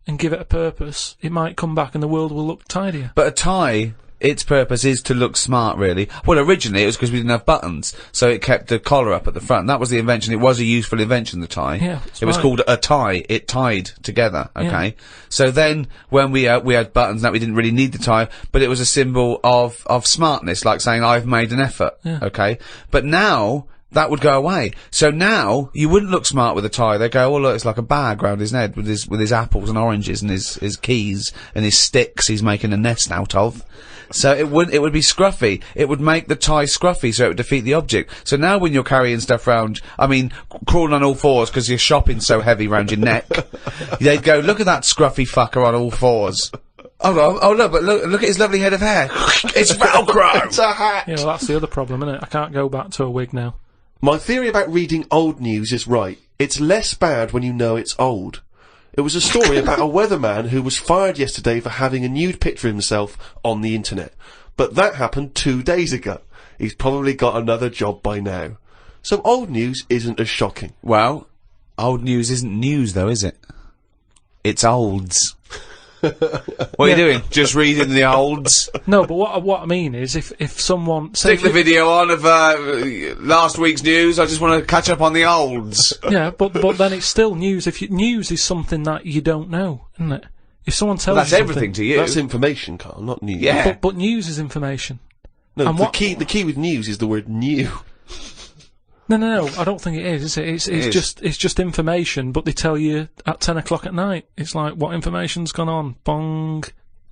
and give it a purpose, it might come back and the world will look tidier. But a tie, its purpose is to look smart, really. Well, originally it was because we didn't have buttons, so it kept the collar up at the front. That was the invention. It was a useful invention, the tie. Yeah, it was called a tie. It tied together, okay? So then, when we had buttons, that we didn't really need the tie, but it was a symbol of smartness, like saying, I've made an effort, okay? But now, that would go away. So now, you wouldn't look smart with a tie. They go, oh look, it's like a bag round his head with his apples and oranges and his keys and his sticks he's making a nest out of. So it would be scruffy. It would make the tie scruffy, so it would defeat the object. So now when you're carrying stuff round, I mean, crawling on all fours because your shopping's so heavy round your neck, they'd go, look at that scruffy fucker on all fours. Oh look, but look at his lovely head of hair. It's Velcro! It's a hat! Yeah, well, that's the other problem, isn't it? I can't go back to a wig now. My theory about reading old news is right. It's less bad when you know it's old. It was a story about a weatherman who was fired yesterday for having a nude picture of himself on the internet. But that happened 2 days ago. He's probably got another job by now. So old news isn't as shocking. Well, old news isn't news though, is it? It's olds. What are you doing? Just reading the olds? No, but what I mean is, if someone... Stick the video on of last week's news. I just want to catch up on the olds. Yeah, but then it's still news. News is something that you don't know, isn't it? If someone tells that's you everything to you. That's information, Carl, not news. Yeah. But news is information. No, and the key with news is the word new. No, I don't think it is it? It's just information, but they tell you at 10 o'clock at night. It's like, what information's gone on? Bong.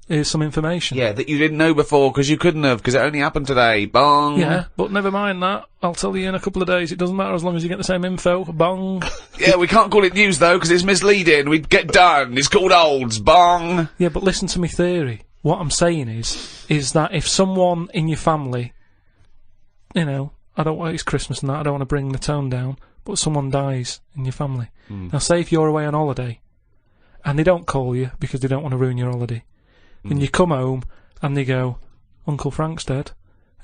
Here's some information. Yeah, that you didn't know before because you couldn't have, because it only happened today. Bong. Yeah, but never mind that. I'll tell you in a couple of days. It doesn't matter as long as you get the same info. Bong. Yeah, we can't call it news though because it's misleading. We'd get done. It's called olds. Bong. Yeah, but listen to me theory. What I'm saying is that if someone in your family, you know, it's Christmas and that, I don't want to bring the tone down, but someone dies in your family. Now say if you're away on holiday, and they don't call you because they don't want to ruin your holiday, and you come home, and they go, Uncle Frank's dead,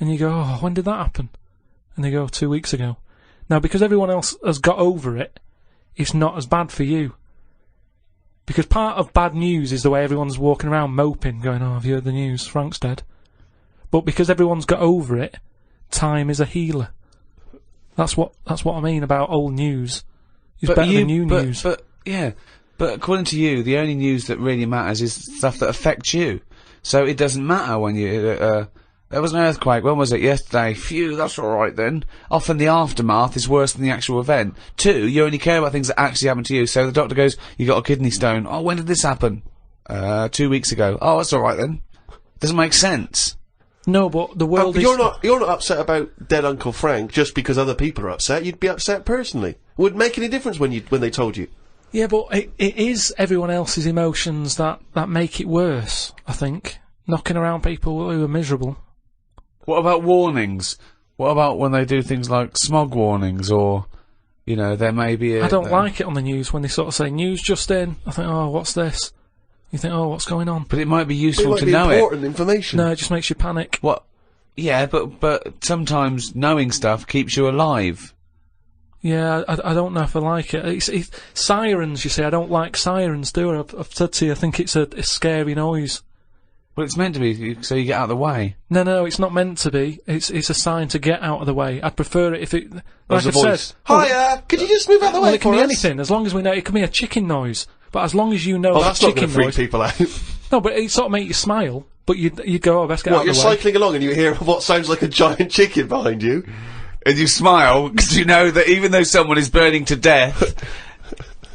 and you go, oh, when did that happen? And they go, 2 weeks ago. Now because everyone else has got over it, it's not as bad for you. Because part of bad news is the way everyone's walking around moping, going, oh, have you heard the news? Frank's dead. But because everyone's got over it, time is a healer. That's what I mean about old news. It's better than new news. But according to you, the only news that really matters is stuff that affects you. So it doesn't matter when you. There was an earthquake. When was it? Yesterday. Phew, that's all right then. Often the aftermath is worse than the actual event. 2, you only care about things that actually happen to you. So the doctor goes, "You got a kidney stone." Oh, when did this happen? 2 weeks ago. Oh, that's all right then. Doesn't make sense. No, but the world is... You're not upset about dead Uncle Frank just because other people are upset. You'd be upset personally. Would it make any difference when they told you? Yeah, but it is everyone else's emotions that make it worse, I think. Knocking around people who are miserable. What about warnings? What about when they do things like smog warnings, or, you know, there may be a... I don't like it on the news when they sort of say, news just in. I think, oh, what's this? You think, oh, what's going on? But it might be useful to know important information. No, it just makes you panic. What? Yeah, but sometimes knowing stuff keeps you alive. Yeah, I don't know if I like it. It's sirens, you see. I don't like sirens, do I? I've said to you, I think it's a scary noise. Well, it's meant to be, so you get out of the way. No, it's not meant to be. It's a sign to get out of the way. I'd prefer it if it... Like a voice. Hiya! Could you just move out of the way it can for be us? anything, as long as we know. It can be a chicken noise. But as long as you know that's chicken not going to noise... freak people out. No, but it sort of make you smile. But you'd go, oh, best get out of the way. You're cycling along and you hear what sounds like a giant chicken behind you. And you smile, because you know that even though someone is burning to death,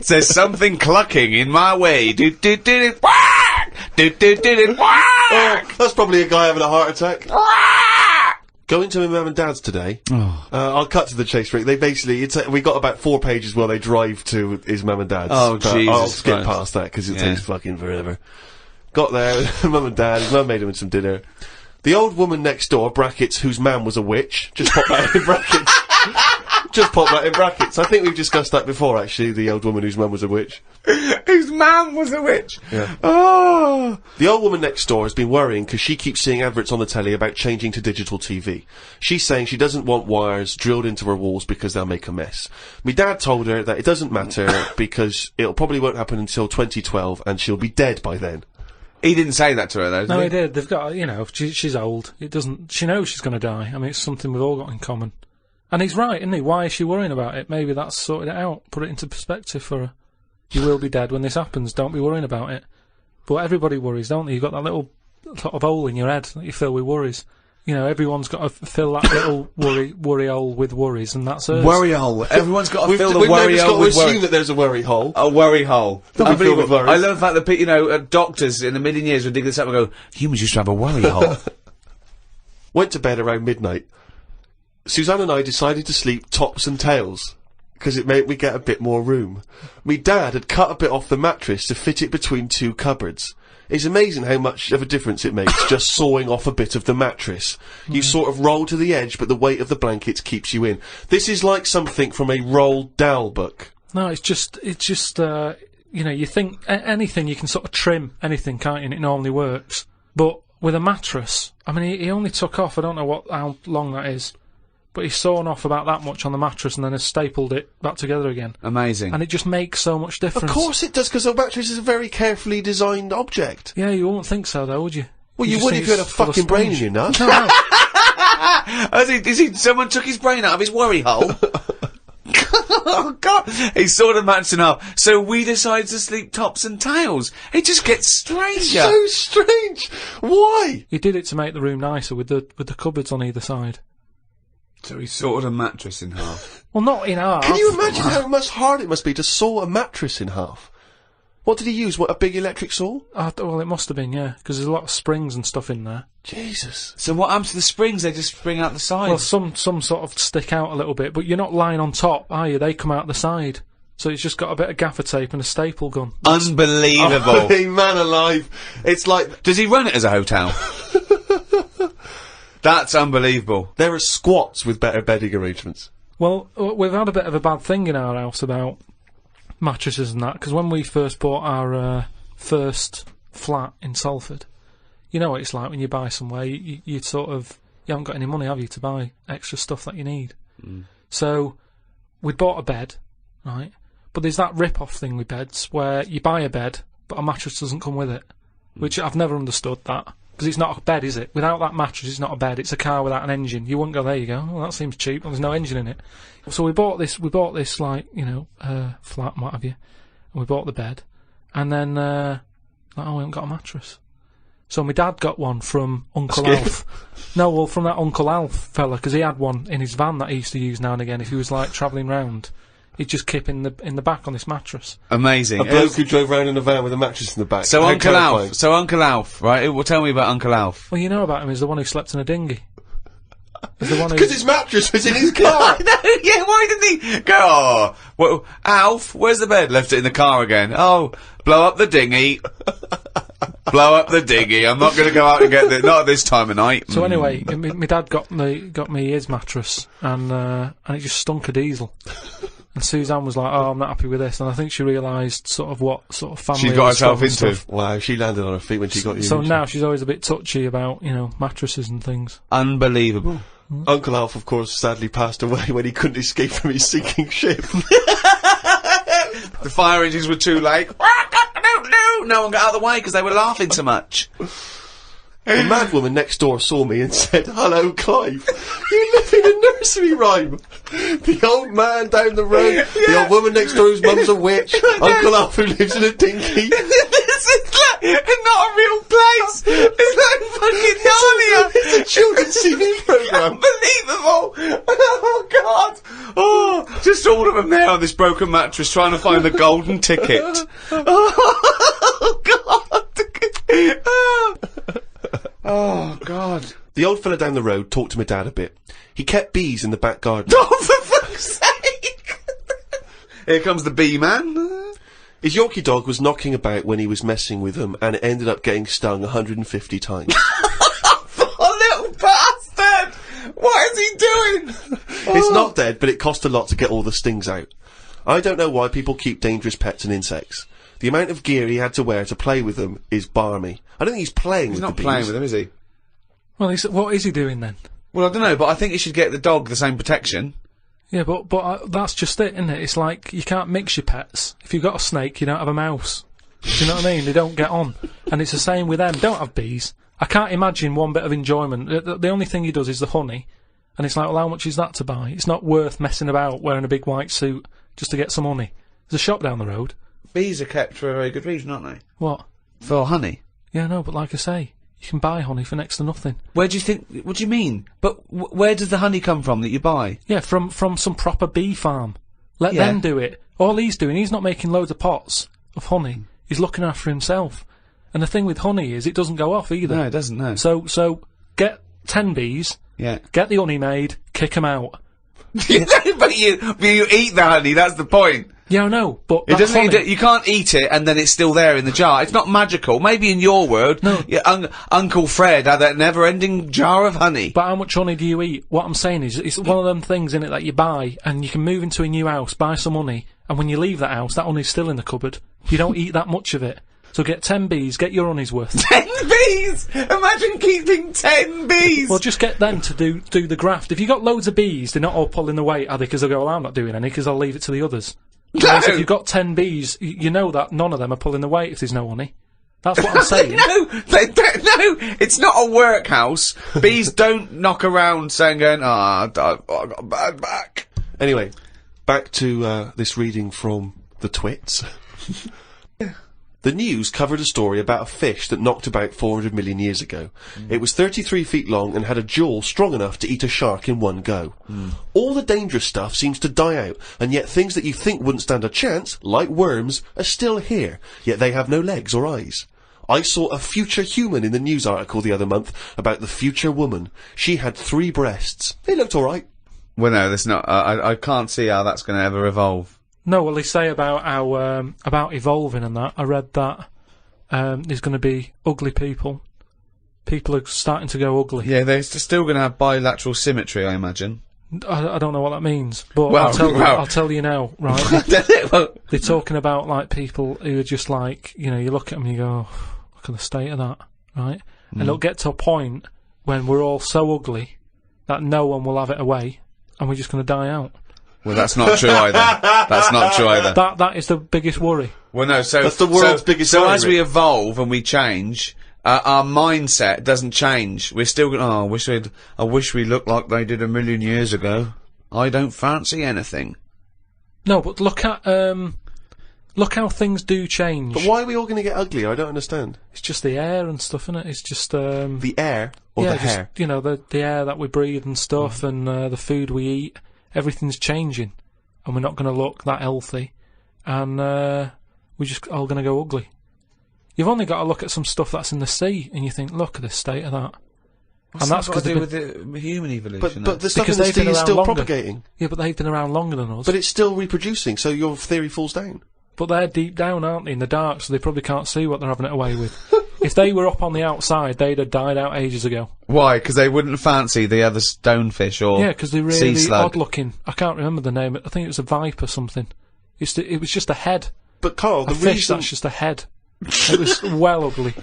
there's something clucking in my way. Do-do-do-do, whack! Do-do-do-do, whack! Oh, that's probably a guy having a heart attack. Going to my mum and dad's today. I'll cut to the chase, Rick. They basically, we got about 4 pages where they drive to his mum and dad's. Oh, Jesus I'll skip Christ. past that because it takes fucking forever. Got there, mum and dad, his mum made him some dinner. The old woman next door, brackets, whose man was a witch, just pop that in brackets. Just pop that in brackets. I think we've discussed that before, actually, the old woman whose mum was a witch. Whose mum was a witch. Yeah. Oh. The old woman next door has been worrying because she keeps seeing adverts on the telly about changing to digital TV. She's saying she doesn't want wires drilled into her walls because they'll make a mess. My dad told her that it doesn't matter because it'll probably won't happen until 2012 and she'll be dead by then. He didn't say that to her, though, did No, he? he did. They've got, you know, she's old. She knows she's going to die. I mean, it's something we've all got in common. And he's right, isn't he? Why is she worrying about it? Maybe that's sorted it out. Put it into perspective for her. You will be dead when this happens. Don't be worrying about it. But everybody worries, don't they? You've got that little sort of hole in your head that you fill with worries. You know, everyone's got to fill that little worry hole with worries, and that's hers. Worry hole. Everyone's got to fill the we've worry hole with got to assume worry. that there's a worry hole. A worry hole. Don't be filled with worries. I love the fact that, you know, doctors in a million years would dig this up and go, humans used to have a worry hole. Went to bed around midnight. Suzanne and I decided to sleep tops and tails, because it made me get a bit more room. Me dad had cut a bit off the mattress to fit it between two cupboards. It's amazing how much of a difference it makes just sawing off a bit of the mattress. You sort of roll to the edge, but the weight of the blankets keeps you in. This is like something from a Roald Dahl book. No, it's just, you know, you think anything, you can sort of trim anything, can't you? And it normally works. But with a mattress, I mean, he only took off, I don't know how long that is, but he's sawn off about that much on the mattress and then has stapled it back together again. Amazing. And it just makes so much difference. Of course it does, because a mattress is a very carefully designed object. Yeah, you wouldn't think so, though, would you? Well, you just would think if you had a it's full of fucking brain in sponge. your nut. No, Someone took his brain out of his worry hole? Oh, God. He sawed a mattress in half. So we decided to sleep tops and tails. It just gets stranger. So strange. Why? he did it to make the room nicer with the cupboards on either side. So he sawed a mattress in half. Well, not in half. Can you imagine how much hard it must be to saw a mattress in half? What did he use? What, a big electric saw? Well, it must have been, yeah, because there's a lot of springs and stuff in there. Jesus. So what happens to the springs? They just spring out the side. Well, some sort of stick out a little bit, but you're not lying on top, are you? They come out the side. So it's just got a bit of gaffer tape and a staple gun. Unbelievable. Hey, man alive. It's like... Does he run it as a hotel? That's unbelievable. There are squats with better bedding arrangements. Well, we've had a bit of a bad thing in our house about mattresses and that, because when we first bought our first flat in Salford, you know what it's like when you buy somewhere, you sort of, you haven't got any money, have you, to buy extra stuff that you need. So, we bought a bed, right, but there's that rip-off thing with beds, where you buy a bed, but a mattress doesn't come with it, which I've never understood that. Because it's not a bed, is it? Without that mattress, it's not a bed. It's a car without an engine. You wouldn't go, there you go. Well, that seems cheap. Well, there's no engine in it. So we bought this, like, you know, flat and what have you. And we bought the bed. And then, like, we haven't got a mattress. So my dad got one from Uncle Alf. No, well, from that Uncle Alf fella, because he had one in his van that he used to use now and again if he was, like, travelling round. He'd just keep in the back on this mattress. Amazing. A bloke who drove around in a van with a mattress in the back. So How Uncle terrifying. Alf. So Uncle Alf, right? Well, tell me about Uncle Alf. Well, you know about him, he's the one who slept in a dinghy. He's the one who... Because his mattress was in his car. Yeah, why didn't he go, oh, well, Alf, where's the bed? Left it in the car again. Oh, blow up the dinghy. Blow up the dinghy. I'm not going to go out and get it. Not at this time of night. So anyway, my dad got me his mattress, and it just stunk of diesel. And Suzanne was like, "Oh, I'm not happy with this," and I think she realised sort of what sort of family She's got herself and into. stuff. Wow, she landed on her feet when she got you. So now she's always a bit touchy about, you know, mattresses and things. Unbelievable. Uncle Alf, of course, sadly passed away when he couldn't escape from his sinking ship. The fire engines were too late. No one got out of the way because they were laughing so much. The mad woman next door saw me and said, "Hello, Clive. You live in a nursery rhyme. The old man down the road, the old woman next door whose mum's a witch, Uncle Alf who lives in a dinghy." This is like not a real place. It's like fucking Narnia. It's a children's TV programme. Unbelievable. Oh, God. Oh, just all of them there on this broken mattress trying to find the golden ticket. Oh, God. Oh, God. The old fella down the road talked to my dad a bit. He kept bees in the back garden. Oh, for fuck's sake. Here comes the bee man. His Yorkie dog was knocking about when he was messing with them, and it ended up getting stung 150 times. Oh, little bastard. What is he doing? It's not dead, but it cost a lot to get all the stings out. I don't know why people keep dangerous pets and insects. The amount of gear he had to wear to play with them is balmy. I don't think he's playing with the bees. He's not playing with them, is he? Well, what is he doing then? Well, I don't know, but I think you should get the dog the same protection. Yeah, but that's just it, isn't it? It's like, you can't mix your pets. If you've got a snake, you don't have a mouse. Do you know what I mean? They don't get on. And it's the same with them. Don't have bees. I can't imagine one bit of enjoyment. The only thing he does is the honey. And it's like, well, how much is that to buy? It's not worth messing about wearing a big white suit just to get some honey. There's a shop down the road. Bees are kept for a very good reason, aren't they? What? For honey. Yeah, no, but like I say, you can buy honey for next to nothing. Where do you think... What do you mean? But where does the honey come from that you buy? Yeah, from some proper bee farm. Let them do it. All he's doing, he's not making loads of pots of honey. He's looking after himself. And the thing with honey is, it doesn't go off either. No, it doesn't, no. So get 10 bees, get the honey made, kick them out. But you eat the honey, that's the point. Yeah, I know, but It doesn't. You can't eat it and then it's still there in the jar. It's not magical. Maybe in your world, no. Uncle Fred had that never-ending jar of honey. But how much honey do you eat? What I'm saying is, it's one of them things in it that you buy, and you can move into a new house, buy some honey, and when you leave that house, that honey's still in the cupboard. You don't eat that much of it. So get 10 bees, get your honey's worth. 10 bees! Imagine keeping 10 bees! Well, just get them to do the graft. If you've got loads of bees, they're not all pulling the weight, are they? Because they'll go, well, I'm not doing any, because I'll leave it to the others. No. Whereas if you've got 10 bees, you know that none of them are pulling the weight if there's no honey. That's what I'm saying. No, it's not a workhouse. Bees don't knock around saying, I got a bad back. Anyway, back to this reading from the twits. The news covered a story about a fish that knocked about 400 million years ago. It was 33 feet long and had a jaw strong enough to eat a shark in one go. All the dangerous stuff seems to die out, and yet things that you think wouldn't stand a chance, like worms, are still here, yet they have no legs or eyes. I saw a future human in the news article the other month about the future woman. She had 3 breasts. They looked alright. Well, no, that's not. I can't see how that's going to ever evolve. No, well, they say about how about evolving and that. I read that there's going to be ugly people. People are starting to go ugly. Yeah, they're still going to have bilateral symmetry, I imagine. I don't know what that means, but Well, I'll tell you now, right? They're talking about like people who are just like, you know, you look at them and you go, oh, look at the state of that, right? And it'll get to a point when we're all so ugly that no one will have it away, and we're just going to die out. Well, that's not true either. That's not true either. That is the biggest worry. Well, no, so... That's the world's biggest worry. So as we evolve and we change, our mindset doesn't change. We're still going, I wish we looked like they did a million years ago. I don't fancy anything. No, but look how things do change. But why are we all going to get ugly? I don't understand. It's just the air and stuff, isn't it? It's just, the air? Or yeah, the hair? You know, the air that we breathe and stuff, and the food we eat. Everything's changing, and we're not going to look that healthy, and we're just all going to go ugly. You've only got to look at some stuff that's in the sea, and you think, look at the state of that. What's and that's got to do with the human evolution? But the stuff in the sea is still propagating. Yeah, but they've been around longer than us. But it's still reproducing, so your theory falls down. But they're deep down, aren't they, in the dark, so they probably can't see what they're having it away with. If they were up on the outside, they'd have died out ages ago. Why? Because they wouldn't fancy the other stonefish or yeah, because they're sea really slug. odd looking. I can't remember the name. I think it was a viper or something. It was just a head. But Carl, the fish that's just a head. It was well ugly.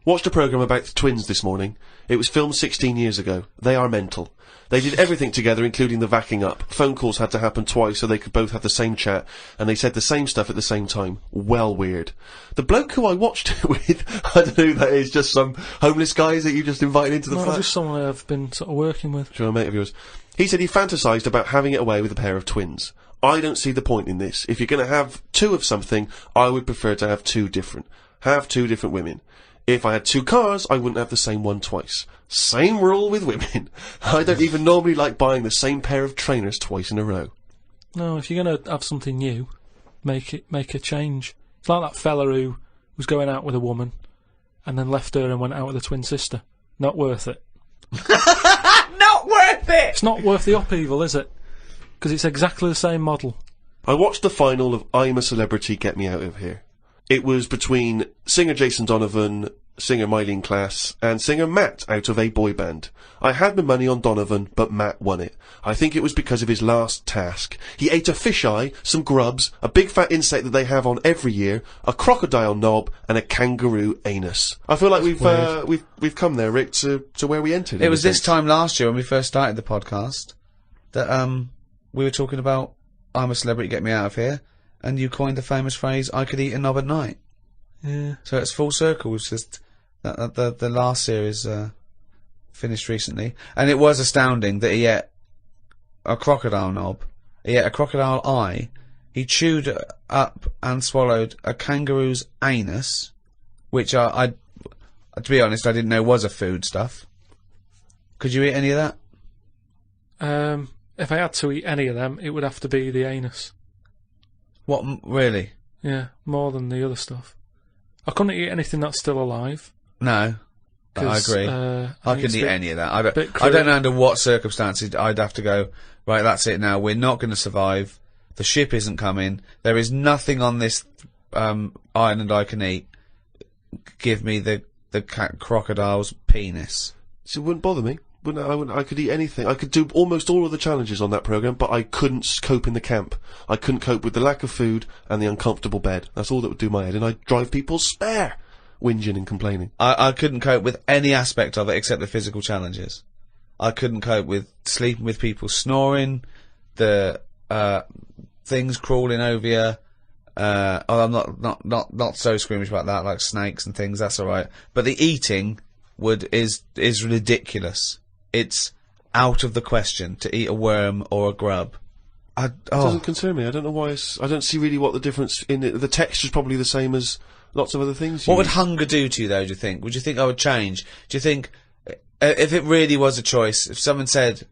Watched a programme about twins this morning. It was filmed 16 years ago. They are mental. They did everything together, including the vacking up. Phone calls had to happen twice so they could both have the same chat, and they said the same stuff at the same time. Well weird. The bloke who I watched it with, I don't know who that is, just some homeless guys that you just invited into the flat? Just someone I've been sort of working with. Sure, a mate of yours. He said he fantasised about having it away with a pair of twins. I don't see the point in this. If you're going to have 2 of something, I would prefer to have 2 different. Have 2 different women. If I had 2 cars, I wouldn't have the same one twice. Same rule with women. I don't even normally like buying the same pair of trainers twice in a row. No, if you're going to have something new, make a change. It's like that fella who was going out with a woman and then left her and went out with a twin sister. Not worth it. Not worth it! It's not worth the upheaval, is it? Because it's exactly the same model. I watched the final of I'm a Celebrity, Get Me Out of Here. It was between singer Jason Donovan, singer Mylene Class, and singer Matt out of a boy band. I had my money on Donovan, but Matt won it. I think it was because of his last task. He ate a fisheye, some grubs, a big fat insect that they have on every year, a crocodile knob, and a kangaroo anus. I feel like we've come there, Rick, to where we entered. It was this time last year when we first started the podcast that we were talking about I'm a Celebrity, Get Me Out of Here, and you coined the famous phrase I could eat a knob at night. Yeah. So it's full circle. It's just the last series finished recently, and it was astounding that he ate a crocodile knob, he ate a crocodile eye, he chewed up and swallowed a kangaroo's anus, which I to be honest, I didn't know was a food stuff. Could you eat any of that? If I had to eat any of them, it would have to be the anus. What, really? Yeah, more than the other stuff. I couldn't eat anything that's still alive. No. I agree. I couldn't eat any of that. I don't know under what circumstances I'd have to go, right, that's it now, we're not going to survive, the ship isn't coming, there is nothing on this island I can eat, give me the crocodile's penis. So it wouldn't bother me. I could eat anything. I could do almost all of the challenges on that programme, but I couldn't cope in the camp. I couldn't cope with the lack of food and the uncomfortable bed. That's all that would do my head, and I'd drive people spare, whinging and complaining. I couldn't cope with any aspect of it except the physical challenges. I couldn't cope with sleeping with people snoring, the things crawling over you. I'm not so squeamish about that, like snakes and things, that's alright. But the eating is ridiculous. It's out of the question to eat a worm or a grub. It doesn't concern me. I don't know why I don't see really what the difference in it. The texture's probably the same as lots of other things. What would hunger do to you, though, do you think? Would you think I would change? Do you think, if it really was a choice, if someone said,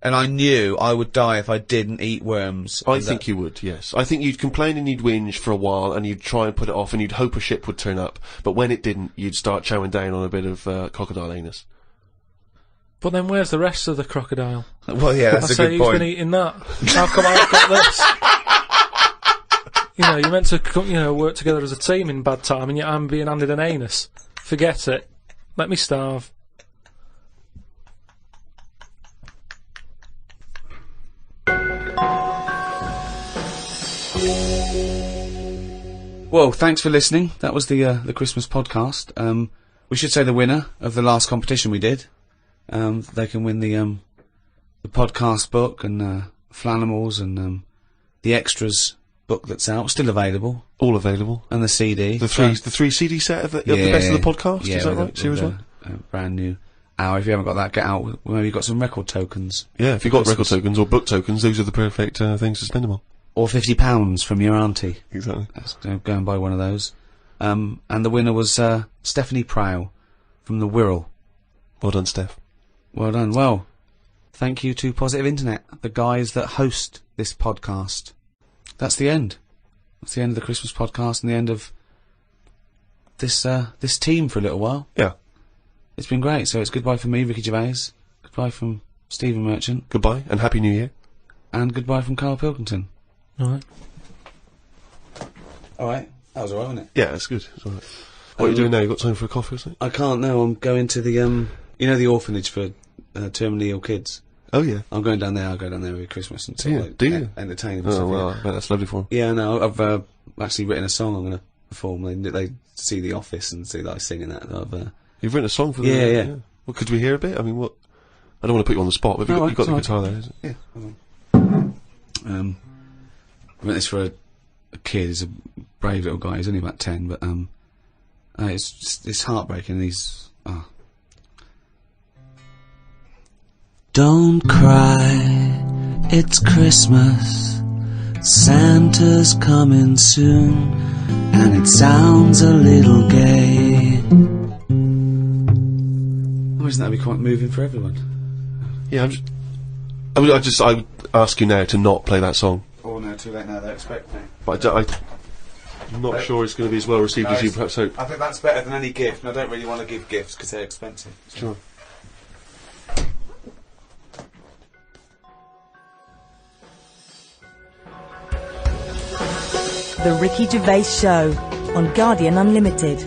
and I knew I would die if I didn't eat worms... I think you would, yes. I think you'd complain and you'd whinge for a while, and you'd try and put it off, and you'd hope a ship would turn up. But when it didn't, you'd start chowing down on a bit of crocodile anus. But then where's the rest of the crocodile? Well, yeah, that's a good point. Who's been eating that? How come I've got this? You know, you're meant to, work together as a team in bad time, and yet I'm being handed an anus. Forget it. Let me starve. Well, thanks for listening. That was the Christmas podcast. We should say the winner of the last competition we did. They can win the podcast book and Flanimals and the extras book that's out, still available, all available, and the CD. The three CD set of the best of the podcast. Yeah, is that right? Series 1. Brand new hour. If you haven't got that, get out. Maybe you've got some record tokens. Yeah, if you've got record tokens or book tokens, those are the perfect things to spend them on. Or £50 from your auntie. Exactly. Go and buy one of those. And the winner was Stephanie Prow from the Wirral. Well done, Steph. Well done. Well, thank you to Positive Internet, the guys that host this podcast. That's the end. That's the end of the Christmas podcast and the end of this team for a little while. Yeah. It's been great. So it's goodbye from me, Ricky Gervais. Goodbye from Stephen Merchant. Goodbye and Happy New Year. And goodbye from Carl Pilkington. Alright. Alright. That was alright, wasn't it? Yeah, that's good. It's alright. What are you doing now? You got time for a coffee or something? I can't now. I'm going to the the orphanage for terminally ill kids. Oh yeah. I'm going down there. I'll go down there every Christmas and sort of, do you? Entertain them. Oh stuff, well, I bet that's lovely for them. Yeah, no, I've actually written a song. I'm going to perform. They see The Office and see that I'm singing that. You've written a song for them. Yeah. Well, could we hear a bit? I mean, what? I don't want to put you on the spot, but you've got the guitar there, is it? Yeah. I wrote this for a kid. He's a brave little guy. He's only about 10, but it's heartbreaking. He's Don't cry, it's Christmas, Santa's coming soon, and it sounds a little gay. Oh, isn't that be quite moving for everyone? Yeah, I would ask you now to not play that song. Oh no, too late now, they expect me. But I'm not sure it's going to be as well received as you perhaps hope. I think that's better than any gift, and I don't really want to give gifts because they're expensive. So. Sure. The Ricky Gervais Show on Guardian Unlimited.